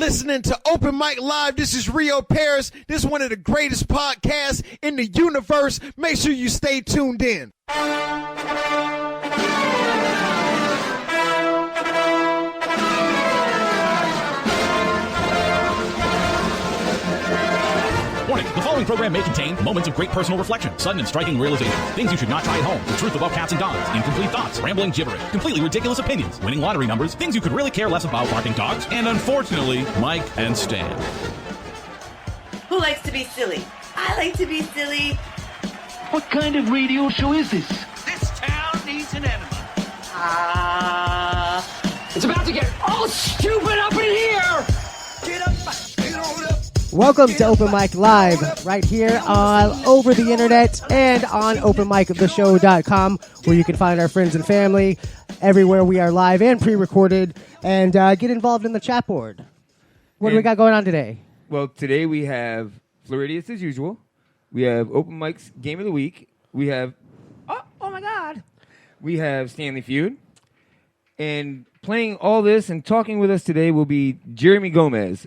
listening to Open Mic Live. This is Rio Paris. This is one of the greatest podcasts in the universe. Make sure you stay tuned in. Warning, the following program may contain moments of great personal reflection, sudden and striking realization, things you should not try at home, the truth about cats and dogs, incomplete thoughts, rambling gibberish, completely ridiculous opinions, winning lottery numbers, things you could really care less about, barking dogs, and unfortunately, Mike and Stan. Who likes to be silly? I like to be silly. What kind of radio show is this? This town needs an enema. It's about to get all stupid up in here! Get up, get on up. Welcome to Open Mic Live, right here on over the internet and on openmictheshow.com, where you can find our friends and family everywhere we are live and pre-recorded, and get involved in the chat board. What do we got going on today? Well, today we have FLoridiots as usual. We have Open Mic's Game of the Week. We have, oh my God, we have Stanley Feud. And playing all this and talking with us today will be Jeremy Gomez,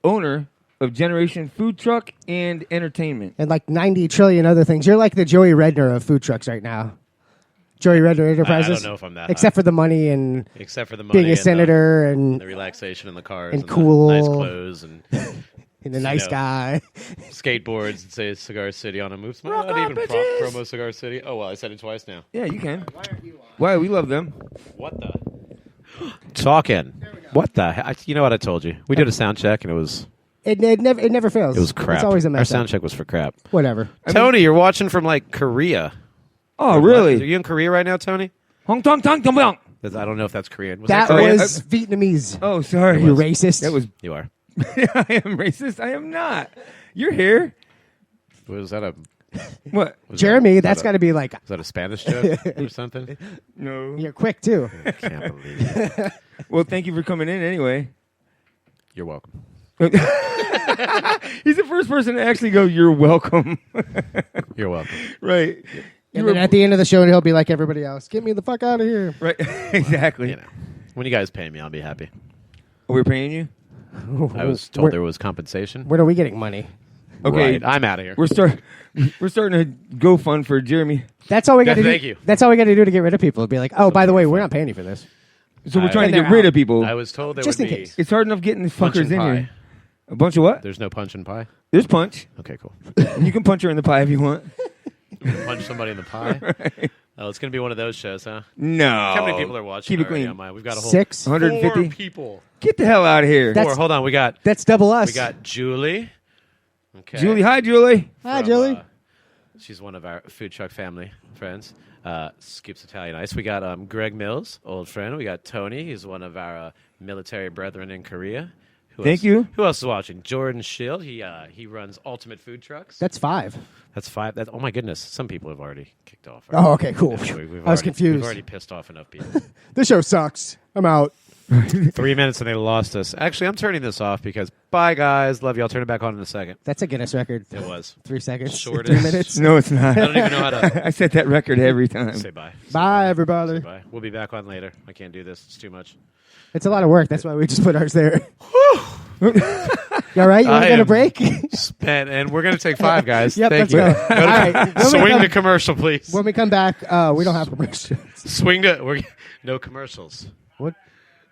owner of Generation Food Truck and Entertainment. And like 90 trillion other things. You're like the Joey Redner of food trucks right now. Joey Redner Enterprises. I don't know if I'm that Except high. for the money and Except for the money being a senator and the relaxation in the cars and cool. the nice clothes and and a nice guy. skateboards and say Cigar City on a move. Rock Not on, even bitches! promo Cigar City. Oh, well, I said it twice now. Yeah, you can. Why aren't you on? Why? We love them. What the? Talking. What the heck? You know what I told you? We did a sound check and it was It never fails. it was crap. It's always a mess Our sound up. check was for crap. Whatever. Tony, you're watching from like Korea. Oh, Are really? you in Korea right now, Tony? Hong Tong Tong Tong Tong. I don't know if that's Korean. Was That Korean? was Vietnamese. Oh, sorry. You racist. That was. You are. I am racist. I am not. You're here. Was that a? What? Was Jeremy, that's that got to be like, Is that a Spanish joke or something? No. you're quick too. I can't believe it. Well, thank you for coming in anyway. You're welcome. He's the first person to actually go, "You're welcome." You're welcome. Right. And then at the end of the show, he'll be like everybody else, get me the fuck out of here. Right. Exactly. You know, when you guys pay me, I'll be happy. We're paying you. I was told there was compensation. When are we getting money? Okay. Right, I'm out of here. We're starting to go fund for Jeremy. That's all we got to do. Thank you. That's all we got to do to get rid of people. Be like, oh, by the way, we're not paying you for this. So we're trying And to get they're rid out. of people. I was told there Just would in be case. It's hard enough getting the punch fuckers and in pie. here. A bunch of what? There's no punch and pie. There's punch. Okay, cool. You can punch her in the pie if you want. Punch somebody in the pie. Right. Oh, it's gonna be one of those shows, huh? No. How many people are watching? Keep it already clean. on mine? We've got a whole 6? 150. 4 people. Get the hell out of here. That's- Hold on, we got double us. Julie. Okay. Julie. Hi, Julie. Hi, From, Julie. She's one of our food truck family friends. Skips Italian Ice. We got Greg Mills, old friend. We got Tony. He's one of our military brethren in Korea. Thank you. Who else is watching? Jordan Shield. He runs Ultimate Food Trucks. That's 5. That's 5. Oh my goodness! Some people have already kicked off. Oh, okay, cool. We've I was already- confused. We've already pissed off enough people. This show sucks. I'm out. 3 minutes and they lost us. Actually, I'm turning this off because bye guys, love you. I'll turn it back on in a second. That's a Guinness record. It was 3 seconds. Shortest. 3 minutes. No, it's not. I don't even know how to I set that record every time. say bye. Bye, everybody. Say bye. We'll be back on later. I can't do this. It's too much. It's a lot of work. That's why we just put ours there. You all right? You want to get a break? Spent, and we're gonna take 5 guys. Yep, Thank let's you. go. All right. When we Swing come- to commercial, please. When we come back, we don't have commercials. Swing to no commercials.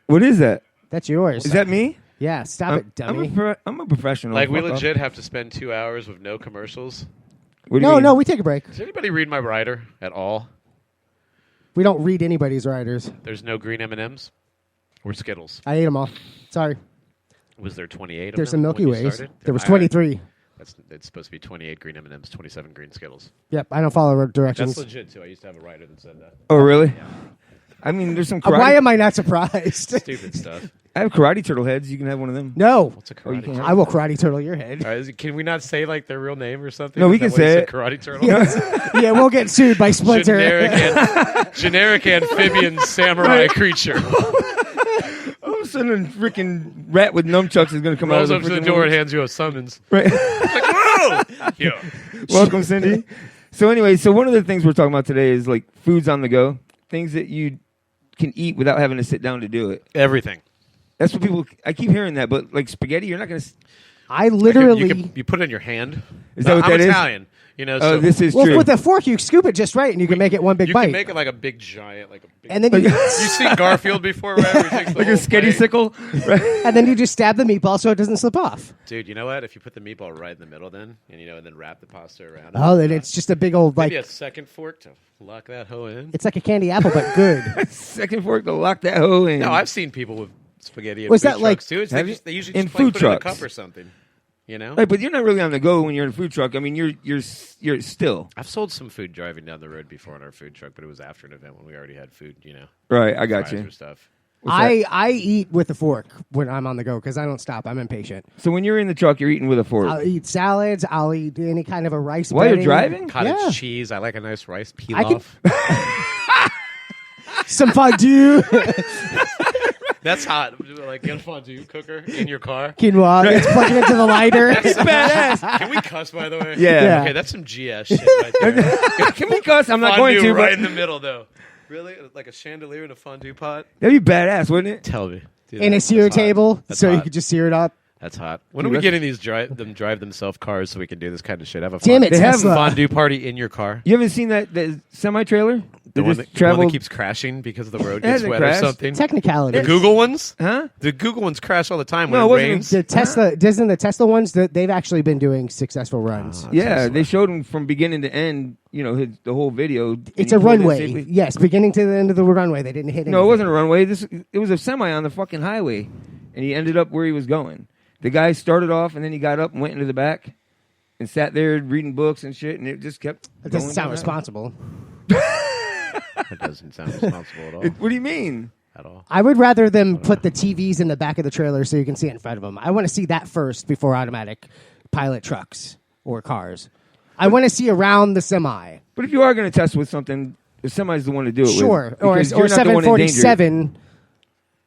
What is that? That's yours. Is that me? Yeah, stop it, dummy. I'm a professional. Like we Fuck off. legit have to spend 2 hours with no commercials. What do you mean? No, we take a break. Does anybody read my rider at all? We don't read anybody's riders. There's no green M&Ms or Skittles. I ate them all. Sorry. Was there 28 of There's them some Milky when you Ways. started? There was All right. 23. It's supposed to be 28 green M&Ms, 27 green Skittles. Yep, I don't follow directions. That's legit, too. I used to have a rider that said that. Oh, really? I mean, there's some karate. Why am I not surprised? Stupid stuff. I have karate turtle heads. You can have one of them. No. What's a Oh, you karate can't turtle? I will karate turtle your head. All right, can we not say like their real name or something? No, we Is that can why you say said it. Karate turtle. Yeah, we'll get sued by Splinter. Generic amphibian samurai creature. All of a sudden, a freaking rat with nunchucks is going to come Rolls out up of to the freaking door and woods. hands you a summons. Right. Like, whoa! Yeah. Welcome, Cindy. So anyway, one of the things we're talking about today is like foods on the go, things that you can eat without having to sit down to do it. Everything. That's what people. I keep hearing that, but like spaghetti, you're not gonna. I literally. You put it in your hand. Is that what I'm that is? Italian. You know, so This is Well, true. with a fork, you scoop it just right, and you can make it one big you bite. can make it like a big giant, like a big. And then you, you see Garfield before, where he takes the like whole a sketty plate? sickle. Right? and then you just stab the meatball so it doesn't slip off. Dude, you know what? If you put the meatball right in the middle, then and then wrap the pasta around. Oh, then it's just a big old maybe like. a second fork to lock that hoe in. It's like a candy apple, but good. Second fork to lock that hoe in. No, I've seen people with spaghetti. At Was food that like- trucks, too. It's they usually In just food put it in a trucks. cup or something. You know, Right, but you're not really on the go when you're in a food truck. I mean, you're still I've sold some food driving down the road before in our food truck, but it was after an event when we already had food. right. I got fries you. or stuff. I eat with a fork when I'm on the go because I don't stop. I'm impatient. So when you're in the truck, you're eating with a fork. I'll eat salads. I'll eat any kind of a rice. While you're breading. driving? Cottage Yeah. cheese. I like a nice rice I can- pilaf. Some fondue, That's hot. Like get a fondue cooker in your car. quinoa. Let's plug it into the lighter. Badass. Can we cuss, by the way? Yeah. Okay, that's some GS shit right there. Can we cuss? I'm not Fondue going to. right But in the middle, though. Really? Like a chandelier in a fondue pot? that'd be badass, wouldn't it? Tell me. Dude, And a that's sear hot. table, That's so you hot. could just sear it up. That's hot. When Dude, are we that's- getting these drive themselves cars so we can do this kind of shit? Have a Damn it, They have Tesla. fondue party in your car. You haven't seen that semi trailer? The one that keeps crashing because the road It gets hasn't wet or crashed. something. Technicality. The Google ones? Huh? The Google ones crash all the time No, when it it wasn't rains. The Tesla, doesn't the Tesla ones that they've actually been doing successful runs. Yeah, they showed him from beginning to end. The whole video. It's And a he pulled in runway. safely. Yes, beginning to the end of the runway. They didn't hit anything. No, it wasn't a runway. It was a semi on the fucking highway, and he ended up where he was going. The guy started off, and then he got up and went into the back, and sat there reading books and shit, and it just kept. It doesn't going sound down. responsible. It doesn't sound responsible at all. What do you mean? At all. I would rather them put the TVs in the back of the trailer so you can see it in front of them. I want to see that first before automatic pilot trucks or cars. I want to see around the semi. But if you are going to test with something, the semi's the one to do it Sure. with. Or because you're not the one in danger, 747.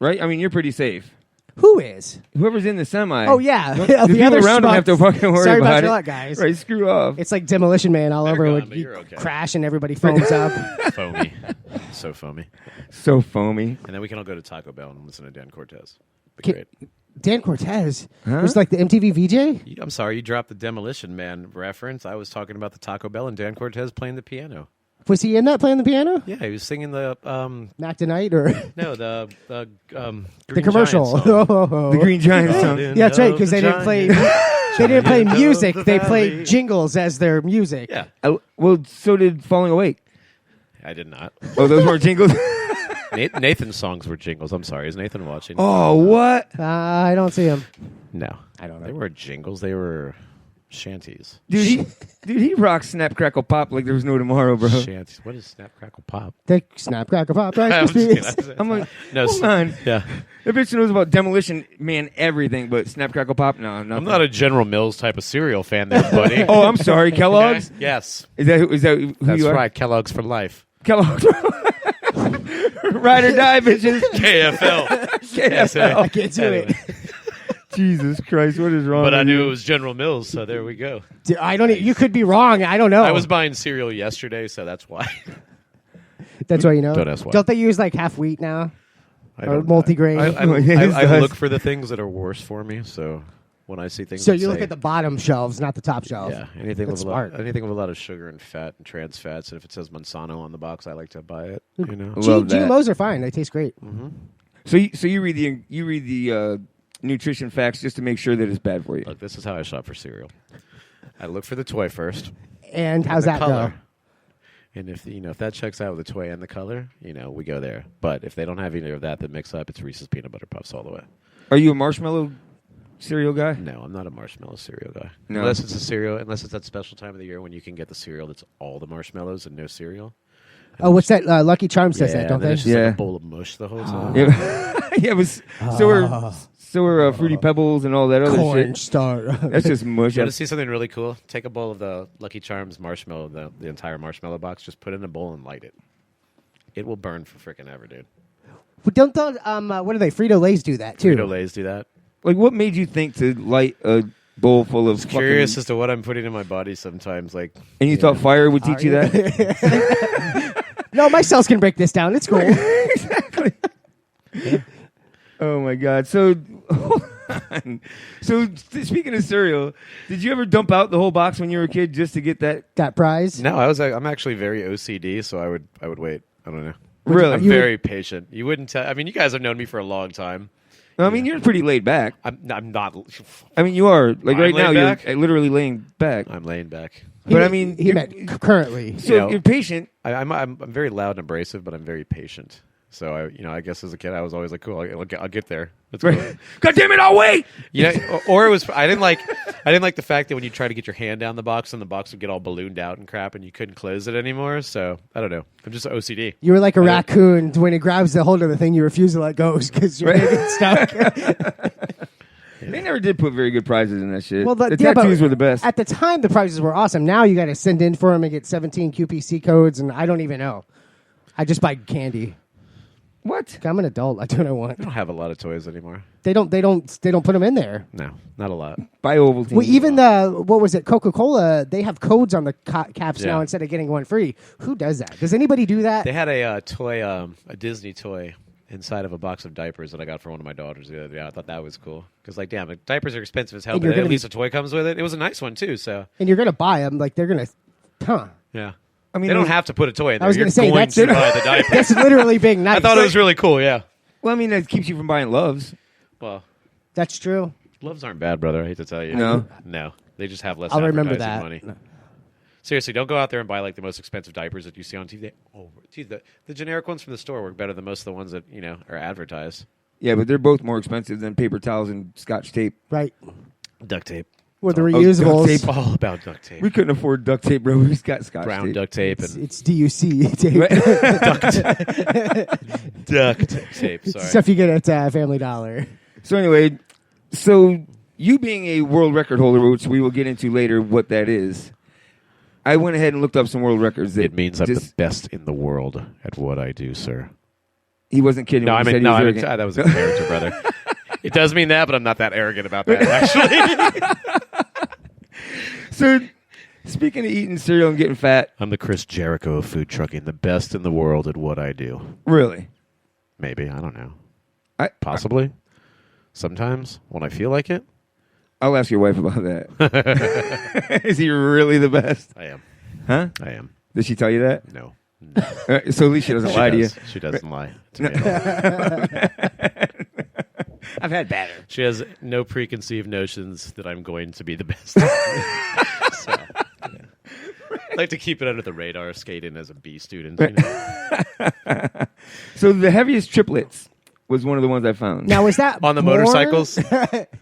right? I mean, you're pretty safe. Who is? Whoever's in the semi. Oh, yeah. The The people other around them have to schmuck. fucking worry Sorry about about your it. luck, guys. Right, screw off. It's like Demolition Man all They're over. gone, Like but you you're okay. crash and everybody foams up. Foamy. So foamy. So foamy. And then we can all go to Taco Bell and listen to Dan Cortez. Be Ki- great. Dan Cortez was like the MTV VJ? I'm sorry, you dropped the Demolition Man reference. I was talking about the Taco Bell and Dan Cortez playing the piano. Was he in that playing the piano? Yeah, he was singing the Not tonight or the the Green commercial? Giant song. The Green Giant song. Yeah, that's right, because they didn't play. They didn't play music. They played jingles as their music. Yeah, Well, so did Falling Awake. I did not. Oh, those were jingles? Nathan's songs were jingles. I'm sorry. Is Nathan watching? Oh, what? I don't see him. No, I don't know. They were jingles. They were shanties. Dude, he rocks Snap Crackle Pop like there was no tomorrow, bro. Shanties. What is Snap Crackle Pop? The Snap Crackle Pop I'm Rice just kidding. Krispies. I'm like, No, hold on. Yeah, That bitch knows about Demolition Man everything, but Snap Crackle Pop, no. I'm not a General Mills type of cereal fan, there, buddy. Oh, I'm sorry, Kellogg's. Yes, Is that who that's you are? right. Kellogg's for life. Kellogg's. Ride or die, bitches. KFL. KFL. I can't do it. Jesus Christ, what is wrong? But I with knew you? it was General Mills, so there we go. Dude, I don't. You could be wrong. I don't know. I was buying cereal yesterday, so that's why. That's why you know. Don't ask why. Don't they use like half wheat now? I Or don't- multigrain. I Yes, look for the things that are worse for me. So when I see things, So that you look say- at the bottom shelves, not the top shelf. yeah, anything That's with a lot, smart. anything with a lot of sugar and fat and trans fats, and if it says Monsanto on the box, I like to buy it. You know, Love that. GMOs are fine. They taste great. So you read the nutrition facts just to make sure that it's bad for you. look, this is how I shop for cereal. I look for the toy first. And how's the that color. go? And if that checks out with the toy and the color, we go there. But if they don't have either of that mix up, it's Reese's peanut butter puffs all the way. Are you a marshmallow cereal guy? No, I'm not a marshmallow cereal guy. No. Unless it's that special time of the year when you can get the cereal that's all the marshmallows and no cereal. Oh, what's that? Lucky Charms says that, and don't then they? it's just Yeah. like a bowl of mush the whole time. Yeah, so are Fruity Pebbles and all that other Corn shit. star. That's just mush. You want to see something really cool? Take a bowl of the Lucky Charms marshmallow, the entire marshmallow box. Just put it in a bowl and light it. It will burn for freaking ever, dude. What are they? Frito Lay's do that too. Frito Lay's do that. Like, what made you think to light a bowl full of fucking... Curious as to what I'm putting in my body sometimes. Like, And you thought fire would teach you that? No, my cells can break this down. It's cool. Exactly. Oh my God! So, hold on. So speaking of cereal, did you ever dump out the whole box when you were a kid just to get that prize? No, I'm actually very OCD, so I would wait. I don't know. Really? I'm very patient. You wouldn't tell. I mean, you guys have known me for a long time. No, I mean, you're pretty laid back. I'm not. I mean, you are. Like I'm right now, laid back? you're literally laying back. I'm laying back. But I mean, he meant currently. So if you're patient. I'm very loud and abrasive, but I'm very patient. So I guess as a kid, I was always like, cool, I'll get there. That's cool. God damn it, I'll wait. Or it was I didn't like the fact that when you try to get your hand down the box and the box would get all ballooned out and crap and you couldn't close it anymore. So I don't know. I'm just OCD. You were like a raccoon when it grabs the hold of the thing, you refuse to let go because you're getting stuck. They never did put very good prizes in that shit. Well, the tattoos were the best. At the time, the prizes were awesome. Now you got to send in for them and get 17 QPC codes, and I don't even know. I just buy candy. What? I'm an adult. I do what I want. I don't have a lot of toys anymore. They don't put them in there. No, not a lot. Buy Ovaltine. Well, even what was it? Coca-Cola. They have codes on the caps now Yeah. instead of getting one free. Who does that? Does anybody do that? They had a toy, a Disney toy, inside of a box of diapers that I got for one of my daughters the other day. I thought that was cool because, like, damn, diapers are expensive as hell, And but you're at least a toy comes with it. It was a nice one too. So and you're gonna buy them. Like they're gonna, yeah. I mean, they don't have to put a toy in there. I was You're gonna say going that's to buy the diaper. That's literally being nice. I thought it was really cool. Yeah. Well, I mean, that keeps you from buying Loves. Well, That's true. Loves aren't bad, brother. I hate to tell you. No, they just have less. I'll remember advertising that. money. Seriously, don't go out there and buy like the most expensive diapers that you see on TV. The generic ones from the store work better than most of the ones that are advertised. Yeah, but they're both more expensive than paper towels and Scotch tape. Right. Duct tape. With the duct reusables. tape. All about duct tape. We couldn't afford duct tape, bro. We just got Scotch Brown tape. duct tape It's, and it's DUC tape. duct tape. Sorry. Stuff you get at Family Dollar. So anyway, you being a world record holder, which we will get into later what that is, I went ahead and looked up some world records. That It means I'm the best in the world at what I do, sir. He wasn't kidding. No, when he I mean, said he was no, arrogant. that was a character, brother. It does mean that, but I'm not that arrogant about that, actually. So, speaking of eating cereal and getting fat, I'm the Chris Jericho of food trucking, the best in the world at what I do. really, Maybe. I don't know. Possibly. Sometimes when I feel like it. I'll ask your wife about that. Is he really the best? I am. Huh? I am. Did she tell you that? No. So at least she doesn't lie to you. She doesn't lie to me at all. I've had better. She has no preconceived notions that I'm going to be the best. So, yeah. I like to keep it under the radar, skating as a B student. So the heaviest triplets was one of the ones I found. Now, was that On the more? motorcycles?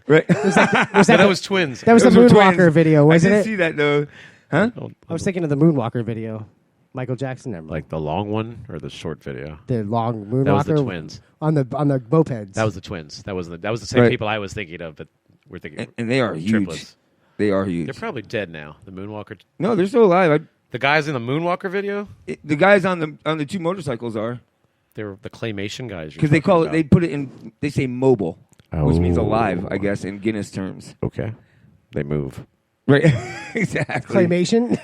Right? That was twins. That was the Those were Moonwalker twins. video, wasn't I it? did see that though. Huh? I was thinking of the Moonwalker video. Michael Jackson. Never mind. Like the long one or the short video? The long Moonwalker. That was the twins. On the mopeds. That was the twins. That was the same Right. people I was thinking of, but we're thinking And they are huge. triplets. They are huge. They're probably dead now. The Moonwalker. No, they're still alive. The guys in the Moonwalker video, The guys on the two motorcycles are they were the claymation guys. because they call it. They put it in. They say mobile, which means Oh. alive, I guess, in Guinness terms. Okay, they move. Right? Exactly. Claymation.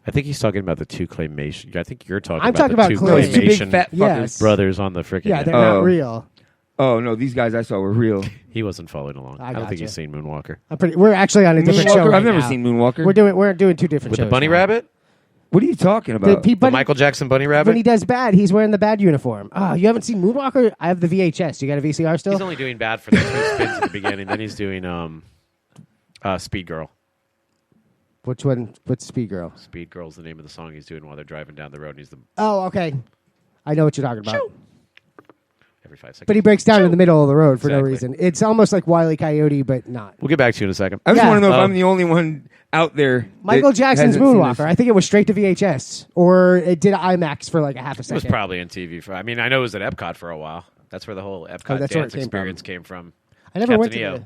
I think he's talking about the two claymation. I think you're talking I'm about talking the about two clay. Those two big claymation fat fuckers. Yes. brothers on the freaking. Yeah, they're Oh. not real. Oh no, these guys I saw were real. He wasn't following along. I don't think gotcha. he's seen Moonwalker We're actually on a different show. Moonwalker? Right I've never now. seen Moonwalker. We're doing two different with shows. the bunny now. rabbit, What are you talking The, about? P- the bunny, Michael Jackson bunny when rabbit. he does bad, he's wearing the bad uniform. Oh, you haven't seen Moonwalker? I have the VHS. You got a VCR still? He's only doing bad for the two spins at the beginning. Then he's doing Speed Girl. Which one? What's Speed Girl? Speed Girl's the name of the song he's doing while they're driving down the road. And he's the Oh, okay. I know what you're talking about. every 5 seconds. But he breaks down in the middle of the road for no Exactly. reason. It's almost like Wile E. Coyote, but not. We'll get back to you in a second. I just Yeah. want to know if Oh. I'm the only one out there. Michael that Jackson's hasn't seen Moonwalker. this. I think it was straight to VHS, or it did IMAX for like a half a It was second. probably on TV for. I mean, I know it was at Epcot for a while. That's where the whole Epcot that's where dance it came experience came from. I never went to Captain EO.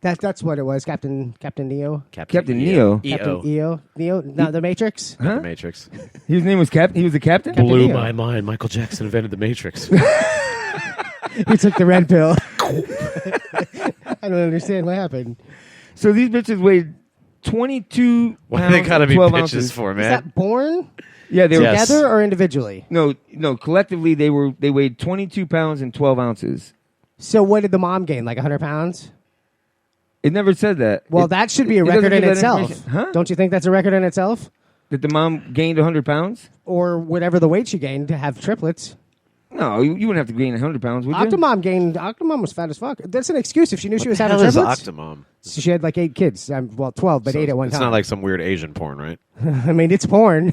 That's what it was. Captain Neo. Captain Neo. Captain EO. Neo. Not the Matrix. Huh? The Matrix. His name was Cap. He was the captain. Blew Neo. my mind. Michael Jackson invented the Matrix. He took the red pill. I don't understand what happened. So these bitches weighed 22 Why pounds they gotta and be 12 bitches ounces. for, Is man? that born Yeah, they were. Yes. together or individually? No. Collectively, they weighed 22 pounds and 12 ounces. So what did the mom gain? Like 100 pounds? It never said that. Well, that should be a it doesn't record in give that itself. information. Huh? Don't you think that's a record in itself? That the mom gained 100 pounds? Or whatever the weight she gained to have triplets. No, you wouldn't have to gain 100 pounds, would you? Octomom was fat as fuck. That's an excuse if she knew she was having Hell is triplets. Octomom? So she had like 8 kids. 12, but 8 at one It's time. not like some weird Asian porn, right? I mean, it's porn.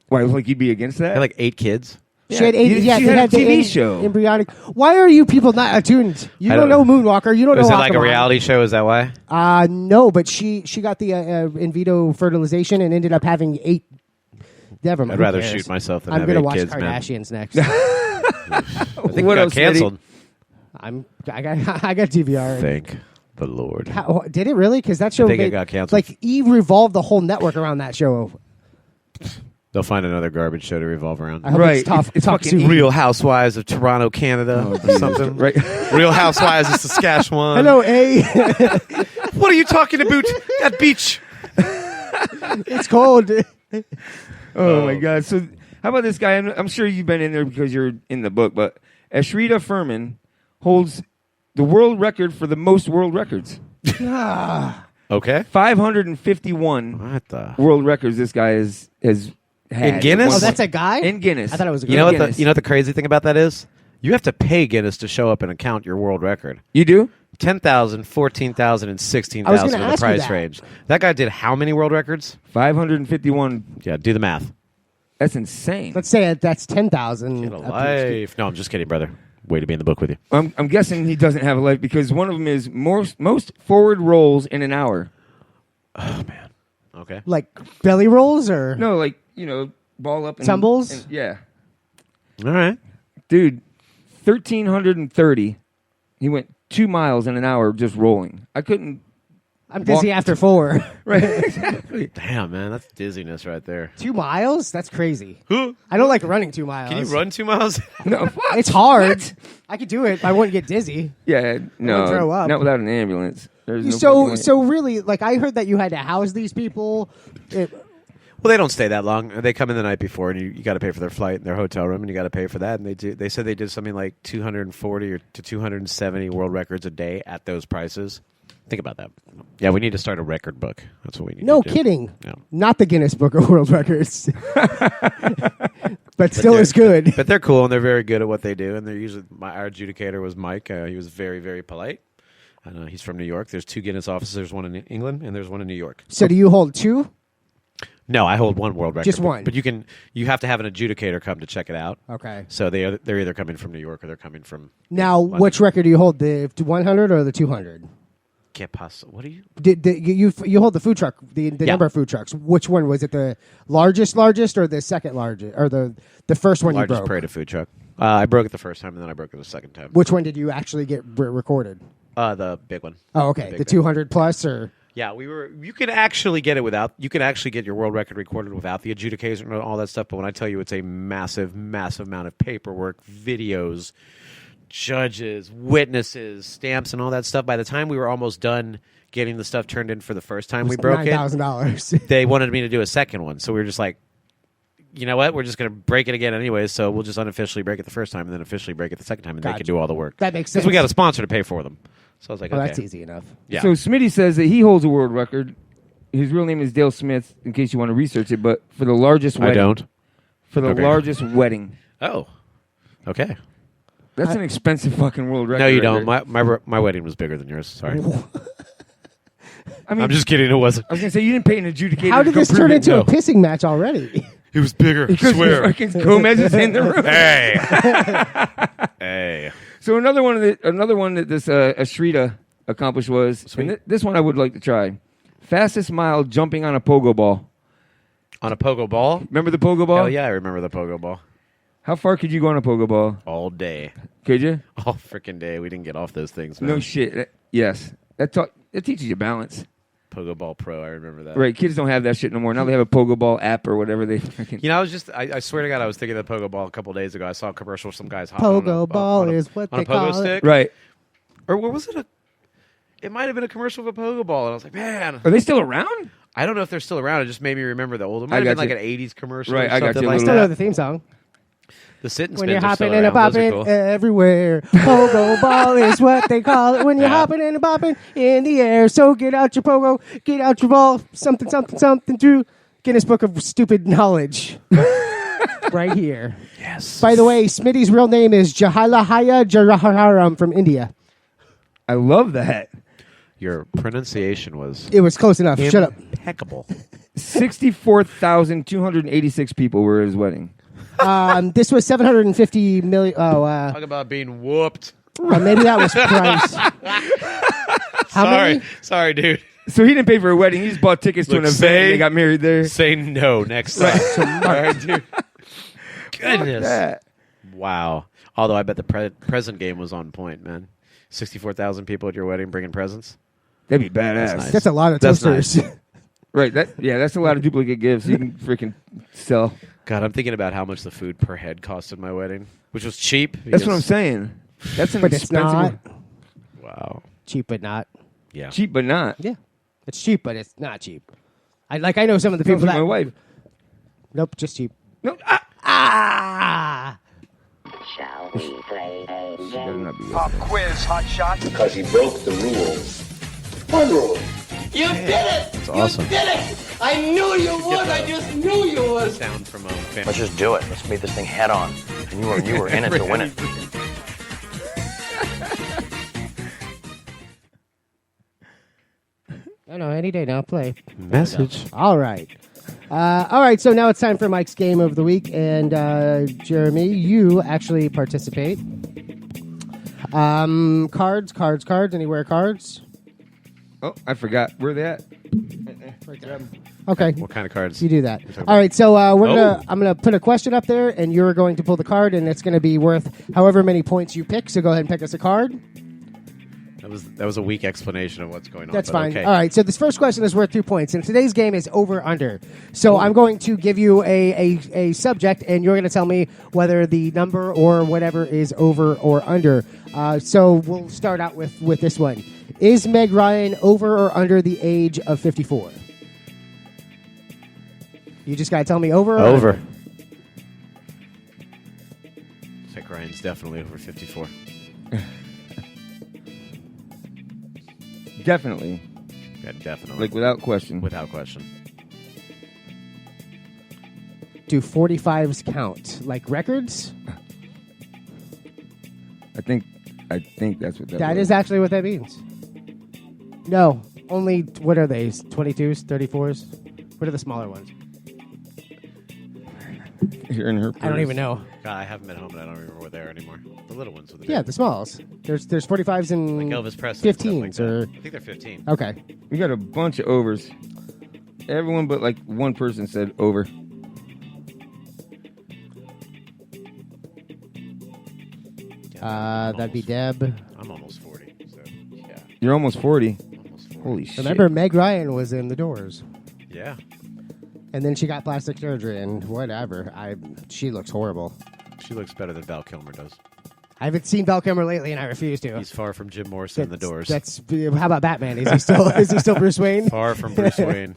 Why, like you'd be against that? Had like 8 kids. She had 8. Yeah, she they had a had the TV eight show. Embryonic. Why are you people not attuned? You I don't know don't Moonwalker. You don't know Was it like a Octomom. reality show? Is that why? No, but she got the in vitro fertilization and ended up having 8. Never mind. I'd who rather cares? shoot myself than I'm have gonna 8 watch kids, man. Kardashians next. I think What it got else, Smitty? canceled. I got DVR. Thank the Lord. How, did it really? Because that show think it got canceled. Like Eve revolved the whole network around that show. They'll find another garbage show to revolve around. I hope Right. it's top, It's top fucking soup. Real Housewives of Toronto, Canada, or something. Right. Real Housewives of Saskatchewan. Hello, A. What are you talking about? That beach. It's cold. Oh, my God. So how about this guy? I'm sure you've been in there because you're in the book, but Ashrita Furman holds the world record for the most world records. Okay. 551 What the? world records this guy has had. In Guinness? Oh, that's a guy? In Guinness. I thought it was a girl. You know what? Guinness. You know what the crazy thing about that is? You have to pay Guinness to show up and count your world record. You do? 10,000, 14,000, and I was 16,000 gonna in the ask you price that. range. That guy did how many world records? 551. Yeah, do the math. That's insane. Let's say that's 10,000. Get a life. No, I'm just kidding, brother. Way to be in the book with you. I'm guessing he doesn't have a life because one of them is most forward rolls in an hour. Oh, man. Okay. Like belly rolls or No, like, ball up and Tumbles? and- yeah. All right. Dude, 1,330. He went 2 miles in an hour just rolling. I couldn't. I'm dizzy after 4. Right, exactly. Damn, man. That's dizziness right there. 2 miles? That's crazy. I don't like running 2 miles. Can you run 2 miles? No, fuck. It's hard. I could do it. I wouldn't get dizzy. Yeah, no. throw up. Not without an ambulance. There's no fucking way. So really, like I heard that you had to house these people. Well, they don't stay that long. They come in the night before, and you got to pay for their flight and their hotel room, and you got to pay for that. And they said they did something like 240 or to 270 world records a day at those prices. Think about that. Yeah, we need to start a record book. That's what we need. No to do. kidding. No. Not the Guinness Book of World Records, but still is good. But they're cool and they're very good at what they do. And they're usually our adjudicator was Mike. He was very, very polite. He's from New York. There's 2 Guinness offices. There's one in England and there's one in New York. So do you hold 2? No, I hold 1 world record. Just one. But you have to have an adjudicator come to check it out. Okay. So they're either coming from New York or they're coming from Now, London. which record do you hold? The 100 or the 200? Can't possibly. What are you? You hold the food truck, the Yeah. number of food trucks. Which one was it? The largest, or the second largest, or the first one you Largest broke? parade of food truck. I broke it the first time and then I broke it the second time. Which one did you actually get recorded? The big one. Oh, okay, big the 200 plus, or Yeah, you could actually get it without. You could actually get your world record recorded without the adjudication and all that stuff. But when I tell you, it's a massive, massive amount of paperwork, videos, judges, witnesses, stamps, and all that stuff. By the time we were almost done getting the stuff turned in for the first time we broke it, $9,000. they wanted me to do a second one. So we were just like, you know what? We're just going to break it again anyway. So we'll just unofficially break it the first time and then officially break it the second time, and they Gotcha. can do all the work. That makes Because we sense. got a sponsor to pay for them. So I was like, Oh, okay. that's easy enough. Yeah. So Smitty says that he holds a world record. His real name is Dale Smith, in case you want to research it, but for the largest wedding. I don't. For the Okay. largest wedding. Oh. Okay. That's an expensive fucking world record. No, you right don't. there. My wedding was bigger than yours. Sorry. I mean, I'm just kidding. It wasn't. I was going to say, you didn't pay an adjudicator How did to this come turn prove into it. a pissing match already? It was bigger. Because fucking Gomez is in the room. Hey. Hey. So another one that this Ashrita accomplished was, and this one I would like to try. Fastest mile jumping on a pogo ball. On a pogo ball? Remember the pogo ball? Hell yeah, I remember the pogo ball. How far could you go on a pogo ball? All day. Could you? All freaking day. We didn't get off those things, man. No shit. Yes. That teaches you balance. Pogo Ball Pro, I remember that. Right. Kids don't have that shit no more. Now they have a pogo ball app or whatever they freaking. You know, I swear to God, I was thinking of the pogo ball a couple days ago. I saw a commercial with some guys hopping on Pogo a, ball on a, is what on a they pogo call it. stick. Right. Or what was it? It might have been a commercial of a pogo ball. And I was like, man. Are they still around? I don't know if they're still around. It just made me remember the old. It I might have got been like you. an 80s commercial Right, or I got something you. like I still know that. the theme song. The sit and When spins you're are still hopping and a around. Those are bopping cool. everywhere. Pogo ball is what they call it when you're Yeah. hopping and a bopping in the air. So get out your pogo, get out your ball, something, something, something to Guinness Book of Stupid Knowledge. Right here. Yes. By the way, Smitty's real name is Jahalahaya Jaraharam from India. I love that. Your pronunciation was It was close enough. Shut up. impeccable. 64,286 people were at his wedding. This was 750 million. Talk about being whooped. Maybe that was price. How many? Sorry, dude. So he didn't pay for a wedding. He just bought tickets to Look, an event. say- And they got married there. Say no next time. All right, dude. Goodness. That. Wow. Although I bet the present game was on point, man. 64,000 people at your wedding bringing presents. That'd be badass. nice. That's a lot of That's toasters. nice. Right. That's a lot of duplicate gifts you can freaking sell. God, I'm thinking about how much the food per head cost at my wedding, which was cheap. That's what I'm because- saying. That's an But it's expensive not. Wow. Cheap, but not. Yeah. cheap, but not. Yeah. It's cheap, but it's not cheap. I know some of the Depends people on that. my wife. Nope, just cheap. No, Ah! Shall we play a she better game? not be Pop listening. quiz, hot shot. Because he broke the rules. One rule. You did it! That's awesome. Did it! I knew you would! I just knew you would! Sound from family. Let's just do it. Let's meet this thing head on. And you were in it to win it. I know, any day now. Play. Message. All right. All right, so now it's time for Mike's Game of the Week. And Jeremy, you actually participate. Cards. Anywhere cards? Oh, I forgot. Where they at? Okay. What kind of cards? You do that. talking All right, so I'm Oh. gonna put a question up there, and you're going to pull the card, and it's going to be worth however many points you pick. So go ahead and pick us a card. That was a weak explanation of what's going on. That's but fine. Okay. All right, so this first question is worth 2 points, and today's game is over under. So I'm going to give you a subject, and you're going to tell me whether the number or whatever is over or under. So we'll start out with this one. Is Meg Ryan over or under the age of 54? You just got to tell me over or Over. under. I think Ryan's definitely over 54. Definitely. Yeah, definitely. Like, without question. Without question. Do 45s count? Like records? I think that's what That was. is actually what that means. No, only, what are they? 22s, 34s? What are the smaller ones? Here in her I don't purse. even know. God, I have them at home, and I don't remember where they are anymore. The little ones with the Yeah, big- the smalls. There's 45s and like Elvis Presley. and stuff 15s like that. or I think they're 15. okay. We got a bunch of overs. Everyone but like one person said over. That'd be Deb. I'm almost 40. So, yeah. You're almost 40. Almost 40. Holy shit. Remember, Meg Ryan was in The Doors, Yeah. and then she got plastic surgery and whatever. She looks horrible. She looks better than Val Kilmer does. I haven't seen Val Kilmer lately, and I refuse to. He's far from Jim Morrison in The Doors. That's how about Batman? Is he still Bruce Wayne? Far from Bruce Wayne.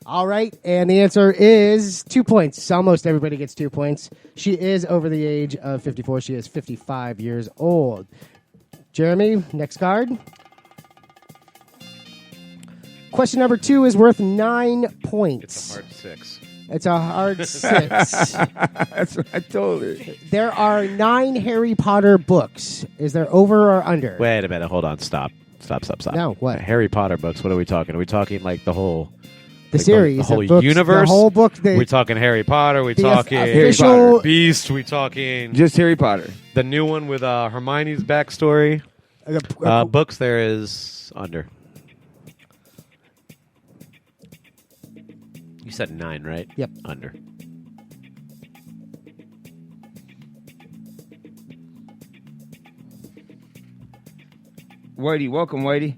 All right, and the answer is 2 points. Almost everybody gets 2 points. She is over the age of 54. She is 55 years old. Jeremy, next card. Question number 2 is worth 9 points. Hard 6. It's a hard 6. That's what I told her. There are 9 Harry Potter books. Is there over or under? Wait a minute. Hold on. Stop. No, what? Harry Potter books. What are we talking? Are we talking like the whole... The like series, the whole of books, universe? the whole book. We talking Harry Potter? We the talking official- Harry Potter. Beast? We talking Just Harry Potter. the new one with Hermione's backstory? Books there is under. You said 9, right? Yep. Under. Whitey, welcome, Whitey.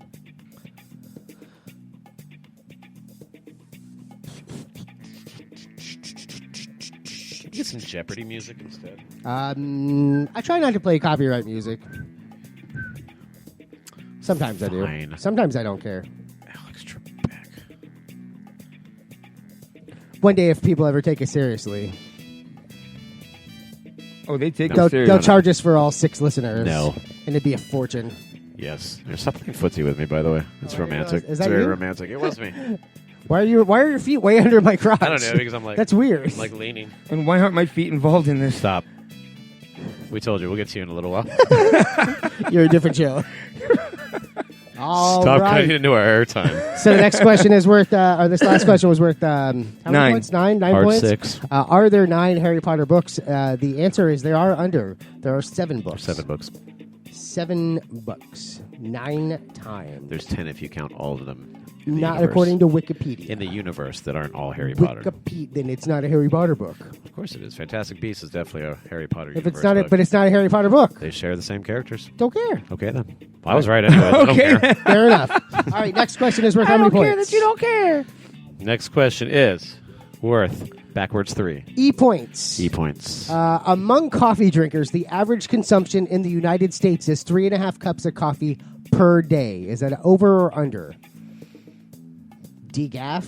Can you get some Jeopardy music instead? I try not to play copyright music. Sometimes I Fine. do. Sometimes I don't care. Alex Trebek. One day, if people ever take us seriously, Oh, they take they'll us seriously. charge us for all 6 listeners. No. And it'd be a fortune. Yes. Stop playing footsie with me, by the way. It's romantic. Is that it's very you? romantic. It was me. Why are your feet way under my crotch? I don't know, because I'm like... That's weird. I'm like leaning. And why aren't my feet involved in this? Stop. We told you. We'll get to you in a little while. You're a different show. All Stop right. cutting into our airtime. So the next question is worth, or this last question was worth how many 9. points? 9 Hard points? 6. Are there 9 Harry Potter books? The answer is there are under. There are 7 books. 7 books. 7 books. 9 times. There's 10 if you count all of them. In the Not universe. according to Wikipedia. In the universe that aren't all Harry Potter. Wikipedia, then it's not a Harry Potter book. Of course it is. Fantastic Beasts is definitely a Harry Potter If universe it's not, book. but it's not a Harry Potter book. They share the same characters. Don't care. Okay, then. Well, I was right anyway. I don't care. Fair enough. All right, next question is worth how many points? don't care. Next question is worth backwards 3. E points. E points. Among coffee drinkers, the average consumption in the United States is 3.5 cups of coffee per day. Is that over or under? DGAF?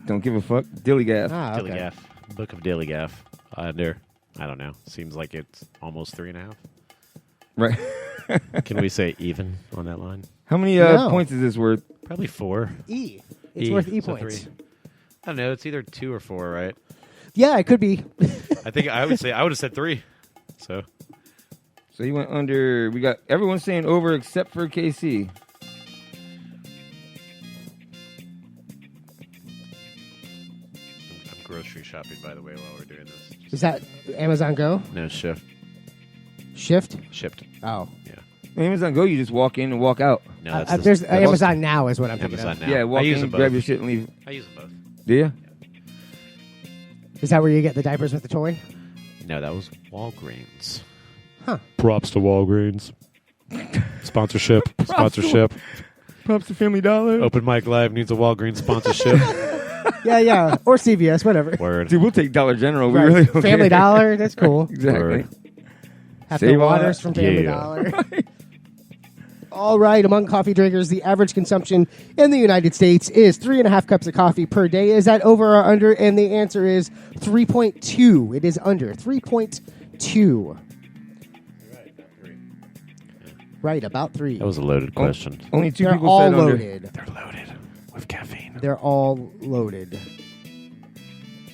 Don't give a fuck. Dillygaff. Ah, okay. Dillygaff. Book of Dillygaff. Under. I don't know. Seems like it's almost 3.5. Right. Can we say even on that line? How many No. points is this worth? Probably 4. E. It's worth E so points. 3. I don't know. It's either 2 or 4, right? Yeah, it could be. I think I would have said 3. So he went under. We got everyone saying over except for KC. I'm grocery shopping, by the way, while we're doing this. Is that Amazon Go? No, shift. Shift? Shipped. Oh. Yeah. Amazon Go, you just walk in and walk out. No, that's There's Amazon Now is what I'm thinking Amazon of. now. Yeah, walk I use in, them both. grab your shit, and leave. I use them both. Do you? Is that where you get the diapers with the toy? No, that was Walgreens. Huh. Props to Walgreens. Sponsorship. Sponsorship. Props to Family Dollar. Open Mic Live needs a Walgreens sponsorship. Yeah. Or CVS, whatever. Word. Dude, we'll take Dollar General. We Right. really don't Family care. Dollar, that's cool. Exactly. Word. Have Save the all waters that. from Family Yeah. Dollar. All right, among coffee drinkers, the average consumption in the United States is 3.5 cups of coffee per day. Is that over or under? And the answer is 3.2. It is under 3.2. Right, about 3. That was a loaded question. Only 2 They're people all said under. loaded. They're loaded with caffeine. They're all loaded.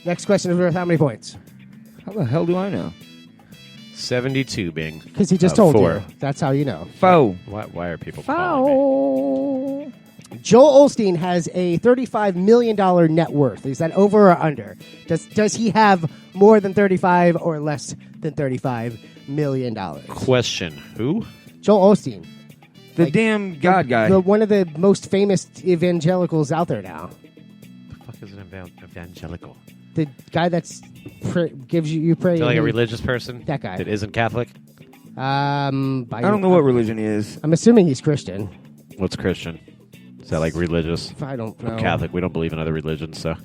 Next question is worth how many points? How the hell do I know? 72, Bing. Because he just told 4. you. That's how you know. Foul. Why are people calling me? Joel Osteen has a $35 million net worth. Is that over or under? Does he have more than 35 or less than $35 million? Question. Who? Joel Osteen. The damn God guy. One of the most famous evangelicals out there now. The fuck is an evangelical? The guy that's gives you pray. Is that like a and- religious person? That guy. That isn't Catholic? I don't know what religion he is. I'm assuming he's Christian. What's Christian? Is that like religious? I don't know. I'm Catholic. We don't believe in other religions, so.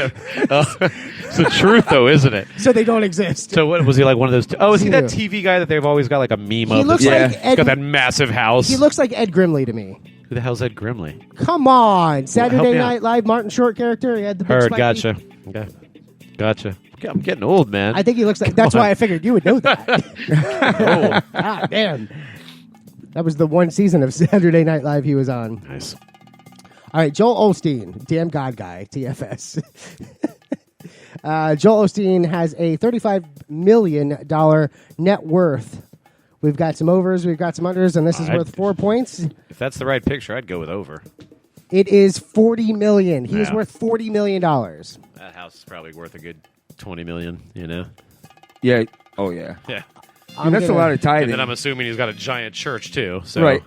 It's the truth, though, isn't it? So they don't exist. So what was he like? One of those? Oh, is he that Yeah. TV guy that they've always got like a meme He of? looks that's like he's Ed- got that massive house. He looks like Ed Grimley to me. Who the hell's Ed Grimley? Come on, help Saturday me out. Night Live, Martin Short character. He had the big Heard. spiky- Gotcha. Okay. Gotcha. I'm getting old, man. I think he looks like. That's why I figured you would know that. Oh, Ah, damn. That was the one season of Saturday Night Live he was on. nice. All right, Joel Osteen, damn God guy, TFS. Joel Osteen has a $35 million net worth. We've got some overs, we've got some unders, and this is worth 4 points. If that's the right picture, I'd go with over. It is $40 million. He is Yeah. worth $40 million. That house is probably worth a good $20 million. You know. Yeah. Oh, yeah. Yeah. That's a lot of tithing. And then I'm assuming he's got a giant church too. So. Right.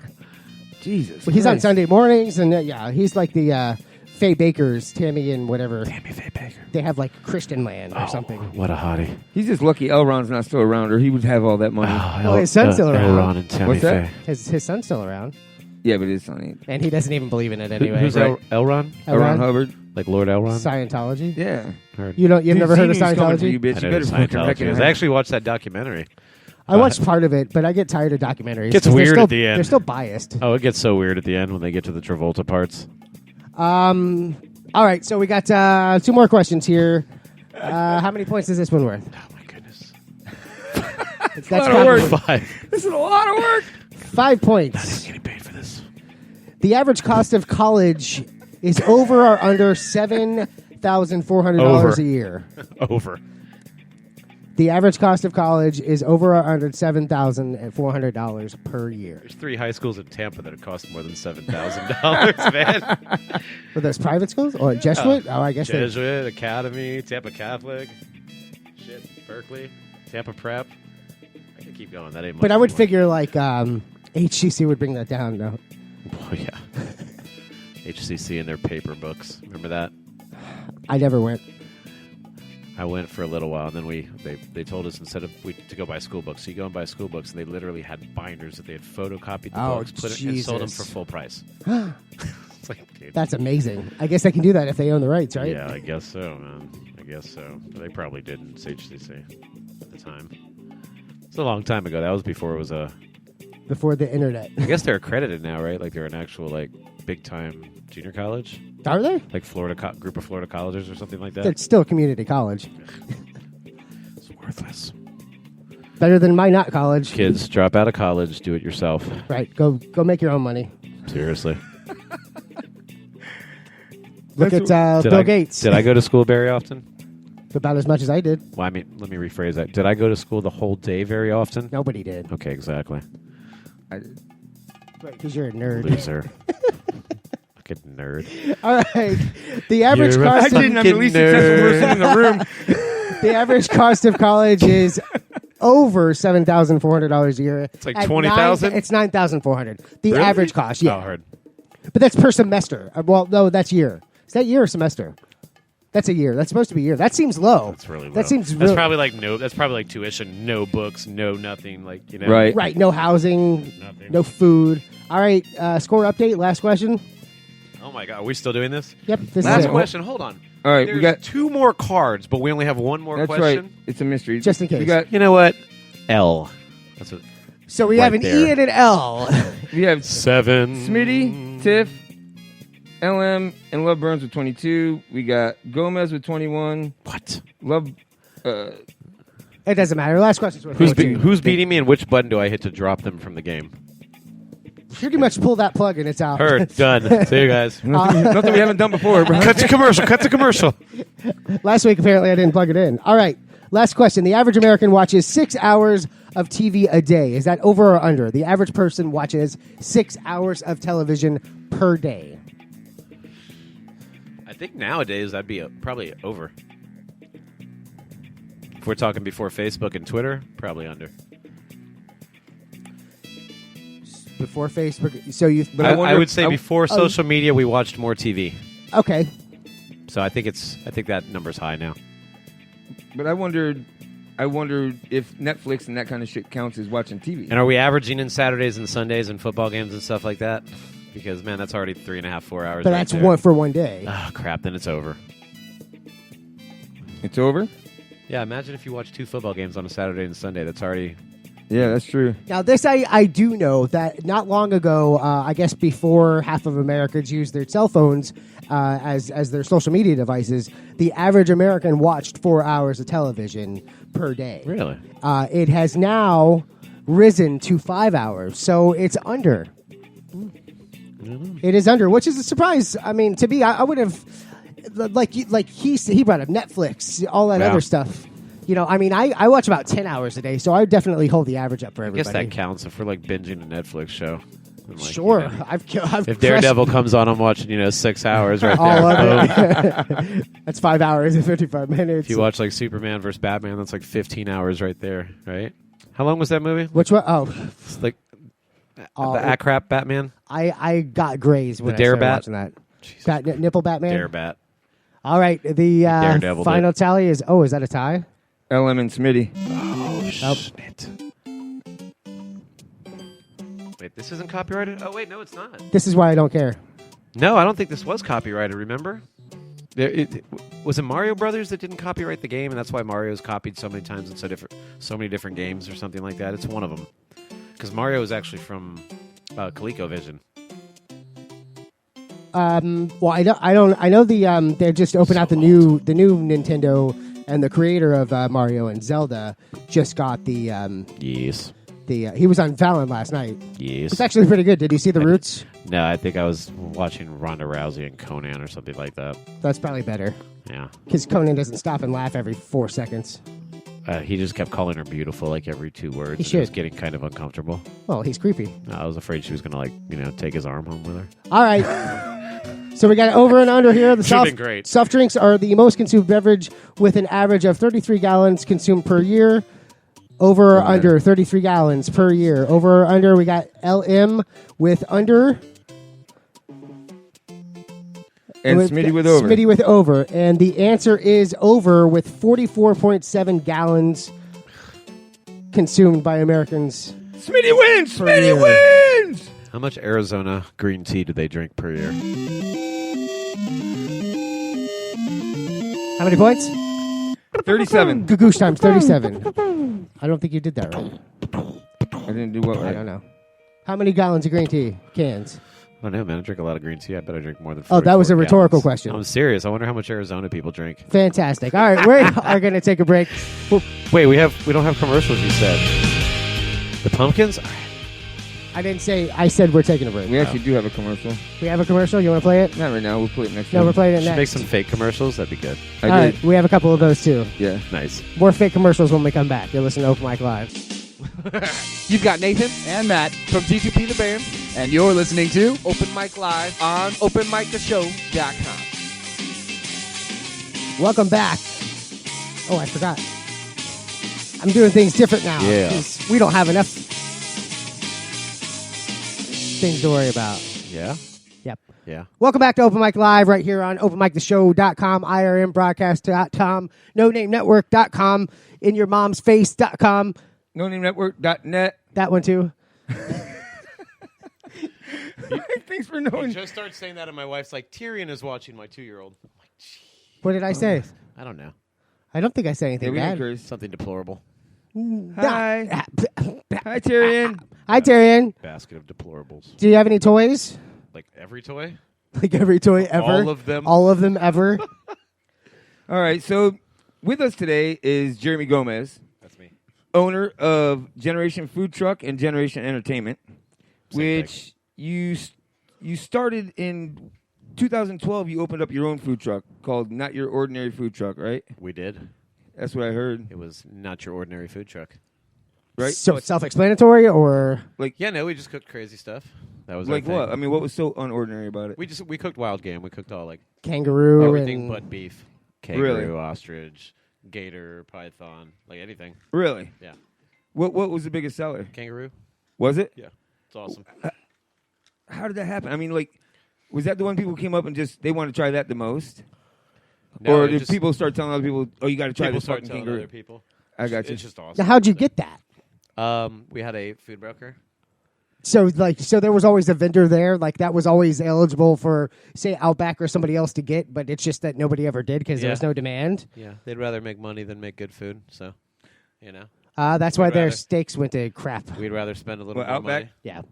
Jesus. Well, he's on Christ. Sunday mornings, and yeah, he's like the Faye Baker's, Tammy and whatever. Tammy Faye Baker. They have like Christian land or something. What a hottie. He's just lucky Elron's not still around, or he would have all that money. Well, his son's still around. Elron and Tammy What's that? Faye. His son's still around, Yeah, but his son ain't. and he doesn't even believe in it anyway. Who's Right. Elron? Elron Hubbard. Like Lord Elron? Scientology. Yeah. Heard. You've Dude, never heard of Zeno's coming for you, Scientology? bitch. I You know better who fucking Scientology recognize is. I actually watched that documentary. I watched part of it, but I get tired of documentaries. Gets 'cause they're weird still- at the end. They're still biased. Oh, it gets so weird at the end when they get to the Travolta parts. All right, so we got 2 more questions here. How many points is this one worth? Oh my goodness. That's a lot of work. 5. This is a lot of work. 5 points. Getting paid for this. The average cost of college is over or under $7,400 a year. Over. The average cost of college is over or under $7,400 per year. There's 3 high schools in Tampa that cost more than $7,000, man. Were those private schools or Jesuit? I guess they. Jesuit, Academy, Tampa Catholic, Berkeley, Tampa Prep. I can keep going. That ain't much. But I would more. figure like HCC would bring that down. No. Oh yeah. HCC and their paper books. Remember that? I never went. I went for a little while, and then they told us instead of to go buy school books. So you go and buy school books, and they literally had binders that they had photocopied the books, put it, and sold them for full price. It's like, dude. That's amazing. I guess they can do that if they own the rights, right? Yeah, I guess so, man. I guess so. But they probably didn't. HCC at the time. It's a long time ago. That was before it was a. Before the internet. I guess they're accredited now, right? Like they're an actual big time junior college. Are they? Like group of Florida colleges or something like that. It's still a community college. It's worthless. Better than my not college. Kids, drop out of college, do it yourself. Right. Go make your own money. Seriously. Look at Bill Gates. Did I go to school very often? About as much as I did. Well, I mean, let me rephrase that. Did I go to school the whole day very often? Nobody did. Okay, exactly. I did. Right, because you're a nerd. Loser. Fucking nerd. All right. The average You're cost I didn't. I'm the least successful person in the room. The average cost of college is over $7,400 a year. It's like 20,000? It's $9,400. The Really? average cost, yeah. Oh, hard. But that's per semester. Well, no, that's year. Is that year or semester? That's a year. That's supposed to be a year. That seems low. That's really low. That seems That's probably that's probably like tuition, no books, no nothing, Right. Right. No housing, Nothing. no food. All right. Score update. Last question. Oh my God, are we still doing this? Yep. This Last is it. question. Hold on. All right, There's we got 2 more cards, but we only have 1 more That's question. right. It's a mystery. Just in case. We got. You know what? L. That's what. So we Right have an there. E and an L. We have 7. Smitty, Tiff, LM, and Love Burns with 22. We got Gomez with 21. What? Love. It doesn't matter. Last question's worth Who's 14. who's beating me, and which button do I hit to drop them from the game? Pretty much pull that plug and it's out. Heard. Done. See you guys. Nothing we haven't done before, bro. Cut to commercial. Cut to commercial. Last week, apparently, I didn't plug it in. All right. Last question. The average American watches 6 hours of TV a day. Is that over or under? The average person watches 6 hours of television per day. I think nowadays that'd be probably over. If we're talking before Facebook and Twitter, probably under. Before Facebook. So you. But I wonder- would say before social media, we watched more TV. Okay. So I think that number's high now. But I wondered if Netflix and that kind of shit counts as watching TV. And are we averaging in Saturdays and Sundays and football games and stuff like that? Because man, that's already 3.5, 4 hours. But right that's there. one for one day. Oh crap! Then it's over. It's over? Yeah, imagine if you watch 2 football games on a Saturday and Sunday. That's already. Yeah, that's true. Now, this I do know that not long ago, I guess before half of Americans used their cell phones as their social media devices, the average American watched 4 hours of television per day. Really? It has now risen to 5 hours, so it's under. It is under, which is a surprise. I mean, to me, I would have like he brought up Netflix, all that Yeah. other stuff. You know, I mean, I watch about 10 hours a day, so I would definitely hold the average up for I everybody. guess that counts if we're like binging a Netflix show. And, like, Sure. you know, I've if Daredevil comes on, I'm watching 6 hours right all there. of it. That's 5 hours and 55 minutes. If you watch like Superman versus Batman, that's like 15 hours right there, right? How long was that movie? Which one? Oh, It's like the Acrap Batman, I got grazed when The I started Darebat? watching that. Nipple Batman? Darebat. All right. The Daredevil final tally is, is that a tie? LM and Smitty. Oh, shit. Wait, this isn't copyrighted? Oh, wait, no, it's not. This is why I don't care. No, I don't think this was copyrighted, remember? Was it Mario Brothers that didn't copyright the game, and that's why Mario's copied so many times in so many different games or something like that? It's one of them. Because Mario is actually from ColecoVision. Well, I don't. I know they just opened out the new Nintendo, and the creator of Mario and Zelda just got the Yes. He was on Fallon last night. Yes. It's actually pretty good. Did you see the Roots? No, I think I was watching Ronda Rousey and Conan or something like that. That's probably better. Yeah. Because Conan doesn't stop and laugh every 4 seconds. He just kept calling her beautiful like every 2 words. He and should. It was getting kind of uncomfortable. Well, he's creepy. I was afraid she was going to take his arm home with her. All right. So we got over and under here. The Should've been great. soft drinks are the most consumed beverage with an average of 33 gallons consumed per year. Over or under 33 gallons per year. Over or under, we got LM with under. And Smitty with over. Smitty with over. And the answer is over with 44.7 gallons consumed by Americans. Smitty wins! Per Smitty year. wins! How much Arizona green tea do they drink per year? How many points? 37. Gagoosh times 37. I don't think you did that right. I didn't do what right. I don't know. How many gallons of green tea? Cans? I don't know, man. I drink a lot of green tea. I bet I drink more than 44 Oh, that was a rhetorical gallons. question. I'm serious. I wonder how much Arizona people drink. Fantastic. All right, we are going to take a break. Wait, we don't have commercials, you said. The pumpkins? I didn't say. I said we're taking a break. We actually do have a commercial. We have a commercial. You want to play it? Not right now. We'll play it next No, time. we're playing it Should next. make some fake commercials. That'd be good. All right, we have a couple of those too. Yeah. Nice. More fake commercials when we come back. You're listening to Open Mic Live. You've got Nathan and Matt from T2P the Band, and you're listening to Open Mic Live on OpenMicTheShow.com. Welcome back. Oh, I forgot. I'm doing things different now. Yeah. 'Cause we don't have enough things to worry about. Yeah? Yep. Yeah. Welcome back to Open Mic Live right here on OpenMicTheShow.com, IRMBroadcast.com, NoNameNetwork.com, InYourMom'sFace.com. NoNameNetwork.net. That one too. Thanks for knowing. You just start saying that, and my wife's like, Tyrion is watching my 2-year-old. I'm like, gee. What did I say? I don't know. I don't think I said anything bad. Something deplorable. Hi. Hi, Tyrion. Hi, Tyrion. Basket of deplorables. Do you have any toys? Like every toy? Like every toy ever? All of them? All of them ever? All right, so with us today is Jeremy Gomez. That's me. Owner of Generation Food Truck and Generation Entertainment, Same which you started in 2012. You opened up your own food truck called Not Your Ordinary Food Truck, right? We did. That's what I heard. It was not your ordinary food truck. Right? So it's self-explanatory, or? Yeah, no, we just cooked crazy stuff. That was Like our thing. what? I mean, what was so unordinary about it? We cooked wild game. We cooked all like Kangaroo everything and... but beef. Kangaroo, Really? ostrich, gator, python, like anything. Really? Yeah. What was the biggest seller? Kangaroo. Was it? Yeah. It's awesome. How did that happen? I mean, like, was that the one people came up and just they want to try that the most? No, or it did just- people start telling other people, "Oh, you got to try People this start fucking telling kangaroo"? other people. I got you. It's just awesome. Now, how'd you get that? We had a food broker. So there was always a vendor there, like that was always eligible for, say, Outback or somebody else to get, but it's just that nobody ever did because there was no demand. Yeah, they'd rather make money than make good food. So, That's why We'd their rather- steaks went to crap. We'd rather spend a little What, more Outback? money. Yeah.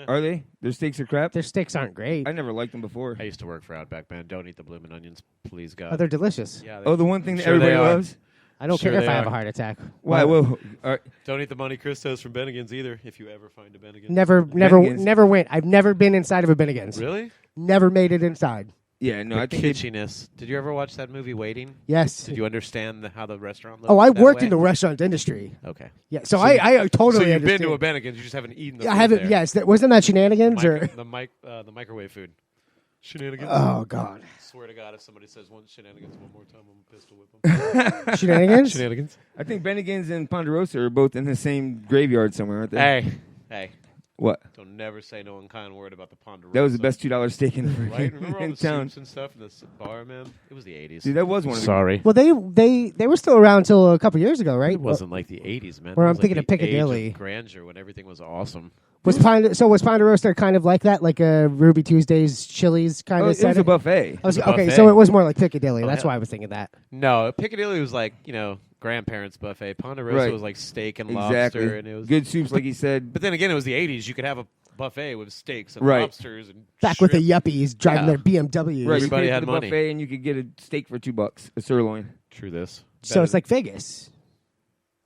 Are they? Their steaks are crap? Their steaks aren't great. I never liked them before. I used to work for Outback, man. Don't eat the bloomin' onions, please, God. Oh, they're delicious. Yeah. Oh, the one thing that Sure everybody they are. loves? I don't Sure care if they I have are. a heart attack. Why? Whoa. All right. Don't eat the Monte Cristos from Bennigan's either, if you ever find a Bennigan's. Never went. I've never been inside of a Bennigan's. Really? Never made it inside. Yeah, no, The I think they- kitschiness. Did you ever watch that movie, Waiting? Yes. Did you understand how the restaurant looked? Oh, I that worked way? in the restaurant industry. Okay. Yeah, so I totally So you've been to a understand. Bennigan's, you just haven't eaten the Yeah, I food haven't. there. Yes, wasn't that Shenanigans or? The microwave food. Shenanigans. Oh God. Swear to God, if somebody says one shenanigans one more time, I'm a pistol whip them. Shenanigans? Shenanigans. I think Bennigan's and Ponderosa are both in the same graveyard somewhere, aren't they? Hey. What? Don't never say no unkind word about the Ponderosa. That was the best $2 steak in, Right? Remember all in the town. soups and stuff in the bar, man? It was the 80s. Dude, that was one of the... Sorry. Well, they were still around until a couple years ago, right? It wasn't like the 80s, man. Or It I'm was thinking like of the Piccadilly. age of grandeur when everything was awesome. Was Ponderosa kind of like that, like a Ruby Tuesdays Chili's kind of it was setting? a buffet. Okay, buffet. so it was more like Piccadilly. Oh, That's yeah. why I was thinking that. No, Piccadilly was like, grandparents' buffet. Ponderosa Right. was like steak and Exactly. lobster. And it was Good soups, like he said. But then again, it was the 80s. You could have a buffet with steaks and Right. lobsters and Back with the shrimp. yuppies driving Yeah. their BMWs. Right, Everybody you pay had for the money. buffet, and you could get a steak for $2, a sirloin. True this. So it's like Vegas.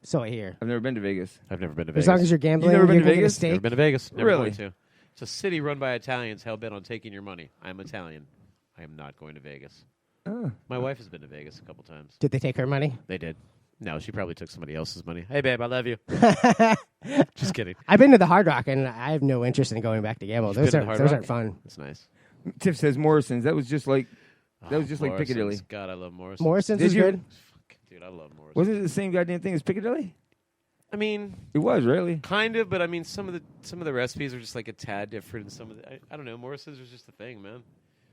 So I hear. I've never been to Vegas. I've never been to Vegas. As long as you're gambling, never been you're to gonna get a Vegas? steak. Never been to Vegas. Never Really? going to. It's a city run by Italians hell bent on taking your money. I'm Italian. I am not going to Vegas. Oh. My wife has been to Vegas a couple times. Did they take her money? They did. No, she probably took somebody else's money. Hey, babe, I love you. Just kidding. I've been to the Hard Rock, and I have no interest in going back to gamble. You've Those been to the Hard those Rock? aren't fun. That's nice. Tiff says Morrison's. That was just like like Morrison's. Piccadilly. God, I love Morrison's. Morrison's Did is you? good. Dude, I love Morrison's. Was it the same goddamn thing as Piccadilly? I mean, It was, really. kind of, but I mean, some of the recipes are just like a tad different. And some of the, I don't know. Morrison's was just a thing, man.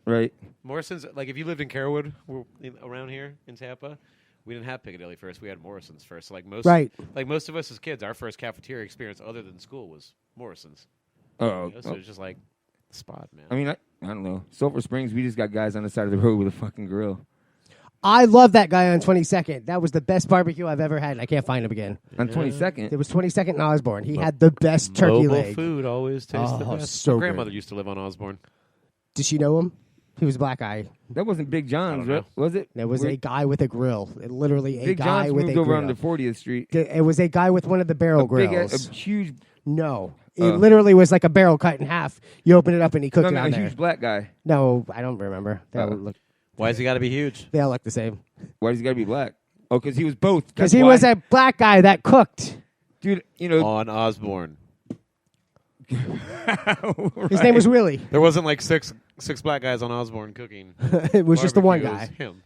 Right. Morrison's, like if you lived in Carrollwood, around here in Tampa, we didn't have Piccadilly first. We had Morrison's first. So like most of us as kids, our first cafeteria experience other than school was Morrison's. Oh. You know, so it's just like the spot, man. I mean, I don't know. Sulphur Springs, we just got guys on the side of the road with a fucking grill. I love that guy on 22nd. That was the best barbecue I've ever had, and I can't find him again. On 22nd? It was 22nd and Osborne. He had the best turkey Mobile leg. food always tastes the Oh, best. so My grandmother good. used to live on Osborne. Did she know him? He was a black guy. That wasn't Big John's, know. right? Was it? There was a guy with a grill. Literally a Big guy John's with moved a over grill. onto 40th Street. It was a guy with one of the barrel Big, grills. a huge... No. It literally was like a barrel cut in half. You open it up and he cooked No, it no, on a there. huge black guy. No, I don't remember. They all look Why has he got to be huge? they all look the same. Why does he got to be black? Oh, because he was both. Because That's he why. was a black guy that cooked. Dude, you know... On Osborne. His name was Willie. There wasn't like six black guys on Osborne cooking. It was just the one barbecue. guy. It was him.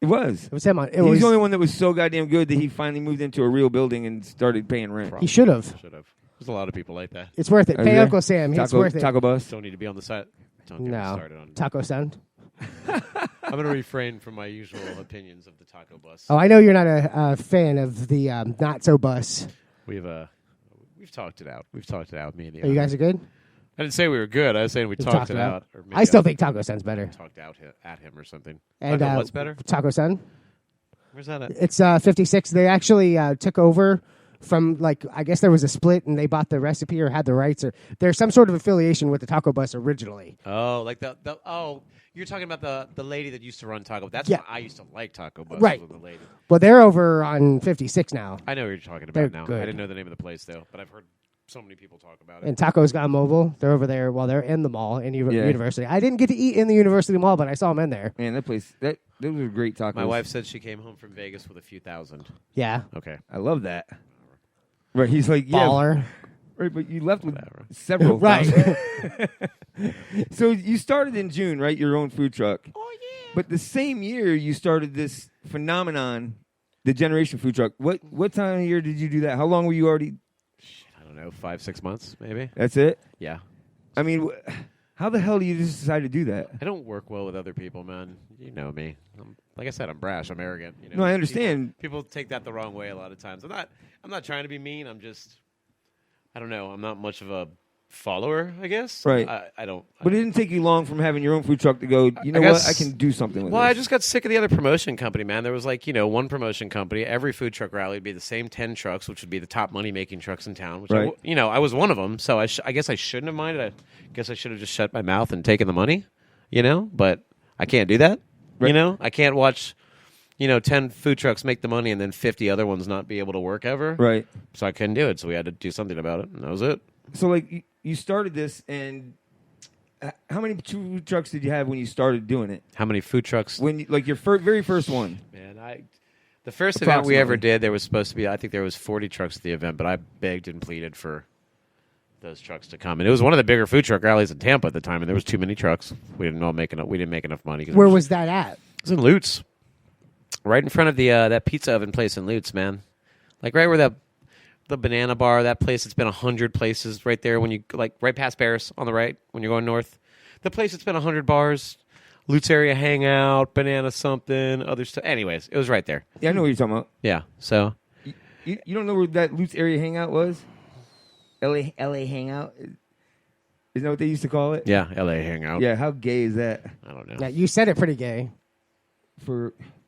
It was. It was him. It He's was, the only one that was so goddamn good that he finally moved into a real building and started paying rent. he should have. Should have. There's a lot of people like that. It's worth it. Are Pay there? Uncle Sam. It's worth it. Taco Bus. Don't need to be on the set. Don't get me No. started on. Taco Sun. I'm going to refrain from my usual opinions of the taco bus. Oh, I know you're not a fan of the not so bus. We've talked it out. We've talked it out. Me and the Oh, you guys are good? I didn't say we were good. I was saying we We've talked it out. Or maybe I still think Taco Sun's better. talked out at him or something. And Taco what's better? Taco Sun. Where's that at? It's 56. They actually took over from, like, I guess there was a split and they bought the recipe or had the rights, or there's some sort of affiliation with the Taco Bus originally. Oh, like the you're talking about the lady that used to run Taco. That's Yeah. when I used to like Taco Bus. Right. Was the lady. Well, they're over on 56 now. I know what you're talking They're about now. good. I didn't know the name of the place though, but I've heard so many people talk about it. And Tacos Gone Mobile, they're over there. Well, they're in the mall in Yeah. University. I didn't get to eat in the University Mall, but I saw them in there. Man, that place, those were great tacos. My wife said she came home from Vegas with a few thousand. Yeah. Okay. I love that. Right, he's like, yeah. Baller. Right, but you left with several. Right. thousand. So you started in June, right? Your own food truck. Oh, yeah. But the same year you started this phenomenon, the Generation Food Truck. What time of year did you do that? How long were you already? I don't know, 5-6 months maybe. That's it? Yeah. I mean, how the hell do you just decide to do that? I don't work well with other people, man. You know me. Like I said, I'm brash. I'm arrogant. You know? No, I understand. People take that the wrong way a lot of times. I'm not trying to be mean. I'm just. I don't know. I'm not much of a follower, I guess. Right. I don't. But it didn't take you long from having your own food truck to go, you know guess- what, I can do something with Well, this. I just got sick of the other promotion company, man. There was like, one promotion company. Every food truck rally would be the same 10 trucks, which would be the top money-making trucks in town. Which Right. I was one of them, so I guess I shouldn't have minded. I guess I should have just shut my mouth and taken the money, But I can't do that, Right. I can't watch, 10 food trucks make the money and then 50 other ones not be able to work ever. Right. So I couldn't do it, so we had to do something about it, and that was it. So, like, you started this, and how many food trucks did you have when you started doing it? How many food trucks? When like your very first one? Man, the first event we ever Approximately. did, there was supposed to be, I think there was 40 trucks at the event, but I begged and pleaded for those trucks to come. And it was one of the bigger food truck rallies in Tampa at the time, and there was too many trucks. We didn't make enough money. Where was that at? It was in Lutz, right in front of the that pizza oven place in Lutz, man. Like right where the banana bar, that place that's been 100 places right there when you right past Paris on the right when you're going north. The place that's been 100 bars, Lutz area hangout, banana something, other stuff. Anyways, it was right there. Yeah, I know what you're talking about. Yeah, so You don't know where that Lutz area hangout was? LA hangout? Isn't that what they used to call it? yeah, LA hangout. Yeah, how gay is that? I don't know. Yeah, you said it pretty gay.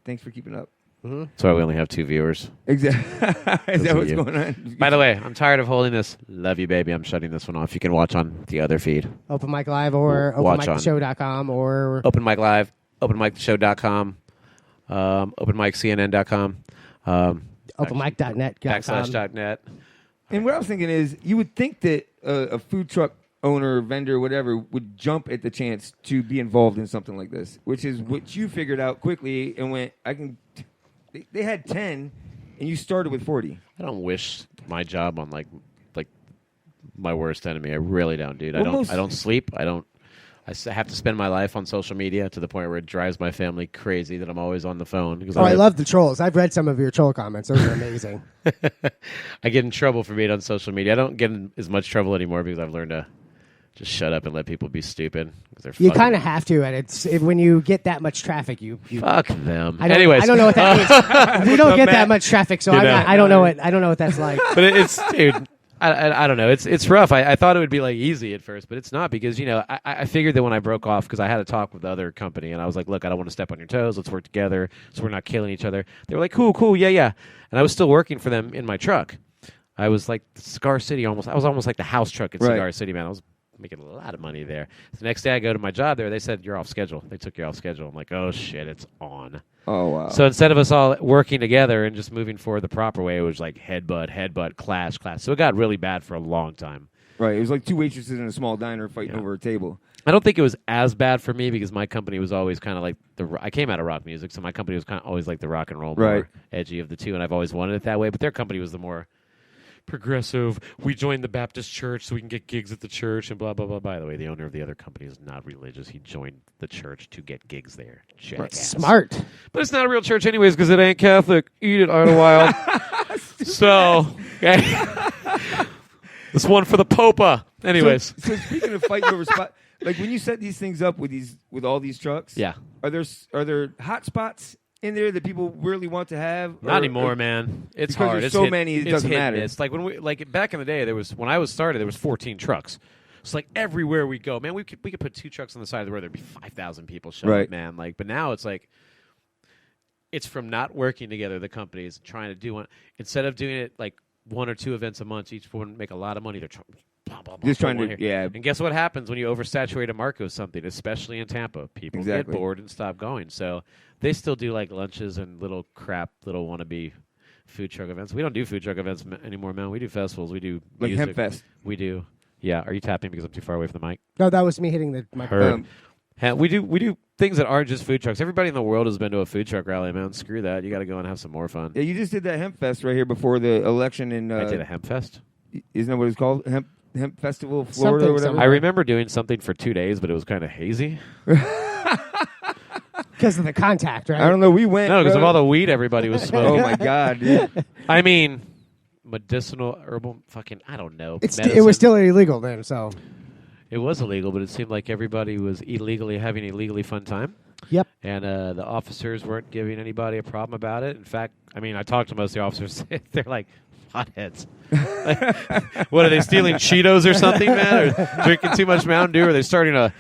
Thanks for keeping up. That's why we only have 2 viewers. Exactly. Is that what's you. going on? By the way, I'm tired of holding this. Love you, baby. I'm shutting this one off. You can watch on the other feed. Open Mic Live or Watch openmictheshow.com or Open Mic Live, openmictheshow.com, openmiccnn.com, openmic.net. And what I was thinking is, you would think that a food truck owner, vendor, whatever, would jump at the chance to be involved in something like this, which is what you figured out quickly and went, they had 10, and you started with 40. I don't wish my job on like my worst enemy. I really don't, dude. I don't sleep. I have to spend my life on social media to the point where it drives my family crazy that I'm always on the phone. Because I love the trolls. I've read some of your troll comments. Those are amazing. I get in trouble for being on social media. I don't get in as much trouble anymore because I've learned to just shut up and let people be stupid. You kind of have to, and when you get that much traffic, you fuck them. Anyways, I don't know what that means. We don't get that much traffic, so I don't know what that's like. But it's dude. I don't know. It's rough. I thought it would be like easy at first, but it's not because I figured that when I broke off because I had a talk with the other company and I was like, look, I don't want to step on your toes. Let's work together so we're not killing each other. They were like, cool, yeah. And I was still working for them in my truck. I was like Cigar City almost. I was almost like the house truck at Cigar City, man. I was making a lot of money there. The next day I go to my job there. They said, you're off schedule. They took you off schedule. I'm like, oh, shit, it's on. Oh, wow. So instead of us all working together and just moving forward the proper way, it was like headbutt, clash. So it got really bad for a long time. Right. It was like 2 waitresses in a small diner fighting over a table. I don't think it was as bad for me because my company was always kind of like I came out of rock music, so my company was kind of always like the rock and roll, more edgy of the two, and I've always wanted it that way. But their company was the more progressive. We joined the Baptist church so we can get gigs at the church and blah, blah, blah. By the way, the owner of the other company is not religious. He joined the church to get gigs there. Smart. But it's not a real church anyways because it ain't Catholic. Eat it, Idlewild. So, okay. This one for the Popa. Anyways. So speaking of fighting over spot, like when you set these things up with all these trucks, are there hot spots in there that people really want to have? Not anymore, man. It's hard. There's so many, it doesn't matter. It's like when back in the day, when I was started, there was 14 trucks. It's like everywhere we go, man. We could put 2 trucks on the side of the road. There'd be 5,000 people showing up, man. Like, but now it's like it's from not working together. The companies trying to do one instead of doing it like 1 or 2 events a month. Each one make a lot of money. They're just trying to, And guess what happens when you oversaturate a market with something, especially in Tampa? People get bored and stop going. So they still do like lunches and little wannabe food truck events. We don't do food truck events anymore, man. We do festivals. We do like music. Hemp Fest. We do. Yeah. Are you tapping because I'm too far away from the mic? No, that was me hitting the microphone. We do things that aren't just food trucks. Everybody in the world has been to a food truck rally, man. Screw that. You got to go and have some more fun. Yeah, you just did that Hemp Fest right here before the election. I did a Hemp Fest. Isn't that what it's called? Hemp Festival of Florida or whatever? I remember doing something for 2 days, but it was kind of hazy. Because of the contact, right? I don't know. We went. No, because of all the weed everybody was smoking. Oh, my God, dude. I mean, medicinal, herbal, fucking, I don't know. It was still illegal then, so. It was illegal, but it seemed like everybody was having a legally fun time. Yep. And the officers weren't giving anybody a problem about it. In fact, I mean, I talked to most of the officers. They're like, hotheads. What are they stealing Cheetos or something, man? Or drinking too much Mountain Dew? Are they starting a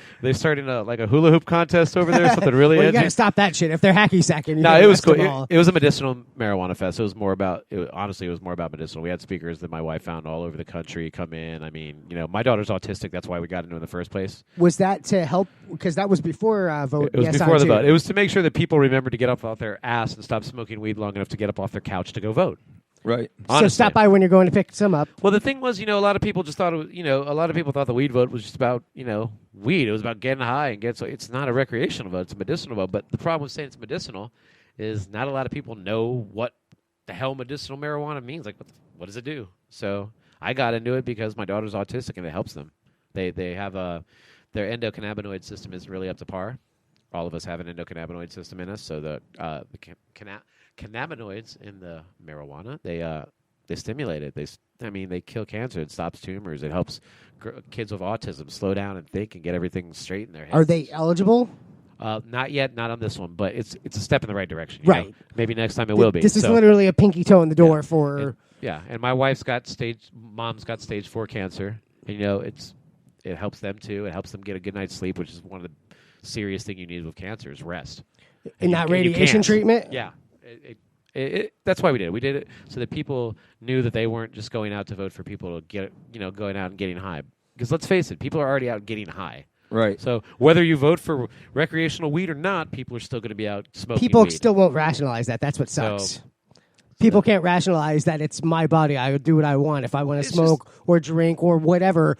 like a hula hoop contest over there? Something really well, edgy? You got to stop that shit. If they're hacky sacking, no, it was cool. It was a medicinal marijuana fest. It was more about. Honestly, it was more about medicinal. We had speakers that my wife found all over the country come in. I mean, my daughter's autistic. That's why we got into it in the first place. Was that to help? Because that was before vote. It was before the vote. It was to make sure that people remember to get up off their ass and stop smoking weed long enough to get up off their couch to go vote. Right. Honestly. So stop by when you're going to pick some up. Well, the thing was, a lot of people just thought it was, a lot of people thought the weed vote was just about, weed. It was about getting high and so it's not a recreational vote. It's a medicinal vote. But the problem with saying it's medicinal is not a lot of people know what the hell medicinal marijuana means. Like, what does it do? So I got into it because my daughter's autistic and it helps them. They have their endocannabinoid system isn't really up to par. All of us have an endocannabinoid system in us. So the cannabinoids in the marijuana, they stimulate it. They kill cancer. It stops tumors. It helps kids with autism slow down and think and get everything straight in their heads. Are they eligible? Not yet, not on this one, but it's a step in the right direction. Right. Maybe next time it will be. This is literally a pinky toe in the door for. And my wife's mom's got stage 4 cancer. And, it helps them too. It helps them get a good night's sleep, which is one of the serious thing you need with cancer is rest. And not radiation treatment? Yeah. That's why we did it. We did it so that people knew that they weren't just going out to vote for people to get, going out and getting high. Because let's face it, people are already out getting high. Right. So whether you vote for recreational weed or not, people are still going to be out smoking People weed. still won't rationalize that. That's what sucks. People can't rationalize that it's my body. I do what I want. If I want to smoke or drink or whatever,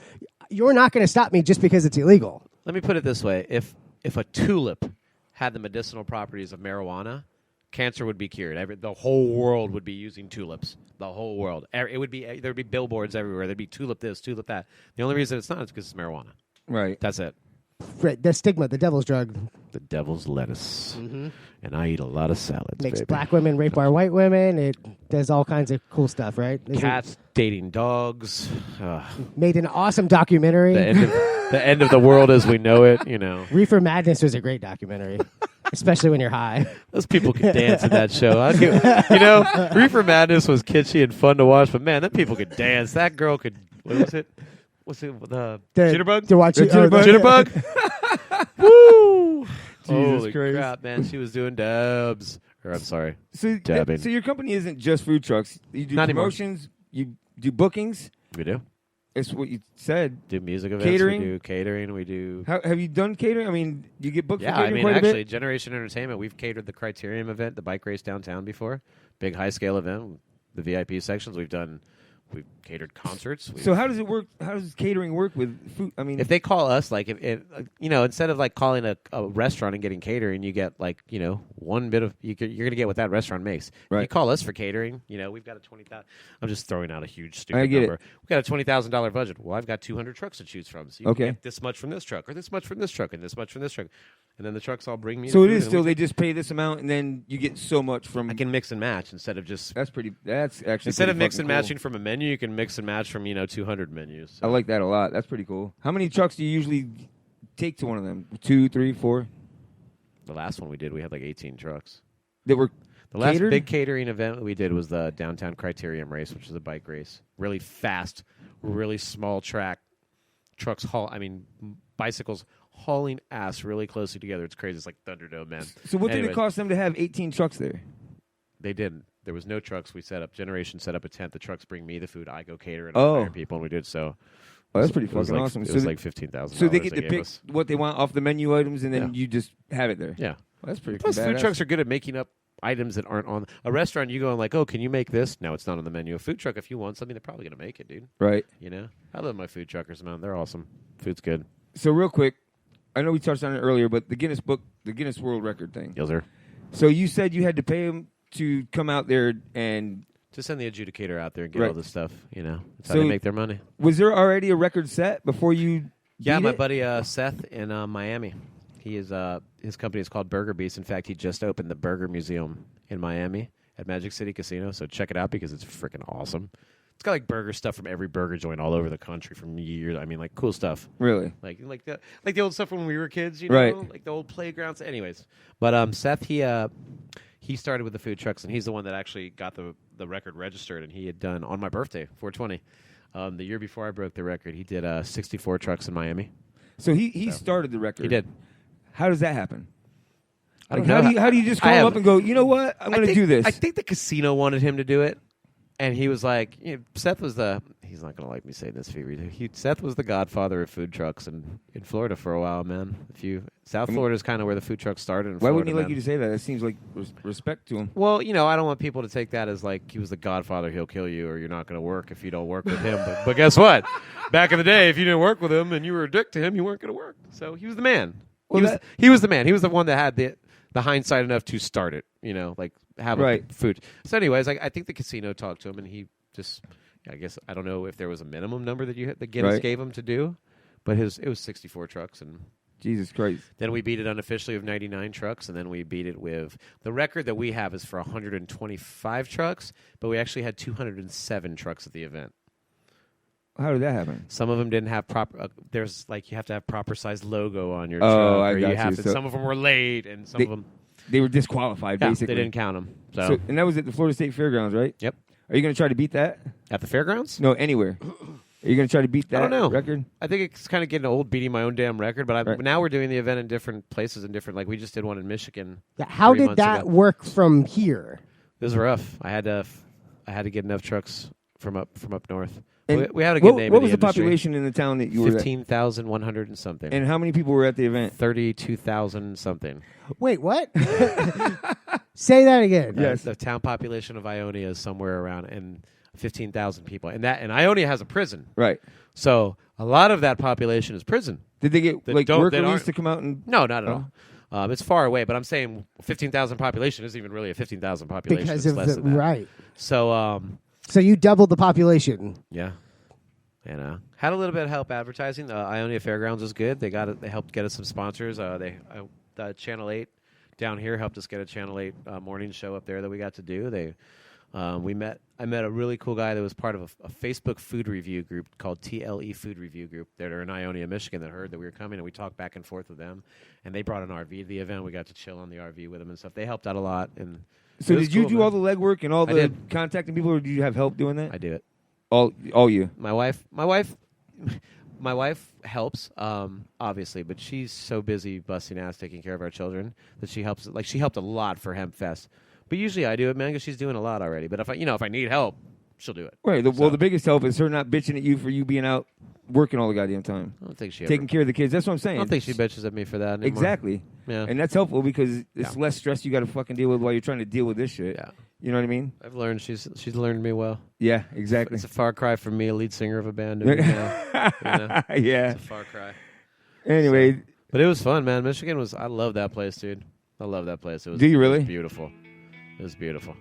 you're not going to stop me just because it's illegal. Let me put it this way. If a tulip had the medicinal properties of marijuana, cancer would be cured. The whole world would be using tulips. The whole world. It would be there'd be billboards everywhere. There'd be tulip this, tulip that. The only reason it's not is because it's marijuana. Right. That's it. Right, the stigma, the devil's drug. The devil's lettuce. Mm-hmm. And I eat a lot of salads. Makes baby. black women rape our white women. It does all kinds of cool stuff, right? Cats dating dogs. Made an awesome documentary. The end of the world as we know it, Reefer Madness was a great documentary, especially when you're high. Those people could dance in that show. Reefer Madness was kitschy and fun to watch, but man, them people could dance. That girl could. What was it? What's it? The Jitterbug? To watch Jitterbug? Woo! Holy Christ. crap, man. She was doing dabs. Or, I'm sorry. So your company isn't just food trucks. You do Not promotions. You do bookings. We do. It's what you said. Do music events. Catering. We do catering. We do. Have you done catering? I mean, you get booked for Yeah, catering quite a actually, bit? Generation Entertainment, we've catered the Criterium event, the bike race downtown before. Big high-scale event. The VIP sections. We've catered concerts. So how does it work? How does catering work with food? I mean, if they call us, like, if instead of like calling a restaurant and getting catering, you get like, one bit of you're going to get what that restaurant makes. Right. If you call us for catering, we've got a $20,000. I'm just throwing out a huge stupid I get number. it. We've got a $20,000 budget. Well, I've got 200 trucks to choose from. So you can get this much from this truck, or this much from this truck, and this much from this truck, and then the trucks all bring me. So it is still they just pay this amount, and then you get so much from. I can mix and match instead of just. That's actually instead of mix and cool. matching from a menu, you can mix and match from 200 menus. So. I like that a lot. That's pretty cool. How many trucks do you usually take to one of them? 2, 3, 4? The last one we did, we had like 18 trucks. That were the last catered? big catering event we did was the downtown Criterium race, which is a bike race. Really fast, really small track. Trucks bicycles hauling ass really closely together. It's crazy. It's like Thunderdome, man. So what did it cost them to have 18 trucks there? They didn't. There was no trucks. We set up Generation set up a tent. The trucks bring me the food. I go cater and I hire people, and we did so. Oh, that's pretty fucking awesome. It was like $15,000. So they get to pick what they want off the menu items, and then you just have it there. Yeah, well, that's pretty. Plus, badass. food trucks are good at making up items that aren't on a restaurant. You go and like, oh, can you make this? No, it's not on the menu. A food truck, if you want something, they're probably gonna make it, dude. Right. I love my food truckers, man. They're awesome. Food's good. So real quick, I know we touched on it earlier, but the Guinness World Record thing. Yes, sir. So you said you had to pay them to come out there and to send the adjudicator out there and get all this stuff. That's how So they make their money. Was there already a record set before you? Yeah, my it? buddy Seth in Miami. He is his company is called Burger Beast. In fact, he just opened the Burger Museum in Miami at Magic City Casino. So check it out because it's freaking awesome. It's got like burger stuff from every burger joint all over the country from years. I mean, like cool stuff. Really? Like the old stuff when we were kids, Right. Like the old playgrounds. Anyways, but Seth he started with the food trucks, and he's the one that actually got the record registered, and he had done on my birthday, 420. The year before I broke the record, he did 64 trucks in Miami. So he started the record. He did. How does that happen? I don't Like, know. how do you just call him up and go, you know what, I'm going to do this? I think the casino wanted him to do it, and he was like, Seth was he's not going to like me saying this, Seth was the godfather of food trucks in Florida for a while, man. South Florida is kind of where the food trucks started. Why wouldn't he like you to say that? That seems like respect to him. Well, I don't want people to take that as like he was the godfather, he'll kill you, or you're not going to work if you don't work with him. But guess what? Back in the day, if you didn't work with him and you were a dick to him, you weren't going to work. So he was the man. Well, he was the man. He was the one that had the hindsight enough to start it, like have Right. food. So anyways, I think the casino talked to him, and he just, I guess, I don't know if there was a minimum number that Guinness Right. gave him to do, but it was 64 trucks, and Jesus Christ. then we beat it unofficially with 99 trucks, and then we beat it with the record that we have is for 125 trucks, but we actually had 207 trucks at the event. How did that happen? Some of them didn't have proper. There's like you have to have proper size logo on your Oh, truck. I or got you have you. to. So some of them were late, and some of them They were disqualified, basically. they didn't count them. So And that was at the Florida State Fairgrounds, right? Yep. Are you going to try to beat that? At the fairgrounds? No, anywhere. Are you going to try to beat that I don't know. record? I think it's kind of getting old beating my own damn record, but Right. now we're doing the event in different places and different. Like we just did one in Michigan. How 3 did months that ago. work from here? was rough. I had to get enough trucks from up north. And We had a good name. What in was the industry. population in the town that you were at? 15,100 and something. And how many people were at the event? 32,000 something. Wait, what? Say that again. Yes. The town population of Ionia is somewhere around 15,000 people, and Ionia has a prison. Right. So a lot of that population is prison. Did they get That like don't- work that release aren't- to come out and? No, not at all. It's far away, but I'm saying 15,000 population isn't even really a 15,000 population. Because it's of less the than that. right. So So you doubled the population. yeah, and had a little bit of help advertising. Ionia Fairgrounds was good. They helped get us some sponsors. Channel 8 down here helped us get a Channel 8 morning show up there that we got to do. I met a really cool guy that was part of a Facebook food review group called TLE Food Review Group that are in Ionia, Michigan, that heard that we were coming, and we talked back and forth with them. And they brought an RV to the event. We got to chill on the RV with them and stuff. They helped out a lot. And So it was did you cool, do man. all the legwork and all I the did. contacting people, or did you have help doing that? I do it. All you. My wife helps, obviously, but she's so busy busting ass taking care of our children that she helps. Like, she helped a lot for Hemp Fest. But usually I do it, man, because she's doing a lot already. But if I need help, she'll do it. Right. Well, the biggest help is her not bitching at you for you being out working all the goddamn time. I don't think she taking care of the kids. That's what I'm saying. I don't think she bitches at me for that anymore. Exactly. Yeah. And that's helpful because it's less stress you got to fucking deal with while you're trying to deal with this shit. Yeah. You know what I mean? I've learned she's learned me well. Yeah, exactly. It's a far cry from me, a lead singer of a band. To me now, Yeah. It's a far cry. Anyway. But it was fun, man. Michigan was, I love that place, dude. I love that place. It was, Do you really? It was beautiful. It was beautiful.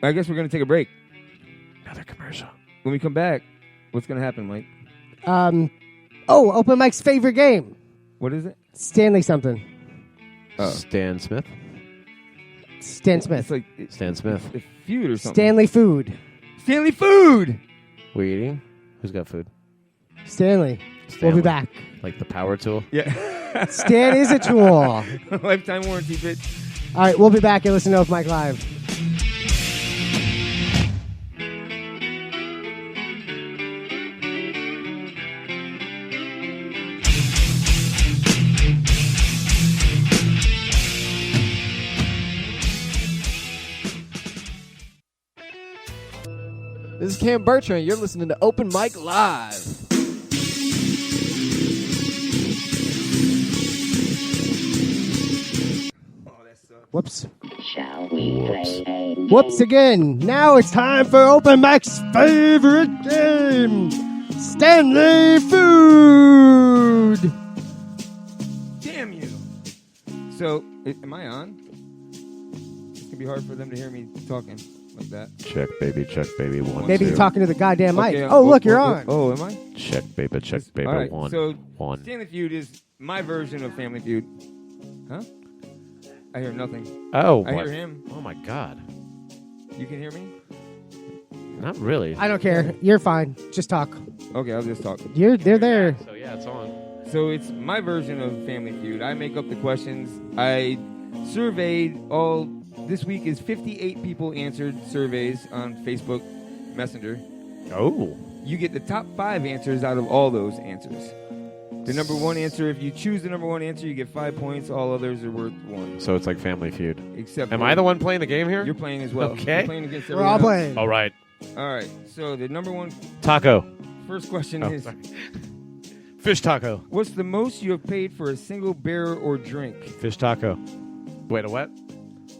I guess we're going to take a break. Another commercial. When we come back, what's going to happen, Mike? Open Mike's favorite game. What is it? Stanley something. Stan Smith. Stan Smith. It's like Stan Smith. a feud or something. Stanley Food. Stanley Food! We eating? Who's got food? Stanley. We'll be back. Like the power tool? Yeah. Stan is a tool. Lifetime warranty, bitch. All right, we'll be back and listen to Open Mike Live. This is Cam Bertrand. You're listening to Open Mic Live. Whoops. Shall we play a game? Whoops again. Now it's time for Open Mike's favorite game. Stanley Food. Damn you. So, am I on? It's going to be hard for them to hear me talking like that. Check, baby. Check, baby. One, Maybe you're talking to the goddamn mic. Okay, Look, you're on. Oh, am I? Check, baby. Check, baby. All right. One. So, One. Stanley Feud is my version of Family Feud. Huh? I hear nothing. Oh, I what? hear him. Oh, my God. You can hear me? Not really. I don't care. You're fine. Just talk. Okay, I'll just talk. They're there. So, yeah, it's on. So it's my version of Family Feud. I make up the questions. I surveyed all. This week is 58 people answered surveys on Facebook Messenger. Oh. You get the top 5 answers out of all those answers. The number 1 answer, if you choose the number 1 answer, you get 5 points. All others are worth 1. So it's like Family Feud. Except Am for- I the one playing the game here? You're playing as well. Okay. You're playing against We're all everyone else. playing. All right. All right. So the number 1 Taco. first question Oh, is, sorry. Fish taco. what's the most you have paid for a single beer or drink? Fish taco. Wait, a what?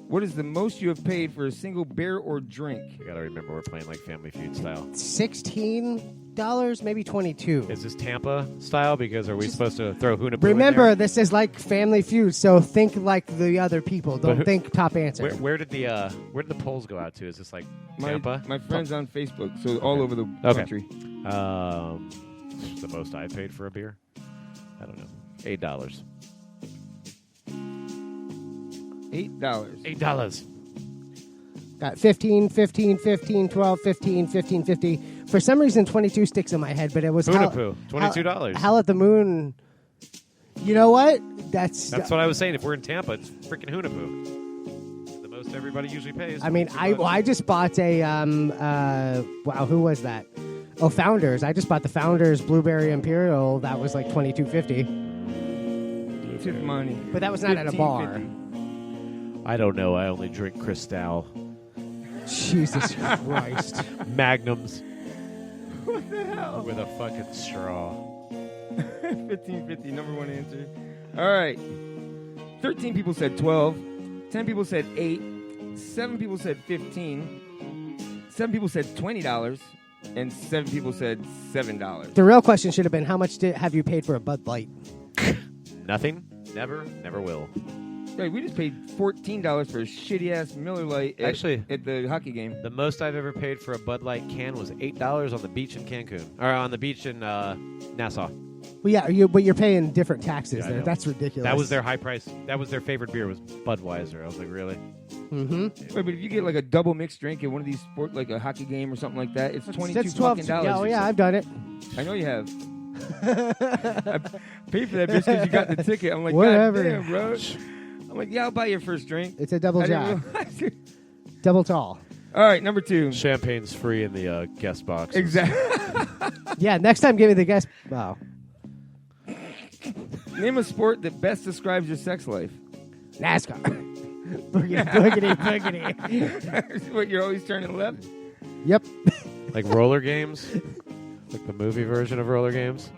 What is the most you have paid for a single beer or drink? You gotta remember we're playing like Family Feud style. $16, maybe 22. Is this Tampa style? Because are we supposed to throw Huna? Remember, this is like Family Feud, so think like the other people. Don't think top answer. Where did the polls go out to? Is this like Tampa? My friends on Facebook, so all over the Okay. country. The most I paid for a beer? I don't know. $8. $8. Got 15, 15, 15, 12, 15, 15, 50. For some reason, 22 sticks in my head, but it was Huna-poo, $22. Hell at the Moon. You know what? That's what I was saying. If we're in Tampa, it's freaking Huna-poo. The most everybody usually pays. I mean, $22. I just bought a wow, who was that? Oh, Founders. I just bought the Founders Blueberry Imperial. That was like $22.50. Tip money. But that was not at a bar. I don't know. I only drink Cristal. Jesus Christ. Magnums What the hell? with a fucking straw. 1550, number one answer. All right. 13 people said 12. 10 people said 8. 7 people said 15. 7 people said $20. And 7 people said $7. The real question should have been, how much have you paid for a Bud Light? Nothing. Never will. Right, we just paid $14 for a shitty-ass Miller Lite at the hockey game. The most I've ever paid for a Bud Light can was $8 on the beach in Cancun. Or on the beach in Nassau. Well, yeah, but you're paying different taxes Yeah, I there. know. That's ridiculous. That was their high price. That was their favorite beer was Budweiser. I was like, really? Mm-hmm. Wait, but if you get like a double mixed drink at one of these sport, like a hockey game or something like that, it's $22 That's 12. fucking Yeah, dollars. oh, yeah, I've done it. I know you have. I paid for that bitch because you got the ticket. I'm like, Whatever. God damn, bro. I'm like, yeah, I'll buy your first drink. It's a double I didn't jack. realize it. Double tall. All right, number 2. Champagne's free in the guest box. Exactly. Yeah, next time give me the guess. Wow. Name a sport that best describes your sex life. NASCAR. boogity, boogity. What, you're always turning left? Yep. Like roller games? Like the movie version of roller games?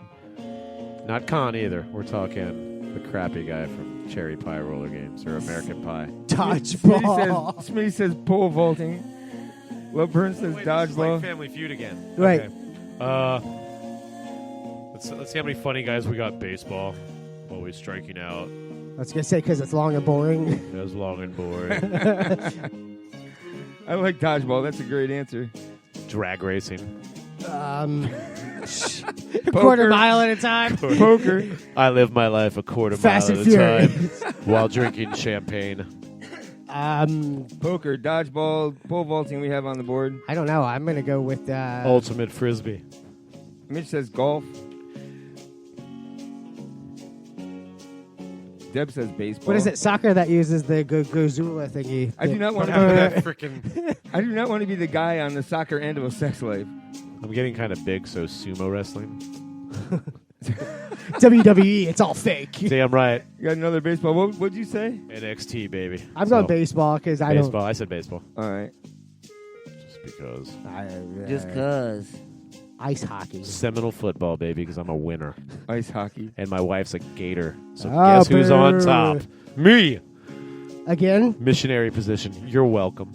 Not Con either. We're talking the crappy guy from Cherry Pie roller games or American Pie. Dodgeball. Smitty says pole vaulting. Love Burn says This is dodgeball. like Family Feud again. Right. Okay. Let's see how many funny guys we got. Baseball. Always striking out. I was going to say because it's long and boring. It was long and boring. I like dodgeball. That's a great answer. Drag racing. A quarter mile at a time. Poker. I live my life a quarter Fast mile and at a Furious. time while drinking champagne. Poker, dodgeball, pole vaulting we have on the board. I don't know. I'm going to go with... Ultimate Frisbee. Mitch says golf. Deb says baseball. What is it? Soccer that uses the Gozula thingy. I do not want to be that freaking. I do not want to be the guy on the soccer end of a sex life. I'm getting kind of big, so sumo wrestling. WWE, it's all fake. Damn right. You got another baseball. What'd you say? NXT, baby. I'm going baseball because I don't. Baseball. I said baseball. All right. Just because. Just cause. Ice hockey. Seminole football, baby, because I'm a winner. Ice hockey. And my wife's a gator. So Oh, guess who's on boo. top? Me. Again? Missionary position. You're welcome.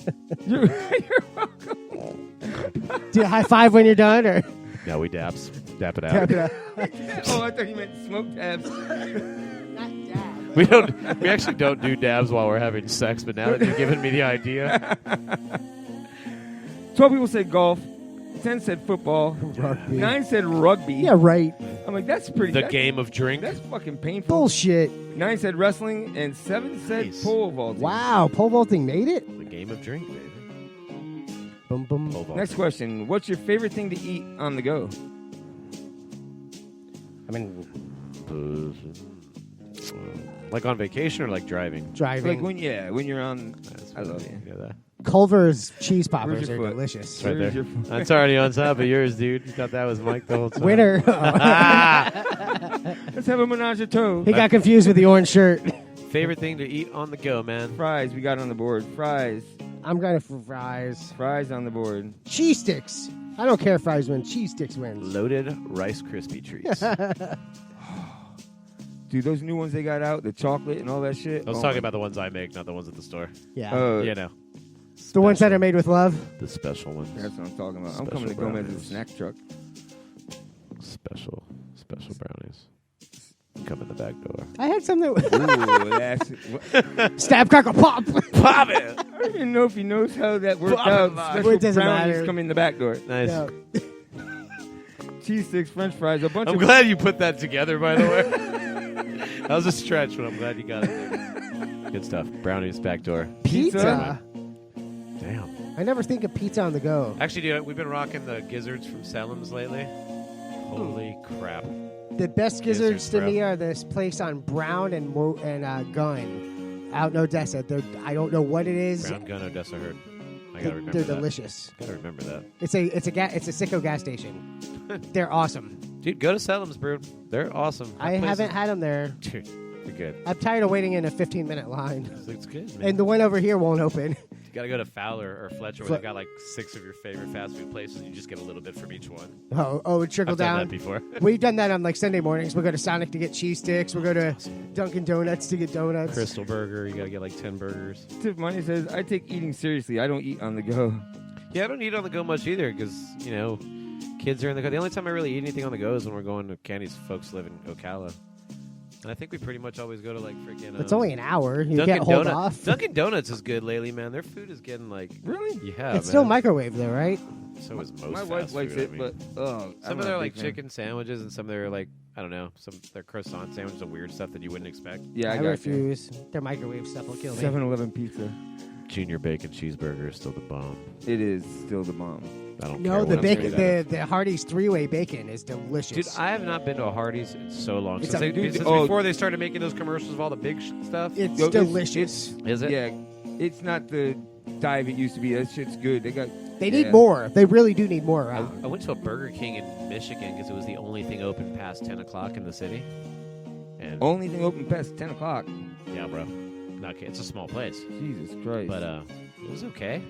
You're welcome. Do you high five when you're done, or? No, we daps. Dap it out. Tap it out. Oh, I thought you meant smoke tabs. We don't. We actually don't do dabs while we're having sex. But now that you've given me the idea, 12 people said golf. 10 said football. Rugby. 9 said rugby. Yeah, right. I'm like, that's pretty. the game of drink. That's fucking painful. Bullshit. 9 said wrestling, and 7 said Nice. pole vaulting. Wow, pole vaulting made it? The game of drink, baby. Boom, boom. Pole vault. Next question. What's your favorite thing to eat on the go? I mean, Like on vacation or like driving? driving. Like when you're on. I love you. Yeah, that. Culver's cheese Where's poppers your are foot? delicious. It's right Where's there. your foot? That's already on top of yours, dude. You thought that was Mike the whole time. Winner. Let's have a menage a trois. He got confused with the orange shirt. Favorite thing to eat on the go, man? Fries we got on the board. Fries. I'm going for fries. Fries on the board. Cheese sticks. I don't care if fries win. Cheese sticks wins. Loaded Rice Krispie treats. Dude, those new ones they got out, the chocolate and all that shit. I was talking about the ones I make, not the ones at the store. Yeah. You know. The ones that are made with love. The special ones. That's what I'm talking about. I'm Special coming to Gomez's brownies. snack truck. Special brownies. Come in the back door. I had something. Ooh, that's Stab, crackle, pop. Pop it! I don't even know if he knows how that worked Pop it out. live. Special It doesn't brownies matter. come in the back door. Nice. Yeah. Cheese sticks, French fries, a bunch I'm of. glad you put that together, by the way. That was a stretch, but I'm glad you got it. Good stuff. Brownies, back door. Pizza. Damn. I never think of pizza on the go. Actually, dude, we've been rocking the gizzards from Salem's lately. Holy crap. The best gizzards to bro. me are this place on Brown and Gun out in Odessa. I don't know what it is. Brown Gun Odessa Herd. I gotta remember They're that. delicious. Gotta remember that. It's a sicko gas station. They're awesome. Dude, go to Salem's, bro. They're awesome. That I place haven't is- had them there. Dude, you're good. I'm tired of waiting in a 15-minute line. It's good, man. And the one over here won't open. You gotta go to Fowler or Fletcher where they've got like 6 of your favorite fast food places. And you just get a little bit from each one. Oh, it trickle I've done down. that before. We've done that on like Sunday mornings. We'll go to Sonic to get cheese sticks. We'll go to Dunkin' Donuts to get donuts. Crystal Burger, you gotta get like 10 burgers. Tiff Money says, I take eating seriously. I don't eat on the go. Yeah, I don't eat on the go much either because, kids are in the go. The only time I really eat anything on the go is when we're going to Candy's folks live in Ocala. And I think we pretty much always go to like freaking. It's only an hour. You Dunkin' can't hold Donut. off. Dunkin' Donuts is good lately, man. Their food is getting like really. Yeah, it's still microwave though, right? So is most. My fast wife likes food, it, I mean. but some of their like chicken sandwiches and some of their like I don't know, some their croissant sandwiches and weird stuff that you wouldn't expect. Yeah, I refuse. Their microwave stuff will kill me. 7-Eleven pizza. Junior bacon cheeseburger is still the bomb. It is still the bomb. I don't No, care the bacon, the Hardee's 3-way bacon is delicious. Dude, I have not been to a Hardee's in so long. It's Since before they started making those commercials of all the big stuff. It's delicious. Is it? Yeah, it's not the dive it used to be. That shit's good. They need more. They really do need more around. I went to a Burger King in Michigan because it was the only thing open past 10 o'clock in the city. And only thing open past 10 o'clock? Yeah, bro. Not, it's a small place. Jesus Christ. But it was okay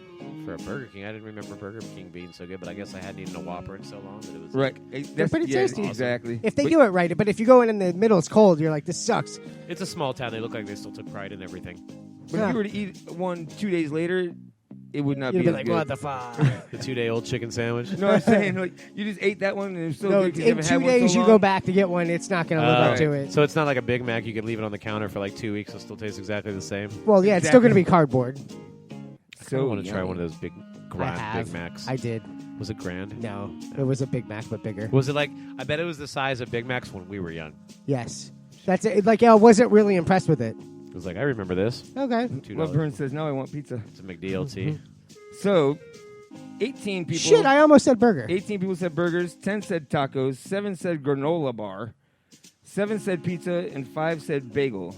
for a Burger King. I didn't remember Burger King being so good, but I guess I hadn't eaten a Whopper in so long that it was right. They're pretty tasty. Awesome. Exactly. If they do it right, but if you go in the middle, it's cold. You're like, this sucks. It's a small town. They look like they still took pride in everything. But if you were to eat one 2 days later, it would not You'd be be as like, good. what the fuck? The 2-day-old chicken sandwich. No, I'm saying like you just ate that one and it was so No, good. 'cause you in haven't 2 had one days so you go long. back to get one. It's not going to live up to it. So it's not like a Big Mac. You could leave it on the counter for like 2 weeks. It'll still taste exactly the same. Well, yeah, it's still going to be cardboard. I want to try one of those big grand have. Big Macs. I did. Was it grand? No, it was a Big Mac, but bigger. Was it like? I bet it was the size of Big Macs when we were young. Yes. That's it. Like, I wasn't really impressed with it. It was like I remember this. Okay. Well, Burns says, now I want pizza. It's a McDLT. So, 18 people. Shit, I almost said burger. 18 people said burgers, 10 said tacos, 7 said granola bar, 7 said pizza, and 5 said bagel.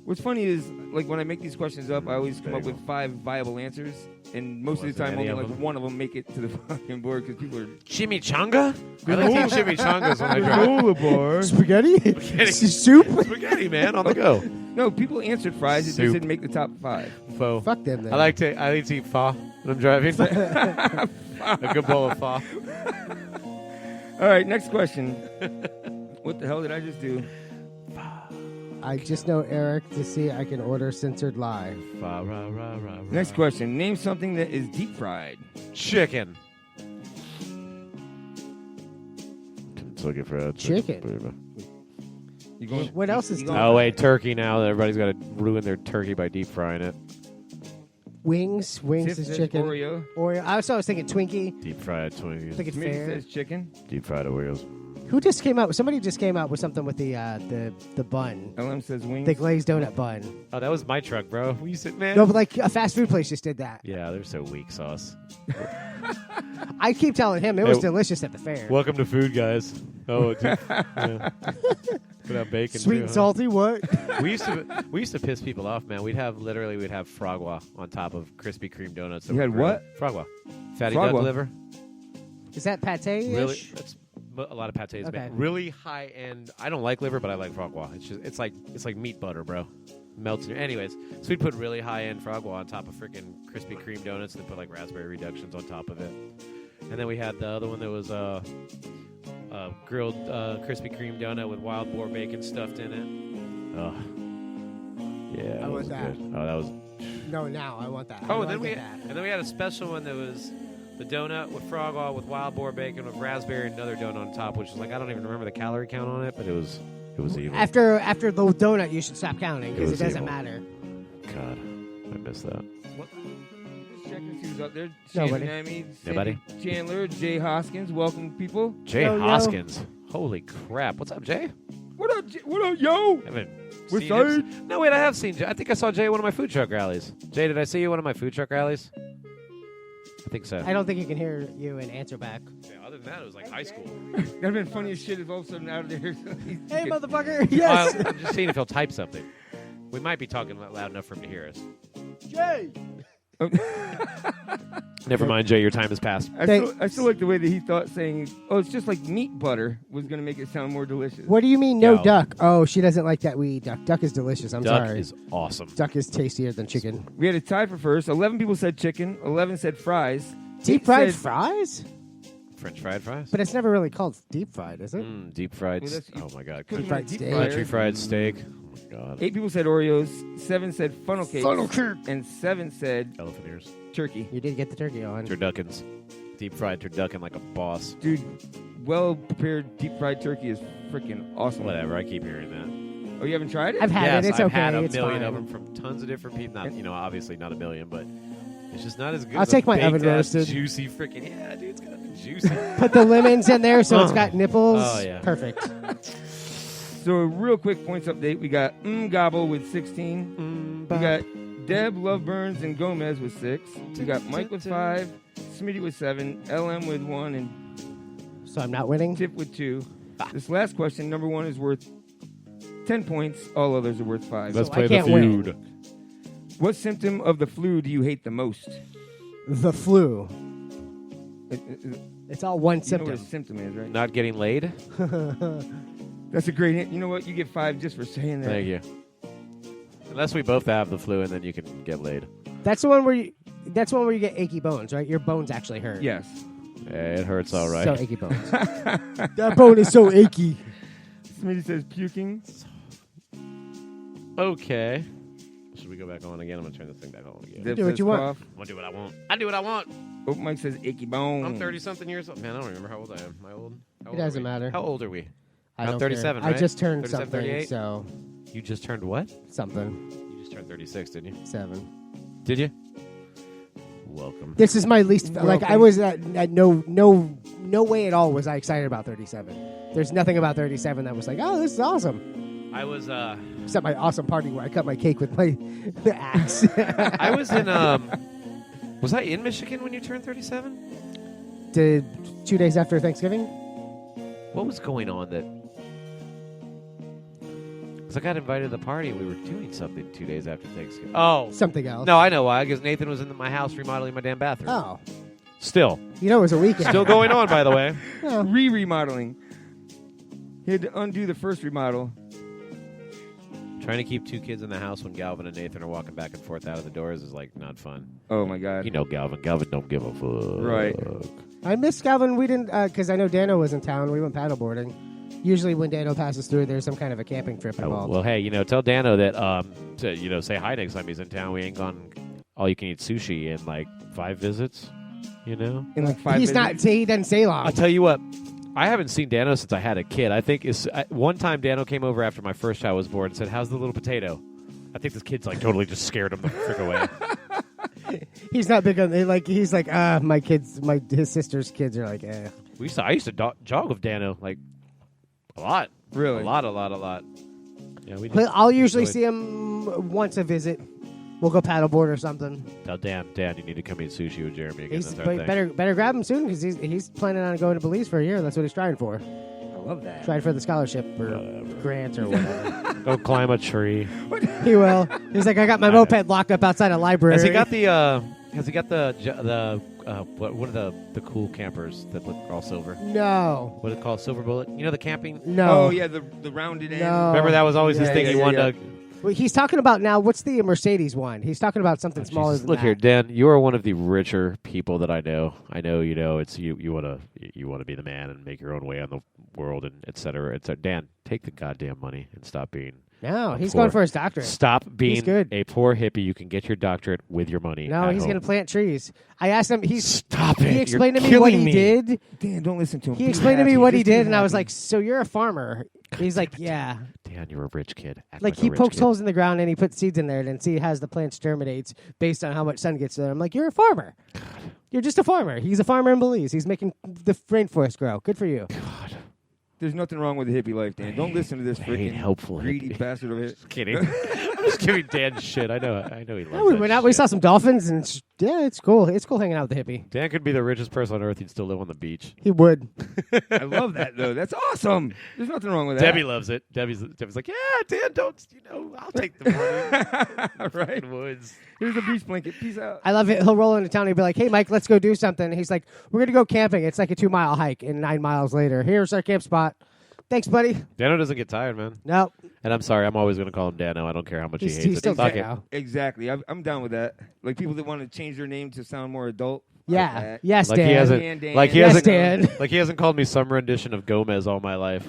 What's funny is, like, when I make these questions up, I always come up with 5 viable answers, and most of the time, only like one of them make it to the fucking board because people are Chimichanga? I like to eat chimichangas when I drive. granola bar. Spaghetti? Soup? Spaghetti, man, on the go. No, people answered fries. It Soup. just didn't make the top 5. Pho. Fuck them, then. I like to eat pho when I'm driving. A good bowl of pho. All right, next question. What the hell did I just do? I just know Eric to see I can order censored live. Rah, rah, rah, rah, Next question. Name something that is deep fried. Chicken. Looking for a Chicken. You going? What else is you deep? going- Oh wait, turkey now. Everybody's got to ruin their turkey by deep frying it. Wings. Wings Tiff is says chicken. Oreo. Oreo. I was thinking Twinkie. Deep fried Twinkies. I think it's Smitty fair. says chicken. Deep fried Oreos. Who just came out? Somebody just came out with something with the bun. LM says wings. The glazed donut bun. Oh, that was my truck, bro. We used to, man. No, but like a fast food place just did that. Yeah, they're so weak sauce. I keep telling him it was delicious at the fair. Welcome to food, guys. Oh, yeah. Put out bacon. Sweet too, and huh? salty. What? We used to piss people off, man. We'd have frogwa on top of Krispy Kreme donuts. that You were had grilled. what? Frogwa. Fatty Frogwa. duck liver. Is that pate-ish? Really, that's a lot of pates. Okay. Man. Really high end. I don't like liver, but I like frogwa. It's like meat butter, bro. Melts in your. Anyways, so we'd put really high end frogwa on top of freaking Krispy Kreme donuts, and then put like raspberry reductions on top of it. And then we had the other one that was grilled Krispy Kreme donut with wild boar bacon stuffed in it. Oh, yeah. I want was that. good. Oh, that was. No, now I want that. Oh, I and then want we that. and then we had a special one that was the donut with frogwa with wild boar bacon with raspberry and another donut on top, which was like I don't even remember the calorie count on it, but it was evil. After the donut, you should stop counting because it was doesn't evil. matter. God, I missed that. Just checking who's out there. Nobody. Nami, Nobody? Chandler, Jay Hoskins. Welcome, people. Jay Yo, yo. Hoskins. Holy crap! What's up, Jay? What up, What up, yo? I haven't We're seen him. No, wait, I have seen Jay. I think I saw Jay at one of my food truck rallies. Jay, did I see you at one of my food truck rallies? I think so. I don't think he can hear you and answer back. Yeah, other than that, it was like high school. That'd have been funny as shit if all of a sudden out of there. Hey, motherfucker! Yes. I'm just seeing if he'll type something. We might be talking loud enough for him to hear us. Jay. Never mind, Jay. Your time has passed. I still like the way that he thought saying, "Oh, it's just like meat butter," was going to make it sound more delicious. What do you mean, no duck? Oh, she doesn't like that we eat duck. Duck is delicious. I'm Duck sorry. is awesome. Duck is tastier than chicken. We had a tie for first. 11 people said chicken. 11 said fries. Deep fried fries? French fried fries? But it's never really called deep fried, is it? Deep fried. Well, Oh my god. Deep fried steak. Country fried steak. Oh my god. 8 people said Oreos. 7 said funnel cakes. Funnel cake. And 7 said elephant ears. Turkey. You did get the turkey on. Turduckins. Deep fried turducken like a boss. Dude, well prepared deep fried turkey is freaking awesome. Whatever. I keep hearing that. Oh, you haven't tried it? I've had yes, it. It's I've okay. had a It's million fine. of them from tons of different people. Not, obviously not a million, but it's just not as good. I'll as take a my oven baked-ass, roasted. juicy freaking dude. It's gotta be juicy. Put the lemons in there so it's got nipples. Oh yeah, perfect. So a real quick points update. We got Gobble with 16. We got Deb, Love Burns, and Gomez with 6. We got Mike with 5. Smitty with 7. LM with 1. And so I'm not winning? Tip with 2. This last question, number 1 is worth 10 points. All others are worth 5. Let's play the feud. What symptom of the flu do you hate the most? The flu. It's all one You know symptom. what a symptom is, right? Not getting laid. That's a great hint. You know what? You get 5 just for saying that. Thank you. Unless we both have the flu, and then you can get laid. That's the one where you. That's the one where you get achy bones, right? Your bones actually hurt. Yes. Yeah, it hurts all right. So achy bones. That bone is so achy. Smitty says puking. Okay. Should we go back on again? I'm gonna turn this thing back on again. Deb Do what says you want. cough. I'm gonna do what I want. I do what I want. Oh, Mike says achy bone. I'm 30-something years old. Man, I don't remember how old I am. Am I old? How It old are doesn't we? matter. How old are we? I I'm don't 37, care. right? I just turned 37, something, 38? so You just turned what? something. You just turned 36, didn't you? 7. Did you? Welcome. This is my least. Like I was at no way at all was I excited about 37. There's nothing about 37 that was like, oh, this is awesome. I was Except my awesome party where I cut my cake with my axe. I was in was I in Michigan when you turned 37? Did 2 days after Thanksgiving? What was going on that? Because I got invited to the party and we were doing something 2 days after Thanksgiving. Oh. Something else. No, I know why. Because Nathan was in my house remodeling my damn bathroom. Oh. Still. You know it was a weekend. Still going on, by the way. Yeah. Remodeling. He had to undo the first remodel. Trying to keep 2 kids in the house when Galvin and Nathan are walking back and forth out of the doors is like not fun. Oh my god. You know Galvin. Galvin don't give a fuck. Right. I missed Calvin. We didn't, because I know Dano was in town. We went paddleboarding. Usually when Dano passes through, there's some kind of a camping trip involved. Well, hey, tell Dano that, say hi next time he's in town. We ain't gone all you can eat sushi in like 5 visits, In like 5 He's visits. not, he doesn't stay long. I'll tell you what. I haven't seen Dano since I had a kid. I think one time Dano came over after my first child was born and said, "How's the little potato?" I think this kid's like totally just scared him the frick away. He's not big on he's like, my kids, his sister's kids are like, eh. I used to jog with Dano like a lot. Really? A lot. Yeah, we. But I'll usually see him once a visit. We'll go paddleboard or something. Tell Dan, you need to come eat sushi with Jeremy again. He's, That's our thing. better grab him soon because he's planning on going to Belize for a year. That's what he's trying for. I love that. Trying for the scholarship or grant or whatever. Go climb a tree. He will. He's like, I got my moped locked up outside a library. Has he got the? Has he got the? What are the cool campers that look all silver? No. What is it called? Silver bullet? You know the camping? No. Oh yeah, the rounded end. No. Remember that was always his thing. He wanted to. Well, he's talking about now. What's the Mercedes one? He's talking about something smaller Jesus. than Look that. here, Dan. You are one of the richer people that I know. I know it's you. You want to be the man and make your own way on the world and et cetera. Dan, take the goddamn money and stop being. No, he's going for his doctorate. Stop being good. a poor hippie. You can get your doctorate with your money. No, he's going to plant trees. I asked him. Stop it. He explained You're to me what killing he me. did. Dan, don't listen to him. He explained to me what he did, and I was like, "So you're a farmer?" He's like, "Yeah." Dan, you're a rich kid. Act Like a he rich pokes kid. holes in the ground and he puts seeds in there and see has the plants germinates based on how much sun gets to them. I'm like, "You're a farmer. You're just a farmer." He's a farmer in Belize. He's making the rainforest grow. Good for you. God. There's nothing wrong with the hippie life, Dan. Don't listen to this freaking helpful greedy hippie. bastard over here. Just kidding. I'm just giving Dan shit. I know he loves Yeah, we that went out. We shit. saw some dolphins, and it's cool. It's cool hanging out with the hippie. Dan could be the richest person on earth. He'd still live on the beach. He would. I love that though. That's awesome. There's nothing wrong with that. Debbie loves it. Debbie's like, yeah, Dan, don't I'll take the money. Right. Woods. Here's a beach blanket. Peace out. I love it. He'll roll into town and be like, "Hey, Mike, let's go do something." And he's like, "We're gonna go camping. It's like a 2-mile hike." And 9 miles later, here's our camp spot. Thanks, buddy. Dano doesn't get tired, man. No. And I'm sorry, I'm always going to call him Dano. I don't care how much he hates He's it. still Fuck it. Dano. Exactly. I'm down with that. Like people that want to change their name to sound more adult. Yeah. Like that. Yes, Like Dan. he hasn't, Dan. like he Yes, hasn't, Dan. like he hasn't called me some rendition of Gomez all my life,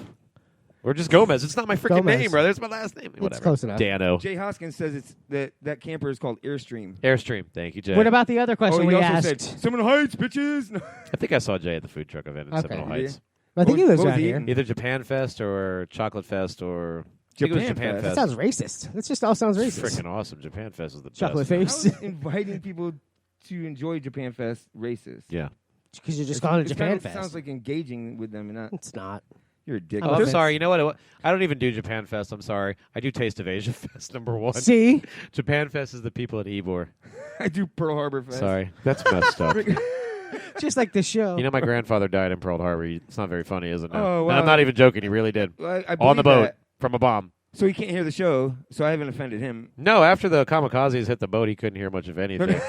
or just Gomez. It's not my freaking Gomez. name, brother. It's my last name. Whatever. close enough. Dano. Jay Hoskins says it's that camper is called Airstream. Airstream. Thank you, Jay. What about the other question he we also asked? said Seminole Heights, bitches. No. I think I saw Jay at the food truck event in Okay. Seminole Heights. I think he lives around he here. eating? Either Japan Fest or Chocolate Fest or I think it was Japan Japan Fest. That Fest. sounds racist. That just all sounds racist. Freaking awesome. Japan Fest is the Chocolate best. face. How is inviting people to enjoy Japan Fest racist? Yeah. Because you're just calling it It's Japan kind of Fest. Sounds like engaging with them and not. It's not. You're a dick. Oh, love I'm it. sorry. You know what? I don't even do Japan Fest. I'm sorry. I do Taste of Asia Fest, #1. See? Japan Fest is the people at Ybor. I do Pearl Harbor Fest. Sorry. That's messed up. Just like the show. You know, my grandfather died in Pearl Harbor. It's not very funny, is it? No. Oh, And wow. I'm not even joking. He really did. Well, I On the believe boat that. from a bomb. So he can't hear the show, so I haven't offended him. No, after the kamikazes hit the boat, he couldn't hear much of anything.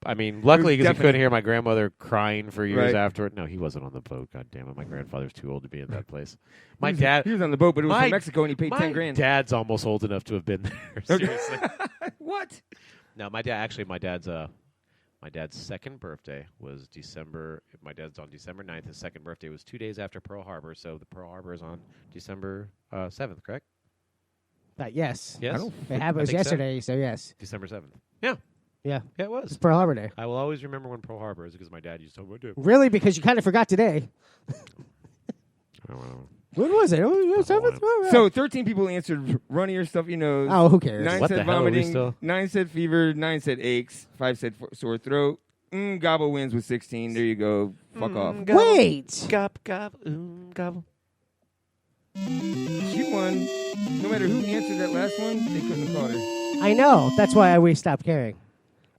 I mean, luckily because he definitely- couldn't hear my grandmother crying for years Right. after it. No, he wasn't on the boat. God damn it. My grandfather's too old to be in that place. My dad. He was on the boat, but it was my- from Mexico, and he paid my 10 grand. dad's almost old enough to have been there. Seriously. What? No, my dad's second birthday was December. My dad's on December 9th. His second birthday was 2 days after Pearl Harbor, so the Pearl Harbor is on December 7th, correct? Yes. Yes. It happened was think so. yesterday, so yes. December 7th. Yeah. Yeah. Yeah, it It's was. Pearl Harbor Day. I will always remember when Pearl Harbor is because my dad used to talk about it. Really? Because you kind of forgot today. I don't know. When was it? Oh, yeah, 7th? Oh, yeah. So 13 people answered runnier stuffy nose. Oh, who cares? 9 What said the hell are we vomiting. still? 9 said fever. 9 said aches. 5 said sore throat. Gobble wins with 16. There you go. Fuck off. Wait. Gobble, gobble, gobble. She won. No matter who answered that last one, they couldn't have caught her. I know. That's why we stopped caring.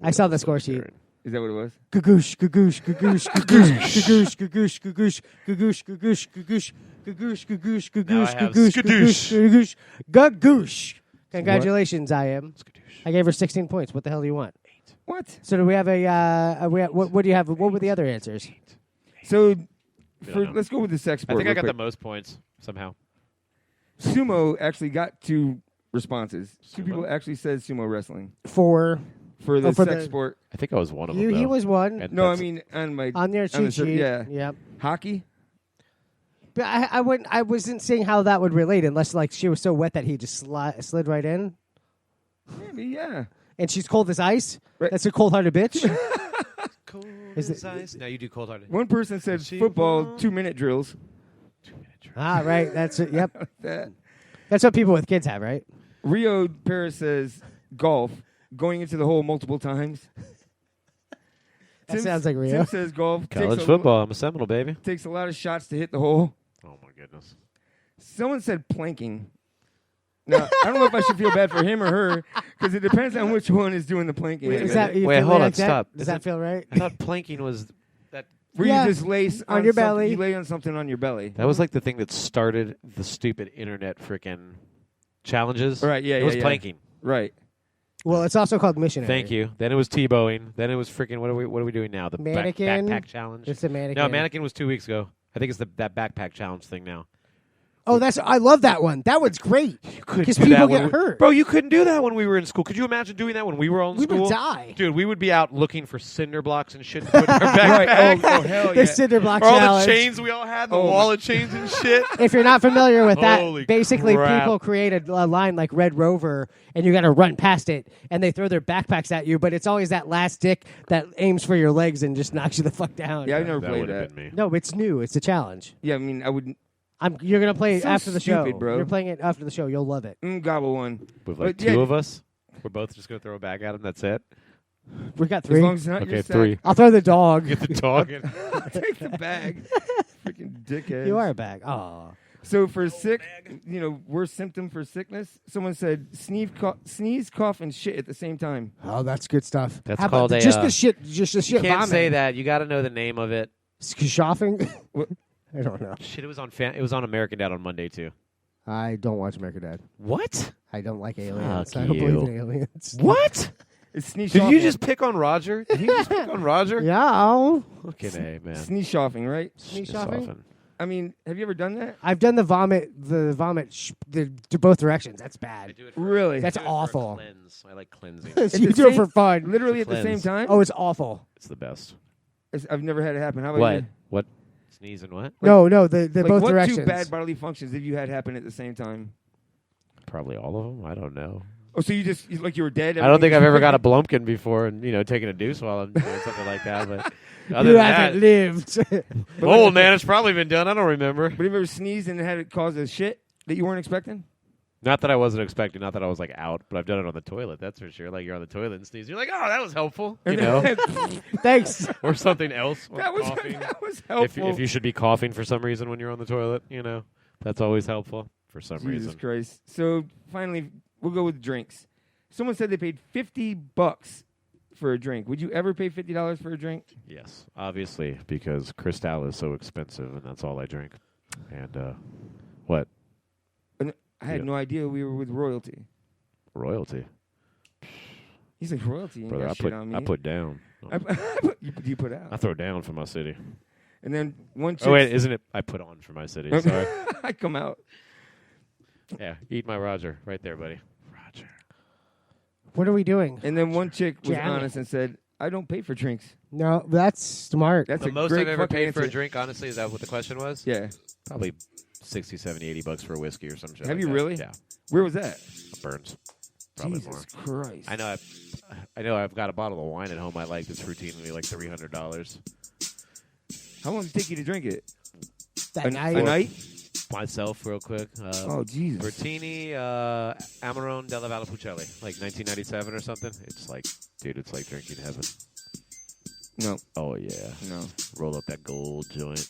I saw the score sheet. Is that what it was? Gagoosh, gagoosh, gagoosh, gagoosh, gagoosh, gagoosh, gagoosh, gagoosh, gagoosh, gagoosh, gagoosh, gagoosh, Now I gagoosh, have gagoosh, skadoosh. gagoosh, gagoosh. Congratulations, I am. I gave her 16 points. What the hell do you want? What? So do we have what do you have? What were the other answers? So, know. let's go with the sex I sport. think I got real the most points somehow. quick. Sumo actually got 2 responses. 2 Sumo? people actually said sumo wrestling For for the for sex the- sport. I think I was one of them. you, he though. was one And No, I that's- mean on my on their the cheat sur- sheet. Yeah. Yep. Hockey. But I wouldn't. I wasn't seeing how that would relate unless like she was so wet that he just slid right in, Maybe, yeah. and she's cold as ice. Right. That's a cold-hearted bitch. Cold Is as it- ice. Now you do cold hearted. One person said She football, won. 2-minute drills. Ah, right. That's it. Yep. That. That's what people with kids have, right? Rio Paris says golf, going into the hole multiple times. That sounds like Rio. Tim says golf. College football. I'm a Seminole, baby. Takes a lot of shots to hit the hole. Oh, my goodness. Someone said planking. Now, I don't know if I should feel bad for him or her, because it depends on which one is doing the planking. Is that, you Wait, feel hold like on, that? stop. Does Is that it- feel right? I thought planking was that. Where Yeah. you just lay On your something- belly. You lay on something on your belly. That was like the thing that started the stupid internet freaking challenges. Right, yeah, It was yeah. planking. Right. Well, it's also called missionary. Thank you. Then it was T-bowing. Then it was freaking. What are we doing now? The Mannequin. backpack challenge. It's a mannequin. No, mannequin was 2 weeks ago. I think it's that backpack challenge thing now. Oh, I love that one. That one's great. Because do people that when get we- hurt. Bro, you couldn't do that when we were in school. Could you imagine doing that when we were all in We school? would die. Dude, we would be out looking for cinder blocks and shit to put in our Right. backpack. Oh, hell The yeah. cinder block Or all challenge. the chains we all had, the Oh, wall of chains and shit. If you're not familiar with that, Holy basically crap. people created a line like Red Rover, and you got to run past it, and they throw their backpacks at you, but it's always that last stick that aims for your legs and just knocks you the fuck down. Yeah, I've never That played would that. have been me. No, it's new. It's a challenge. Yeah, I mean, I wouldn't. You're gonna play it So after the show, stupid, bro. You're playing it after the show. You'll love it. Gobble one. With like But, yeah, two of us, we're both just going to throw it back at him. That's it. We got As 3. long as it's not Okay, your 3. I'll throw the dog. Get the dog in. Take the bag. Freaking dickhead. You are a bag. Oh, So for sick, worst symptom for sickness, someone said sneeze, cough, and shit at the same time. Oh, that's good stuff. That's How about called just the shit. Just the shit. You can't vomit. say that. You got to know the name of it. Scoffing. I don't know. Shit, it was on American Dad on Monday too. I don't watch American Dad. What? I don't like aliens. Fuck I don't you. believe in aliens. What? It's sneeze. Did you just pick on Roger? Did you just pick on Roger? Yeah. Fucking A, man. Sneeze shopping, right? Sneeze shopping? I mean, have you ever done that? I've done the vomit to both directions. That's bad. Really? That's awful. Cleanse. I like cleansing. You do it for fun. Literally at the same time? Oh, it's awful. It's the best. I've never had it happen. How about What? you? What? Sneeze and what? No, the Like, both what directions. two bad bodily functions have you had happen at the same time? Probably all of them. I don't know. Oh, so you were dead? I don't think I've ever got a Blumpkin before and, taking a deuce while I'm doing something like that. But other You than haven't that, lived. old man, it's probably been done. I don't remember. But have you ever sneezed and had it cause a shit that you weren't expecting? Not that I wasn't expecting. Not that I was like out, but I've done it on the toilet. That's for sure. Like you're on the toilet and sneeze. You're like, oh, that was helpful. Thanks. Or something else. That was helpful. If you should be coughing for some reason when you're on the toilet, that's always helpful for some Jesus reason. Christ. So finally, we'll go with drinks. Someone said they paid $50 for a drink. Would you ever pay $50 for a drink? Yes, obviously, because Cristal is so expensive, and that's all I drink. And what? And I had no idea we were with royalty. Royalty? He's like, royalty. Brother, I put down. You put out. I throw down for my city. And then one chick. Oh, wait, isn't it? I put on for my city. Sorry. I come out. Yeah, eat my Roger right there, buddy. Roger. What are we doing? And then one chick was Jamming. honest and said, I don't pay for drinks. No, that's smart. That's The a most great I've ever fucking paid for a answer. drink, honestly, is that what the question was? Yeah. Probably 60, 70, $80 for a whiskey or some shit. Have like you that. really? Yeah. Where was that? Burns. Probably Jesus more. Christ. I know I've got a bottle of wine at home I like that's routinely like $300. How long did it take you to drink it? That night. A night? Myself, real quick. Oh, Jesus. Bertini Amarone della Valpolicella, like 1997 or something. It's like, dude, it's like drinking heaven. No. Oh, yeah. No. Roll up that gold joint.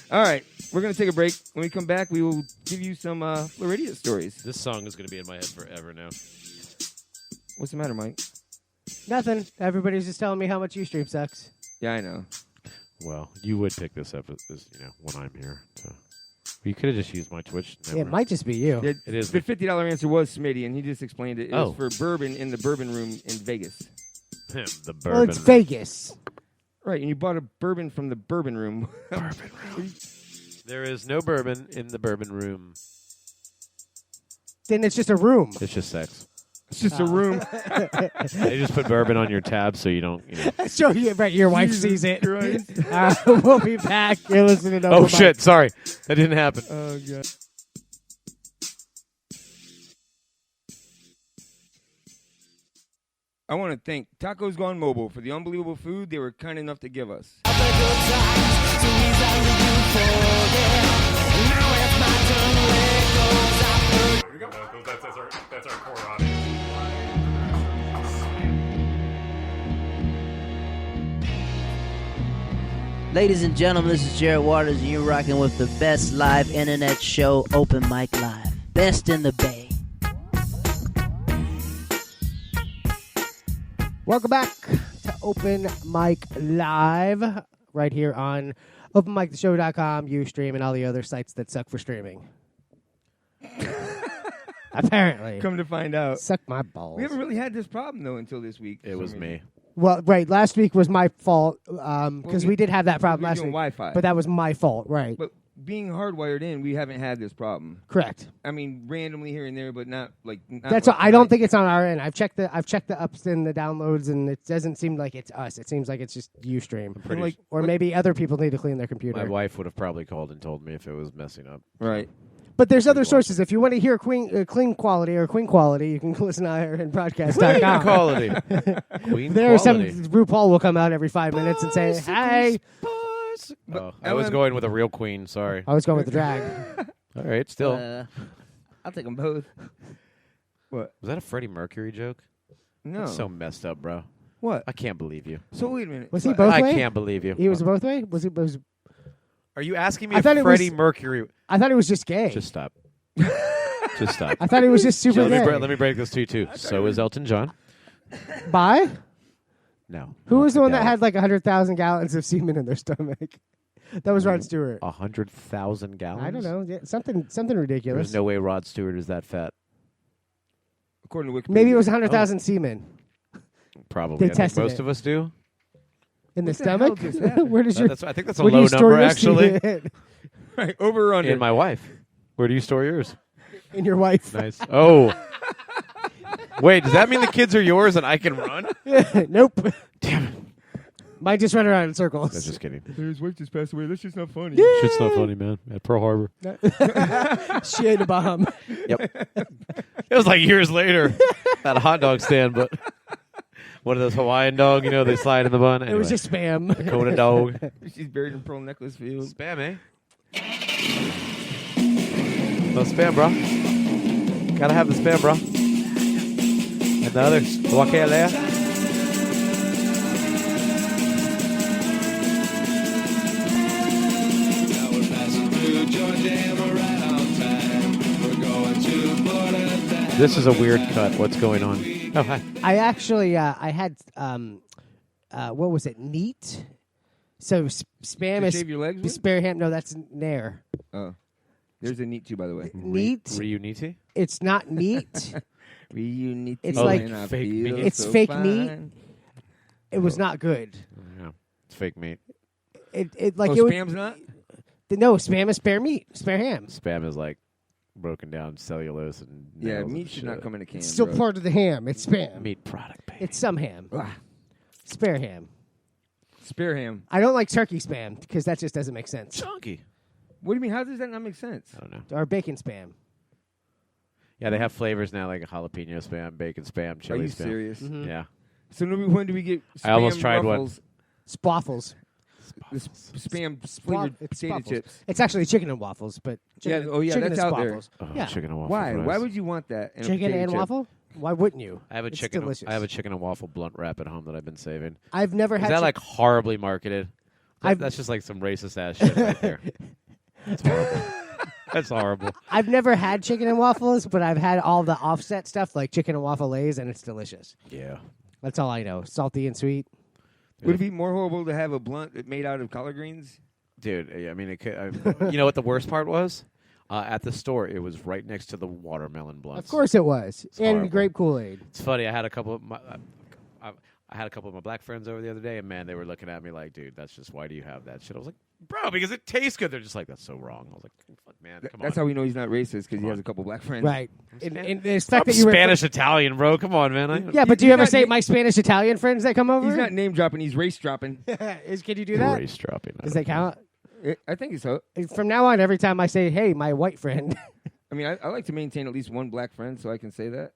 All right. We're going to take a break. When we come back, we will give you some Floridiot stories. This song is going to be in my head forever now. What's the matter, Mike? Nothing. Everybody's just telling me how much Ustream sucks. Yeah, I know. Well, you would pick this up as when I'm here. So. You could have just used my Twitch. It might just be you. It is. The $50 answer was Smitty, and he just explained it. It Oh. was for bourbon in the bourbon room in Vegas. The bourbon. Well, it's Vegas. Right, and you bought a bourbon from the bourbon room. Bourbon room. There is no bourbon in the bourbon room. Then it's just a room. It's just sex. It's just a room. They just put bourbon on your tab so you don't. So your wife sees it. We'll be back. You're listening to. Oh shit! Sorry, that didn't happen. Oh god. I want to thank Tacos Gone Mobile for the unbelievable food they were kind enough to give us. That's our core audience. Ladies and gentlemen, this is Jared Waters, and you're rocking with the best live internet show, Open Mic Live. Best in the Bay. Welcome back to Open Mic Live, right here on OpenMicTheShow.com, Ustream, and all the other sites that suck for streaming. Apparently. Come to find out. Suck my balls. We haven't really had this problem, though, until this week. It was me. Well, right. Last week was my fault because we did have that problem we were last doing week. Wi-Fi. But that was my fault, right? But being hardwired in, we haven't had this problem. Correct. I mean, randomly here and there, but not like. That's what, I don't think it's on our end. I've checked the ups and the downloads, and it doesn't seem like it's us. It seems like it's just Ustream. Or maybe other people need to clean their computer. My wife would have probably called and told me if it was messing up. Right. But there's other sources. If you want to hear clean quality, you can listen to ironbroadcast.com. Queen quality. Queen There's quality. some RuPaul will come out every 5 minutes and say, "Hey." Oh, I was going with a real queen. Sorry. I was going with the drag. All right, still. I'll take them both. What? Was that a Freddie Mercury joke? No. That's so messed up, bro. What? I can't believe you. So wait a minute. Was he both way? I can't believe you. He was both way? Was he? Are you asking me I if thought it Freddie was- Mercury? I thought he was just gay. Just stop. Just stop. I thought he was just super let gay. me break this to you too. So is Elton John. Bye? No. Who was the one that doubt had like 100,000 gallons of semen in their stomach? That was Rod Stewart. 100,000 gallons. I don't know. Yeah, something ridiculous. There's no way Rod Stewart is that fat. According to Wikipedia. Maybe it was 100,000 semen Probably. They I think tested most it. of us do. in the What the hell stomach. just happened? Where does your? I think that's a where do low you store number your actually. semen? Right, over or under? In my wife. Where do you store yours? In your wife. Nice. Oh. Wait, does that mean the kids are yours and I can run? Nope. Damn it. Might just run around in circles. I'm just kidding. His wife just passed away. That's just not funny. Shit's not funny, man. At Pearl Harbor. She ate a bomb. Yep. It was like years later at a hot dog stand, but one of those Hawaiian dog, they slide in the bun. It was just spam. a Kona dog. She's buried in Pearl Necklace Field. Spam, eh? No spam, bro. Gotta have the spam, bro. And the other guacamole. This is a weird cut. What's going on? Oh, hi. I actually, I had, what was it? Neat. So spam To is shave your legs with? spare ham. No, that's nair. Oh. There's a neat too, by the way. Neat. Reuniti? It's not neat. Reuniti. It's like and I fake feel meat. It's so fake fine. meat. It was not good. Yeah. It's fake meat. It like Oh, it would, spam's not? no spam is spare meat, spare ham. Spam is like broken down cellulose and Yeah, nails meat and should not shit. come in a can. It's still bro. part of the ham. It's spam. Meat product, baby. It's some ham. Spare ham. Spare ham. I don't like turkey spam because that just doesn't make sense. Chunky. What do you mean? How does that not make sense? I don't know. Or bacon spam. Yeah, they have flavors now like a jalapeno spam, bacon spam, Are chili you spam. serious? Mm-hmm. Yeah. So when do we get spam I almost tried one. ruffles? Spoffles. The spam flavored It's potato Spoffles. chips. It's actually chicken and waffles, but chicken, Yeah, oh yeah, chicken that's is out there. Spoffles. Oh, Yeah. chicken and waffle Why? fries. Why would you want that? In a Chicken potato and chip? waffle? Why wouldn't you? I have a It's chicken. delicious. I have a chicken and waffle blunt wrap at home that I've been saving. I've never Is had. that like horribly marketed? That's just like some racist ass shit right there. That's horrible. That's horrible. I've never had chicken and waffles, but I've had all the offset stuff like chicken and waffle lays, and it's delicious. Yeah. That's all I know. Salty and sweet. Would it be more horrible to have a blunt made out of collard greens? Dude, I mean, it could, you know what the worst part was? At the store, it was right next to the watermelon blunts. Of course it was. It's And horrible. grape Kool-Aid. It's funny. I had a couple of my. I had a couple of my black friends over the other day, and man, they were looking at me like, "Dude, that's just why do you have that shit?" I was like, "Bro, because it tastes good." They're just like, "That's so wrong." I was like, "Fuck, man, come on." That's how we know he's not racist because he has a couple black friends. Right. And the I'm fact that you Spanish Italian, bro. Come on, man. Yeah, but do you ever not say na- my Spanish Italian friends that come over? He's not name dropping. He's race dropping. Can you do that? Race dropping. Does that count? I think so. From now on, every time I say, "Hey, my white friend," I mean, I like to maintain at least one black friend, so I can say that.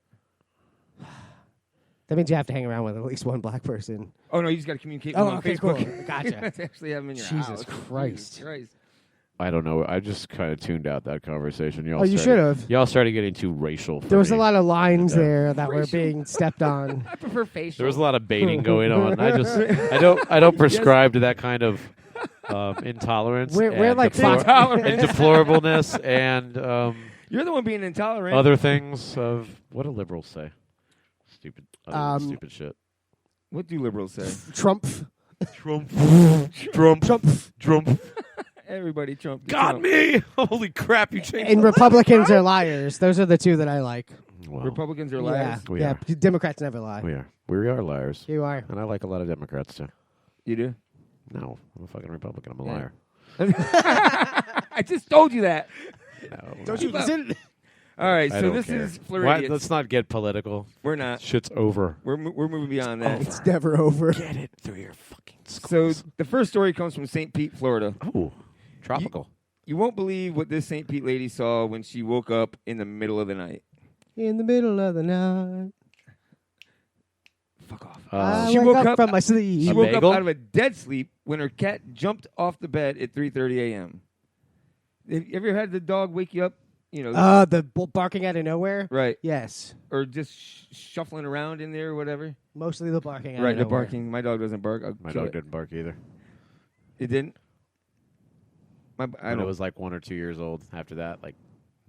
that means you have to hang around with at least one black person. Oh no, you just got to communicate Oh, with him on okay, Facebook. cool. Gotcha. To actually have him in your Jesus house. Christ. Jesus Christ. I don't know. I just kind of tuned out that conversation. Y'all Oh, you started- should've. Y'all started getting too racial. For There was a me. lot of lines And, there that were being stepped on. I prefer facial. There was a lot of baiting going on. I don't prescribe to that kind of intolerance. We're and like intolerant. and deplorableness and You're the one being intolerant. other things of what do liberals say? Stupid, stupid shit. What do liberals say? Trump. Trump. Everybody Trump. Got Trump. me! Holy crap! You changed. And Republicans are liars. Those are the two that I like. Well, Republicans are Yeah, liars. We yeah. are. Democrats never lie. we are liars, You are. and I like a lot of Democrats too. You do? No, I'm a fucking Republican. I'm a Yeah. liar. I just told you that. No, Don't you listen? All right, I so don't this care. is Why, FLoridiots. let's not get political. We're not. Shit's over. We're moving beyond that. It's never over. Get it through your fucking So skulls. the first story comes from St. Pete, Florida. Oh, tropical. You won't believe what this St. Pete lady saw when she woke up in the middle of the night. In the middle of the night. Fuck off. I She wake woke up up- from my sleep. She A woke up bagel? out of a dead sleep when her cat jumped off the bed at 3:30 a.m. Have you ever had the dog wake you up? You know, The barking out of nowhere? right? Yes. Or just shuffling around in there or whatever. Mostly the barking out Right, of the nowhere. barking. My dog doesn't bark. I'll My kill dog it. didn't bark either. It didn't. When it was like 1 or 2 years old. After that, like,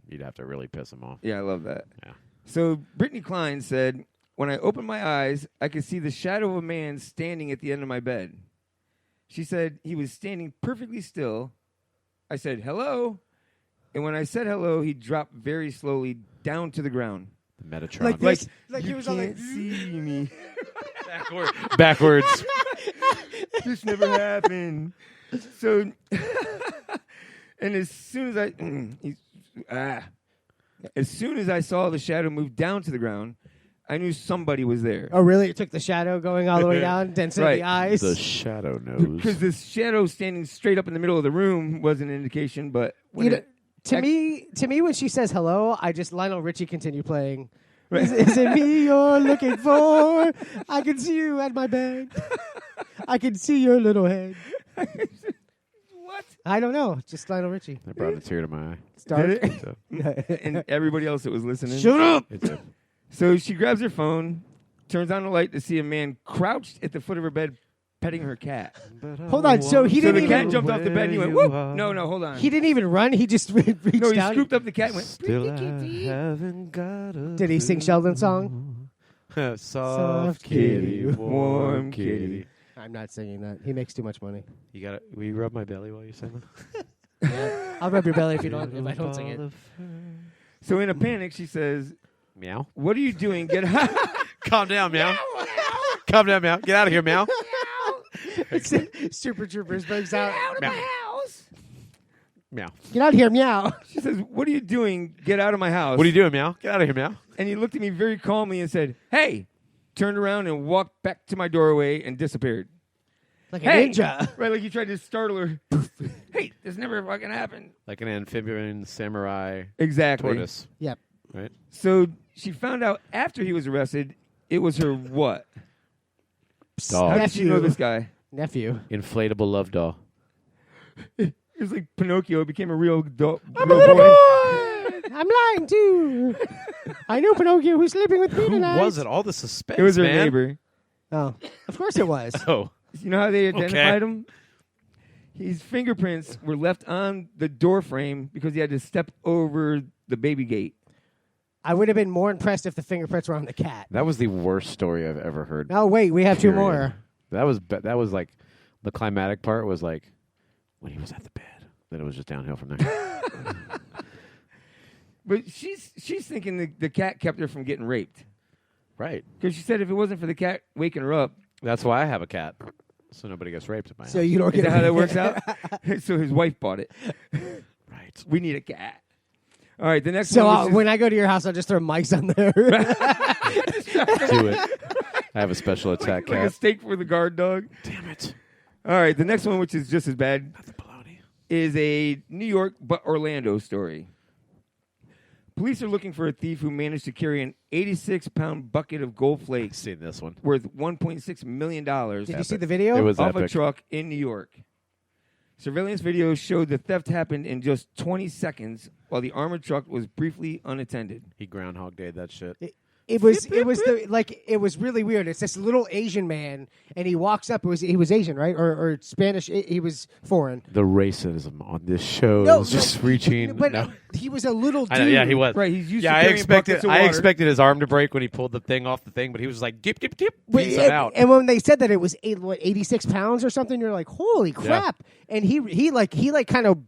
you'd have to really piss him off. Yeah, I love that. Yeah. So Brittany Klein said, when I opened my eyes, I could see the shadow of a man standing at the end of my bed. She said he was standing perfectly still. I said, hello. And when I said hello, he dropped very slowly down to the ground. The Metatron. Like this? Like he was on Can't see me. Backwards. This never happened. So, and as soon as I saw the shadow move down to the ground, I knew somebody was there. Oh, really? It took the shadow going all the way down, density of the eyes? The shadow knows. Because this shadow standing straight up in the middle of the room was an indication, but... To me, when she says hello, I just Lionel Richie continue playing. Right. Is it me you're looking for? I can see you at my bed. I can see your little head. What? I don't know. Just Lionel Richie. That brought a tear to my eye. Did it? And everybody else that was listening. Shut up! So she grabs her phone, turns on the light to see a man crouched at the foot of her bed petting her cat. Hold on. So he didn't the even... cat jumped off the bed and he went, whoop. No, hold on. He didn't even run. He just reached No, he down. scooped up the cat and went, Still I haven't got a Did he sing Sheldon's song? Soft kitty, warm kitty. I'm not singing that. He makes too much money. Will you rub my belly while you sing that? I'll rub your belly if I don't sing it. So in a panic, she says, meow. What are you doing? Get out. Calm down, meow. Calm down, meow. Get out of here, meow. Super Troopers breaks out. Out of my house. Meow. Get out of here, meow. She says, what are you doing? Get out of my house. What are you doing, meow? Get out of here, meow. And he looked at me very calmly and said, hey. Turned around and walked back to my doorway and disappeared. Like a ninja. Right, like he tried to startle her. Hey, this never fucking happened. Like an amphibian samurai tortoise. Yep. Right? So she found out after he was arrested, it was her what? Doll. How did she know this guy? Nephew. Inflatable love doll. It was like Pinocchio became a real boy. I'm lying too. I know Pinocchio who's sleeping with me tonight. Who was it? All the suspense, It was her man. neighbor. Oh, of course it was. Oh. You know how they identified him? His fingerprints were left on the door frame because he had to step over the baby gate. I would have been more impressed if the fingerprints were on the cat. That was the worst story I've ever heard. Oh, wait, we have two more. That was like, the climatic part was like, when he was at the bed. Then it was just downhill from there. But she's thinking the cat kept her from getting raped. Right. Because she said if it wasn't for the cat waking her up. That's why I have a cat. So nobody gets raped at my house. So you don't Is get that how that works out? So his wife bought it. Right. We need a cat. All right, the next So one. when I go to your house, I'll just throw mics on there. Do it. I have a special attack like cat. a steak for the guard dog. Damn it. All right, the next one, which is just as bad, Not the baloney. is a New York but Orlando story. Police are looking for a thief who managed to carry an 86-pound bucket of gold flakes Seen this one. worth $1.6 million Did you see the video? It was off a epic. truck in New York. Surveillance video showed the theft happened in just 20 seconds while the armored truck was briefly unattended. He Groundhog Day'd that shit. It was really weird. It's this little Asian man, and he walks up. He was Asian, right, or Spanish? He was foreign. The racism on this show is just reaching. But no. he was a little dude. I know, yeah, he was. Right, he's used to I carrying expected. buckets of I water. expected his arm to break when he pulled the thing off the thing, but he was like, "Gip, gip, gip." Peace out. And when they said that it was 86 pounds or something, you're like, "Holy crap!" Yeah. And he kind of.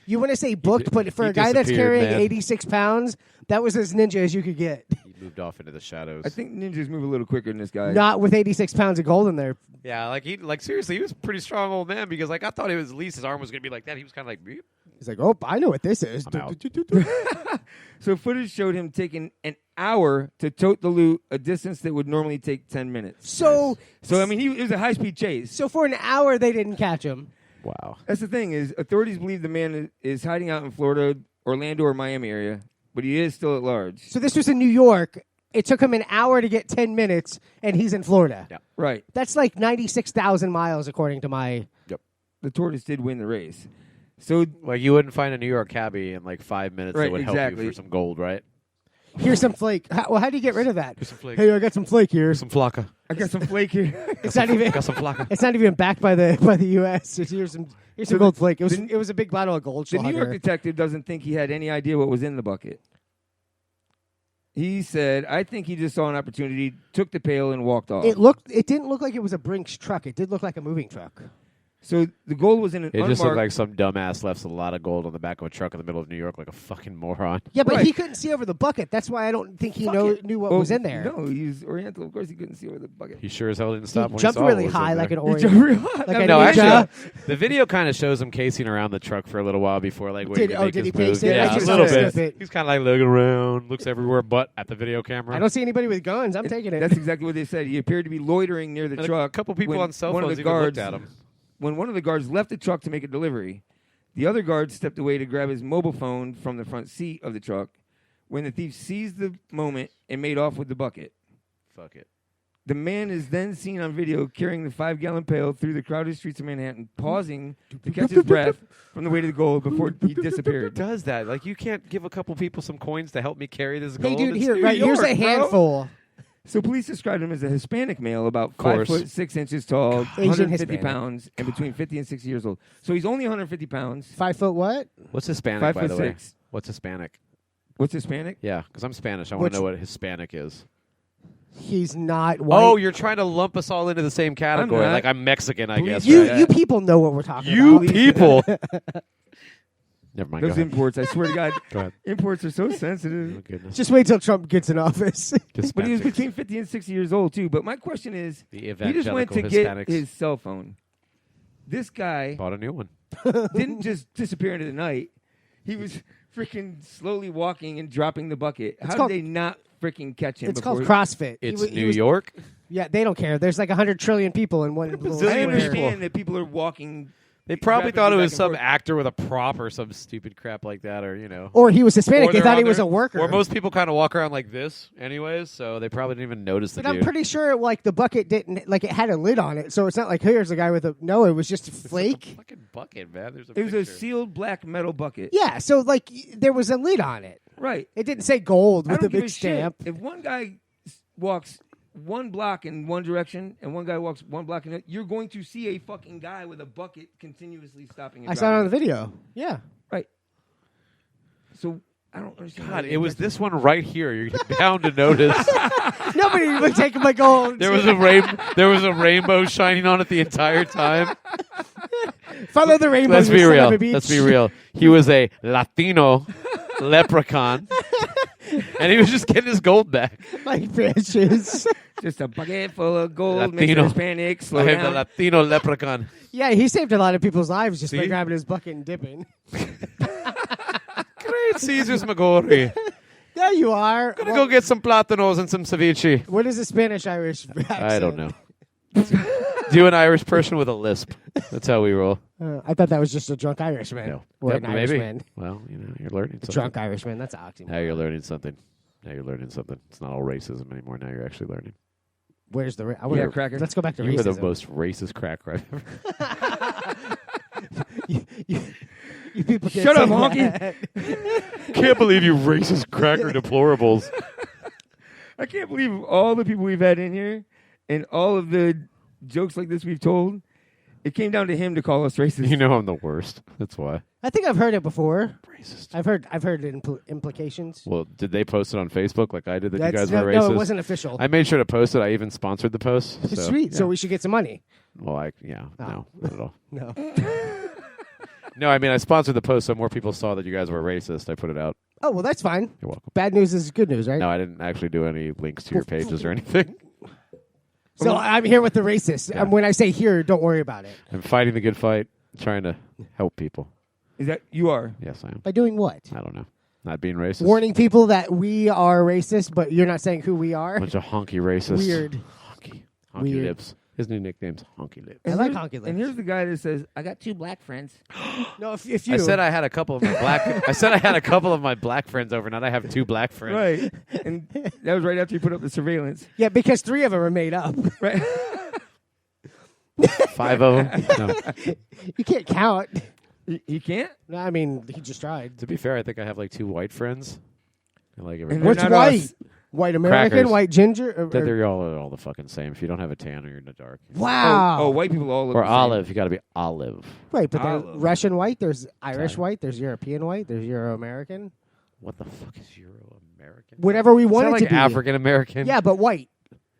You want to say booked, but for he a guy that's disappeared, carrying man. 86 pounds, that was as ninja as you could get. He moved off into the shadows. I think ninjas move a little quicker than this guy. Not with 86 pounds of gold in there. Yeah, seriously, he was a pretty strong old man because I thought it was at least his arm was gonna be like that. He was kind of like, beep. He's like, "Oh, I know what this is." I'm out. So footage showed him taking an hour to tote the loot, a distance that would normally take 10 minutes. So I mean, it was a high-speed chase. So for an hour, they didn't catch him. Wow. That's the thing is, authorities believe the man is hiding out in Florida, Orlando, or Miami area, but he is still at large. So this was in New York. It took him an hour to get 10 minutes, and he's in Florida. Yeah. Right. That's like 96,000 miles, according to my... Yep. The tortoise did win the race. So, Like you wouldn't find a New York cabbie in like 5 minutes Right, that would help exactly. you for some gold, right? Here's some flake. How do you get rid of that? Here's some flake. Hey, I got some flake here. Some flocka. I got some flake here. It's not even. Got some flocka. It's not even backed by the U.S. Here's some gold flake. It was a big bottle of gold. The New York detective doesn't think he had any idea what was in the bucket. He said, "I think he just saw an opportunity, took the pail, and walked off." It didn't look like it was a Brinks truck. It did look like a moving truck. So the gold was in an It just looked like some dumbass left a lot of gold on the back of a truck in the middle of New York like a fucking moron. Yeah, but he couldn't see over the bucket. That's why I don't think he knew what was in there. No, he's Oriental. Of course, he couldn't see over the bucket. He sure as hell didn't stop. When Jumped he saw really what was high, in like there. an Oriental. No, actually, the video kind of shows him casing around the truck for a little while before, like, waiting to make did his he pace move. it? Yeah, I just a little saw a bit. He's kind of like looking around, looks everywhere but at the video camera. I don't see anybody with guns. I'm taking it. That's exactly what they said. He appeared to be loitering near the And truck. A couple people when on cell one of phones the even guards, looked at him. When one of the guards left the truck to make a delivery, the other guard stepped away to grab his mobile phone from the front seat of the truck. When the thief seized the moment and made off with the bucket. Fuck it. The man is then seen on video carrying the 5-gallon pail through the crowded streets of Manhattan, pausing to catch his breath from the weight of the gold before he disappeared. Who does that? Like, you can't give a couple people some coins to help me carry this gold? Hey, dude, It's here, New right, here's York, a bro. handful. So police described him as a Hispanic male, about Course. 5 foot 6 inches tall, Asian 150 Hispanic. pounds, and between 50 and 60 years old. So he's only 150 pounds. 5 foot what? What's Hispanic, 5 by foot the way? 6. What's Hispanic? What's Hispanic? Yeah, because I'm Spanish. I want to know what Hispanic is. He's not white. Oh, you're trying to lump us all into the same category. not. Like I'm Mexican, I guess. You right? you people know what we're talking You about. people. Never mind. Those Go ahead. imports, I swear to God, Go ahead. imports are so sensitive. Oh, goodness. Just wait till Trump gets in office. But he was between 50 and 60 years old, too. But my question is, The he just went evangelical to get Hispanics. his cell phone. This guy Bought a new one. didn't just disappear into the night. He was freaking slowly walking and dropping the bucket. How called- did they not freaking catch him? It's called before CrossFit. It's He New was- York. Yeah, they don't care. There's like 100 trillion people in one little I square. understand that people are walking. They probably rapidly thought it back was and some forth. actor with a prop or some stupid crap like that, or you know. Or he was Hispanic. Or They they're thought on he was there- a worker. Or most people kind of walk around like this, anyways, so they probably didn't even notice the But I'm dude. pretty sure like the bucket didn't like it had a lid on it, so it's not like here's a guy with a no. It was just a flake. Fucking bucket, man. There's a It was picture. a sealed black metal bucket. Yeah, so like there was a lid on it. Right. It didn't say gold I with don't a give big a shit. stamp. If one guy walks one block in one direction and one guy walks one block in the you're going to see a fucking guy with a bucket continuously stopping and I saw it on the dropping. video. Yeah. Right. So I don't understand. God, why it was they- this one right here. You're bound to notice. Nobody was taking my gold. There was a rainbow shining on it the entire time. Follow the rainbow. Let's you be son of real. a bitch. Let's be real. He was a Latino leprechaun, and he was just getting his gold back. My bitches. Just a bucket full of gold. Latino. Mr. Hispanic, slow I am the down. Latino leprechaun. Yeah, he saved a lot of people's lives just by See? grabbing his bucket and dipping. Great Caesar's Magori. There you are. Gonna go get some platanos and some ceviche. What is a Spanish-Irish accent? I don't know. Do an Irish person with a lisp. That's how we roll. I thought that was just a drunk Irishman. No. Or Yep, an maybe. Irishman. Well, you know, you're learning A something. drunk Irishman. That's an oxymoron. Now you're learning something. It's not all racism anymore. Now you're actually learning. Where's the... Yeah, cracker. Let's go back to You were racism. the most racist cracker I've ever. You people can't Shut say up, honky. that. Can't believe you racist cracker deplorables. I can't believe all the people we've had in here and all of the jokes like this we've told. It came down to him to call us racist. You know I'm the worst. That's why. I think I've heard it before. Racist. I've heard implications. Well, did they post it on Facebook like I did that you That's- guys were no, racist? it wasn't official. I made sure to post it. I even sponsored the post. So, Sweet. yeah. So we should get some money. Well, no, not at all. No. No, I mean, I sponsored the post so more people saw that you guys were racist. I put it out. Oh, well, that's fine. You're welcome. Bad news is good news, right? No, I didn't actually do any links to your pages or anything. So I'm here with the racist. Yeah. When I say here, don't worry about it. I'm fighting the good fight, trying to help people. Is that you are? Yes, I am. By doing what? I don't know. Not being racist. Warning people that we are racist, but you're not saying who we are. Bunch of honky racists. Weird. Honky Weird. lips. His new nickname's Honky Lips. I like honky lips. And here's the guy that says, "I got 2 black friends." No, if you I said I had a couple of my black. I said I had a couple of my black friends over. Not I have 2 black friends. Right. And that was right after you put up the surveillance. yeah, because 3 of them are made up. Right. 5 of them. No. You can't count. He can't? No, I mean, he just tried. To be fair, I think I have like 2 white friends, I like And everybody. they're What's not white? us. White American, Crackers. white ginger. They're all the fucking same. If you don't have a tan or you're in the dark. Wow. Oh, white people all look Or the same. olive. You got to be olive. Right, but there's Olive. Russian white, there's Irish Italian. white, there's European white, there's Euro American. What the fuck is Euro-American? Whatever we want Is it that to like be. African-American? Yeah, but white.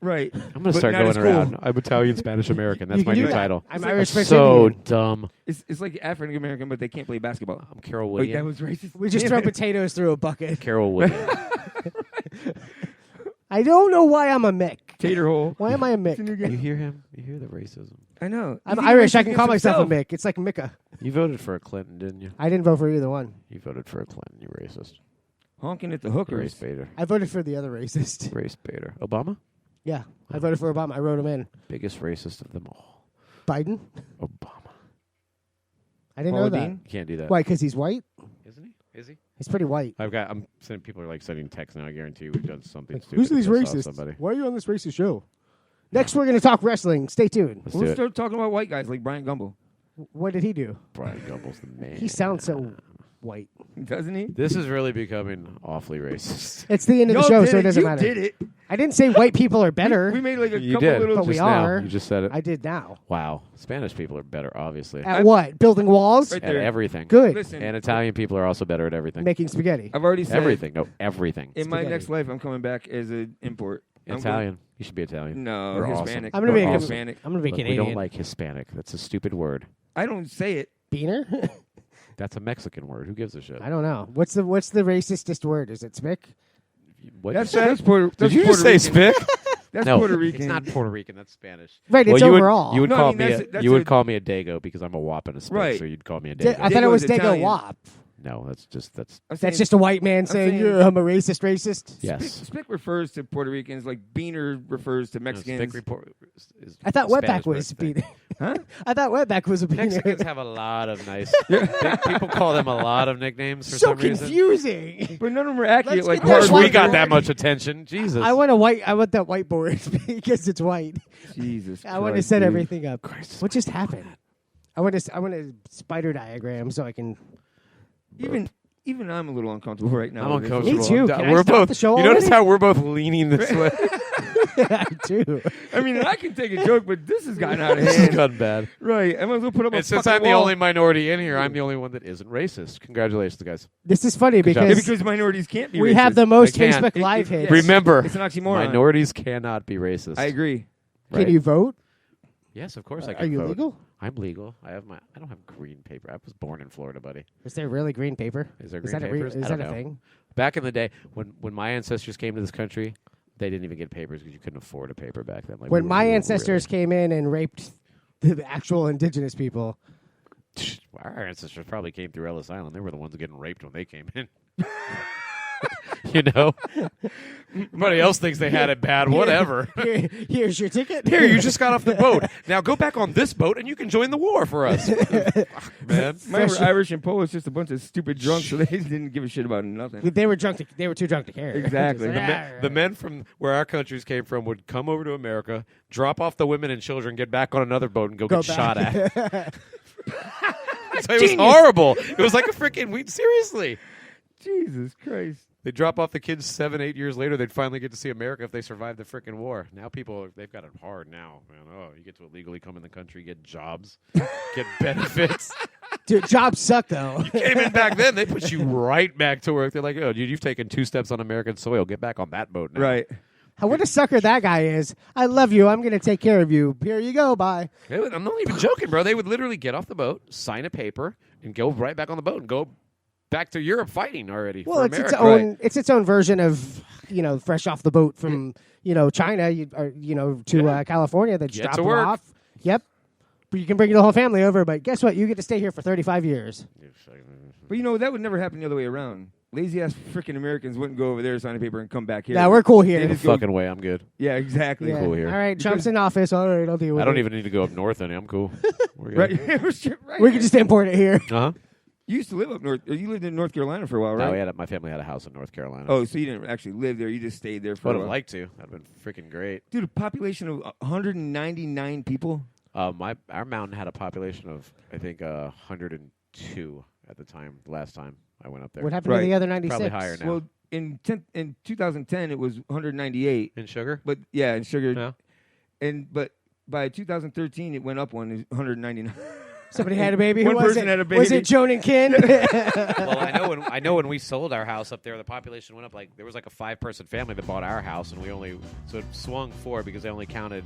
Right. I'm going But to start not going as cool. around. I'm Italian, Spanish, American. That's You my can new do that. title. I'm That's Irish, French, so Indian. dumb. It's like African American, but they can't play basketball. I'm Carol Wait, Williams. that was racist. We just throw potatoes through a bucket. Carol Williams. I don't know why I'm a Mick. Tater hole. Why am I a It's a Mick? new You game. hear him? You hear the racism? I know. I'm He's Irish. racist I can call against myself a himself. Mick. It's like Micah. You voted for a Clinton, didn't you? I didn't vote for either one. You voted for a Clinton, you racist. Honking at the Race hookers. baiter. I voted for the other racist. Race baiter. Obama? Yeah, I voted for Obama. I wrote him in. Biggest racist of them all. Biden? Obama. I didn't Paula know that. Deen? You can't do that. Why? Because he's white? Isn't he? Is he? He's pretty white. I'm sending people are like sending texts now. I guarantee you we've done something Like, stupid. who's to these piss off racists? Somebody. Why are you on this racist show? Next, we're going to talk wrestling. Stay tuned. Let's We'll do it. start talking about white guys like Brian Gumble. What did he do? Brian Gumbel's the man. He sounds so white. Doesn't he? This is really becoming awfully racist. It's the end of the Y'all show, did so it it. doesn't You matter. did it. I didn't say white people are better. We made like a You couple did. little. But we just now. are. You just said it. I did now. Wow. Spanish people are better, obviously. At what? Building walls? Right At there. everything. Good. Listen, And Italian people are also better at everything. Making spaghetti. I've already said Everything. No, everything. in my Spaghetti. next life, I'm coming back as an import. I'm Italian. You should be Italian. No, We're Hispanic. I'm gonna be Or a- Hispanic. I'm going to be Look, Canadian. we don't like Hispanic. That's a stupid word. I don't say it. Beaner? That's a Mexican word. Who gives a shit? I don't know. What's the racistest word? Is it Smick? What That's you say? Puerto. Did That's you just Puerto say Rican. spick? That's No, Puerto Rican. It's not Puerto Rican. That's Spanish. Right, Well, it's you overall. Would, you would No, I call mean, me. that's You would a- call me a Dago because I'm a wop and a spick. Right. So you'd call me a I Dago. thought it was Dago's Dago Italian. Wop. No, that's I'm That's saying just a white man saying, saying- yeah, I'm a racist. yes. Spick refers to Puerto Ricans like Beaner refers to No, Mexicans. spick report is I thought Spanish, Wetback but was it's thick. beaner. Huh? I thought Wetback was a Mexicans beaner. have a lot of nice. People call them a lot of nicknames for So some reason. confusing. But none of them are accurate. Let's Like get that Of course, white we got board. that much attention. Jesus. I want that whiteboard because it's white. Jesus. I want to Christ, set dude. everything up. What just happened? I want a spider diagram so I can. Even I'm a little uncomfortable right now. I'm with this. uncomfortable. Me too. Can I We're stop both. the show You notice already? how we're both leaning this way? I do. I mean, I can take a joke, but this has gotten out of This has hand. gotten bad. Right. I might as well put up a And since fucking I'm the wall. only minority in here, I'm the only one that isn't racist. Congratulations, guys. This is funny Good job. Yeah, because because minorities can't be we racist. have the most They can't. Facebook Live hits. Remember, It's an oxymoron. minorities cannot be racist. I agree. Right? Can you vote? Yes, of course I Are can you vote. legal? I'm legal. I don't have green paper. I was born in Florida, buddy. Is there really green paper? Is there Is green that papers? is I that don't a know. thing? Back in the day, when my ancestors came to this country, they didn't even get papers because you couldn't afford a paper back then. Like When we my were ancestors came in and raped the actual indigenous people, our ancestors probably came through Ellis Island. They were the ones getting raped when they came in. You know, everybody else thinks they had it bad. Whatever. here's your ticket. Here, you just got off the boat. Now go back on this boat and you can join the war for us. Man, Mine were Irish and Polish, just a bunch of stupid drunks, so they didn't give a shit about nothing. They were drunk. They were too drunk to care. Exactly. the men from where our countries came from would come over to America, drop off the women and children, get back on another boat, and go get shot at. So it was horrible. It was like a freaking seriously. Jesus Christ. They drop off the kids 7-8 years later. They'd finally get to see America if they survived the freaking war. Now they've got it hard now. Man, you get to illegally come in the country, get jobs, get benefits. Dude, jobs suck though. You came in back then, they put you right back to work. They're like, oh, dude, you've taken 2 steps on American soil. Get back on that boat now. Right. What a sucker that guy is. I love you. I'm going to take care of you. Here you go. Bye. I'm not even joking, bro. They would literally get off the boat, sign a paper, and go right back on the boat and go back to Europe fighting already. Well, for it's America. its own. It's its own version of fresh off the boat from China, to California. That Get drop to them work. off. Yep. But you can bring the whole family over. But guess what? You get to stay here for 35 years. But that would never happen the other way around. Lazy ass freaking Americans wouldn't go over there, sign a paper, and come back here. Nah, we're cool here. They just go- Fucking way, I'm good. Yeah, exactly. Yeah. Cool here. All right, Trump's in office. All right, I'll deal with it. I don't even need to go up north any. I'm cool. We're good. Right. Right. We can just import it here. Uh-huh. You used to live up north. You lived in North Carolina for a while, right? No, my family had a house in North Carolina. Oh, so you didn't actually live there. You just stayed there for Would a have while. liked to. That'd been freaking great. Dude, a population of 199 people. Our mountain had a population of, I think, 102 at the last time I went up there. What happened to the other 96? Probably higher now. Well, in 2010 it was 198 in sugar. But yeah, in sugar. Yeah. But by 2013 it went up 199. Somebody had a baby. One Who was person it? had a baby. Was it Joan and Kin? Well, I know when we sold our house up there, the population went up. Like there was like a 5-person family that bought our house, and so it swung 4 because they only counted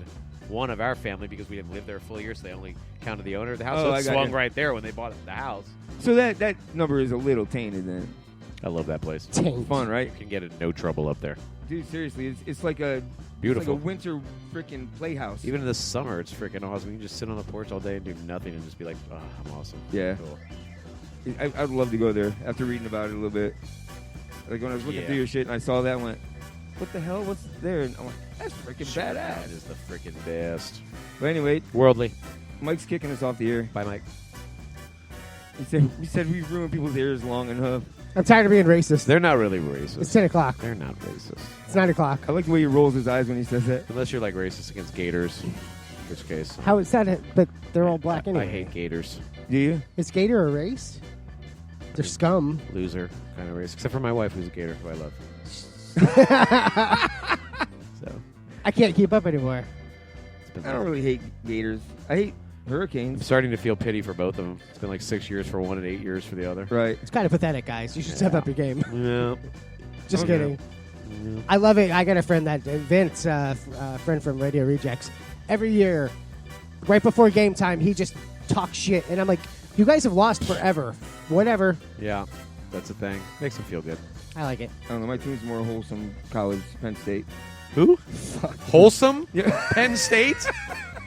one of our family because we didn't live there a full year, so they only counted the owner of the house. So it swung right there when they bought the house. So that number is a little tainted then. I love that place. Tainted. Fun, right? You can get in no trouble up there. Dude, seriously, it's like a beautiful, it's like a winter freaking playhouse. Even in the summer, it's freaking awesome. You can just sit on the porch all day and do nothing and just be like, "Oh, I'm awesome." Yeah, cool. I'd love to go there after reading about it a little bit. Like when I was looking through your shit and I saw that, I went, "What the hell? What's there?" And I'm like, "That's freaking badass." That is the freaking best. But anyway, worldly. Mike's kicking us off the air. Bye, Mike. He said we've ruined people's ears long enough. I'm tired of being racist. They're not really racist. It's 10 o'clock. They're not racist. It's 9 o'clock. I like the way he rolls his eyes when he says that. Unless you're like racist against gators, in which case. How is that? But they're all black anyway. I hate gators. Do you? Is gator a race? They're scum. Loser kind of race. Except for my wife, who's a gator, who I love. So I can't keep up anymore. I don't really hate gators. I hate hurricanes. I'm starting to feel pity for both of them. It's been like 6 years for one and 8 years for the other. Right. It's kind of pathetic, guys. You should step up your game. Yeah. Just kidding. Yeah. I love it. I got a friend that Vince, friend from Radio Rejects. Every year, right before game time, he just talks shit, and I'm like, "You guys have lost forever. Whatever." Yeah, that's the thing. Makes him feel good. I like it. I don't know. My team's more wholesome. College, Penn State. Who? Wholesome? Yeah. Penn State?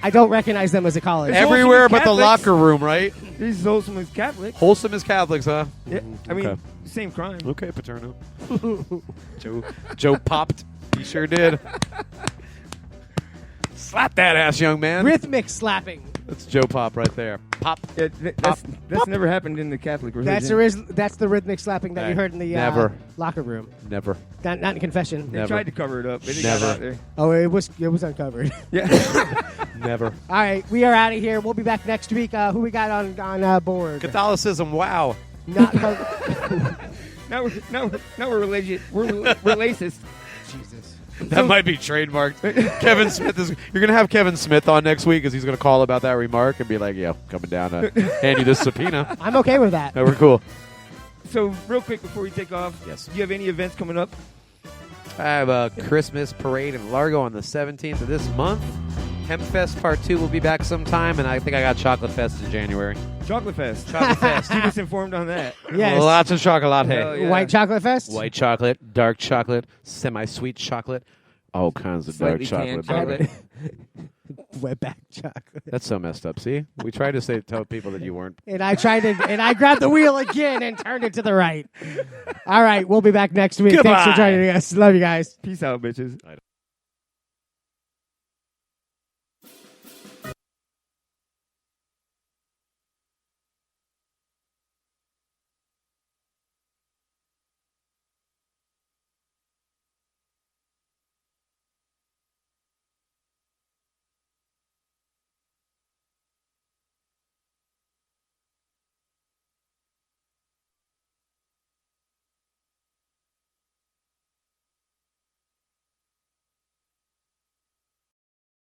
I don't recognize them as a college. Everywhere but the locker room, right? He's wholesome as Catholic. Wholesome as Catholics, huh? Yeah. I mean, same crime. Okay, Paterno. Joe popped. He sure did. Slap that ass, young man. Rhythmic slapping. That's Joe Pop right there. Pop. Yeah, that's never happened in the Catholic religion. That's the rhythmic slapping that you heard in the locker room. Never. Not in confession. They tried to cover it up. They didn't Never. get out there. Oh, it was uncovered. Yeah. Never. All right, we are out of here. We'll be back next week. Who we got on board? Catholicism. Wow. Not now we're religious. We're racist. Jesus. That might be trademarked. Kevin Smith is. You're gonna have Kevin Smith on next week because he's gonna call about that remark and be like, "Yo, coming down to hand you this subpoena." I'm okay with that. No, we're cool. So, real quick before we take off, yes. Do you have any events coming up? I have a Christmas parade in Largo on the 17th of this month. Hempfest Part 2 will be back sometime, and I think I got Chocolate Fest in January. Chocolate Fest. Chocolate Fest. Keep us informed on that. Yes. Lots of chocolate. Hey. Yeah. White Chocolate Fest? White chocolate, dark chocolate, semi-sweet chocolate, all kinds of Slightly dark chocolate. canned baby. Wetback chocolate. That's so messed up. See? We tried to tell people that you weren't. And I grabbed the wheel again and turned it to the right. All right, we'll be back next week. Goodbye. Thanks for joining us. Love you guys. Peace out, bitches.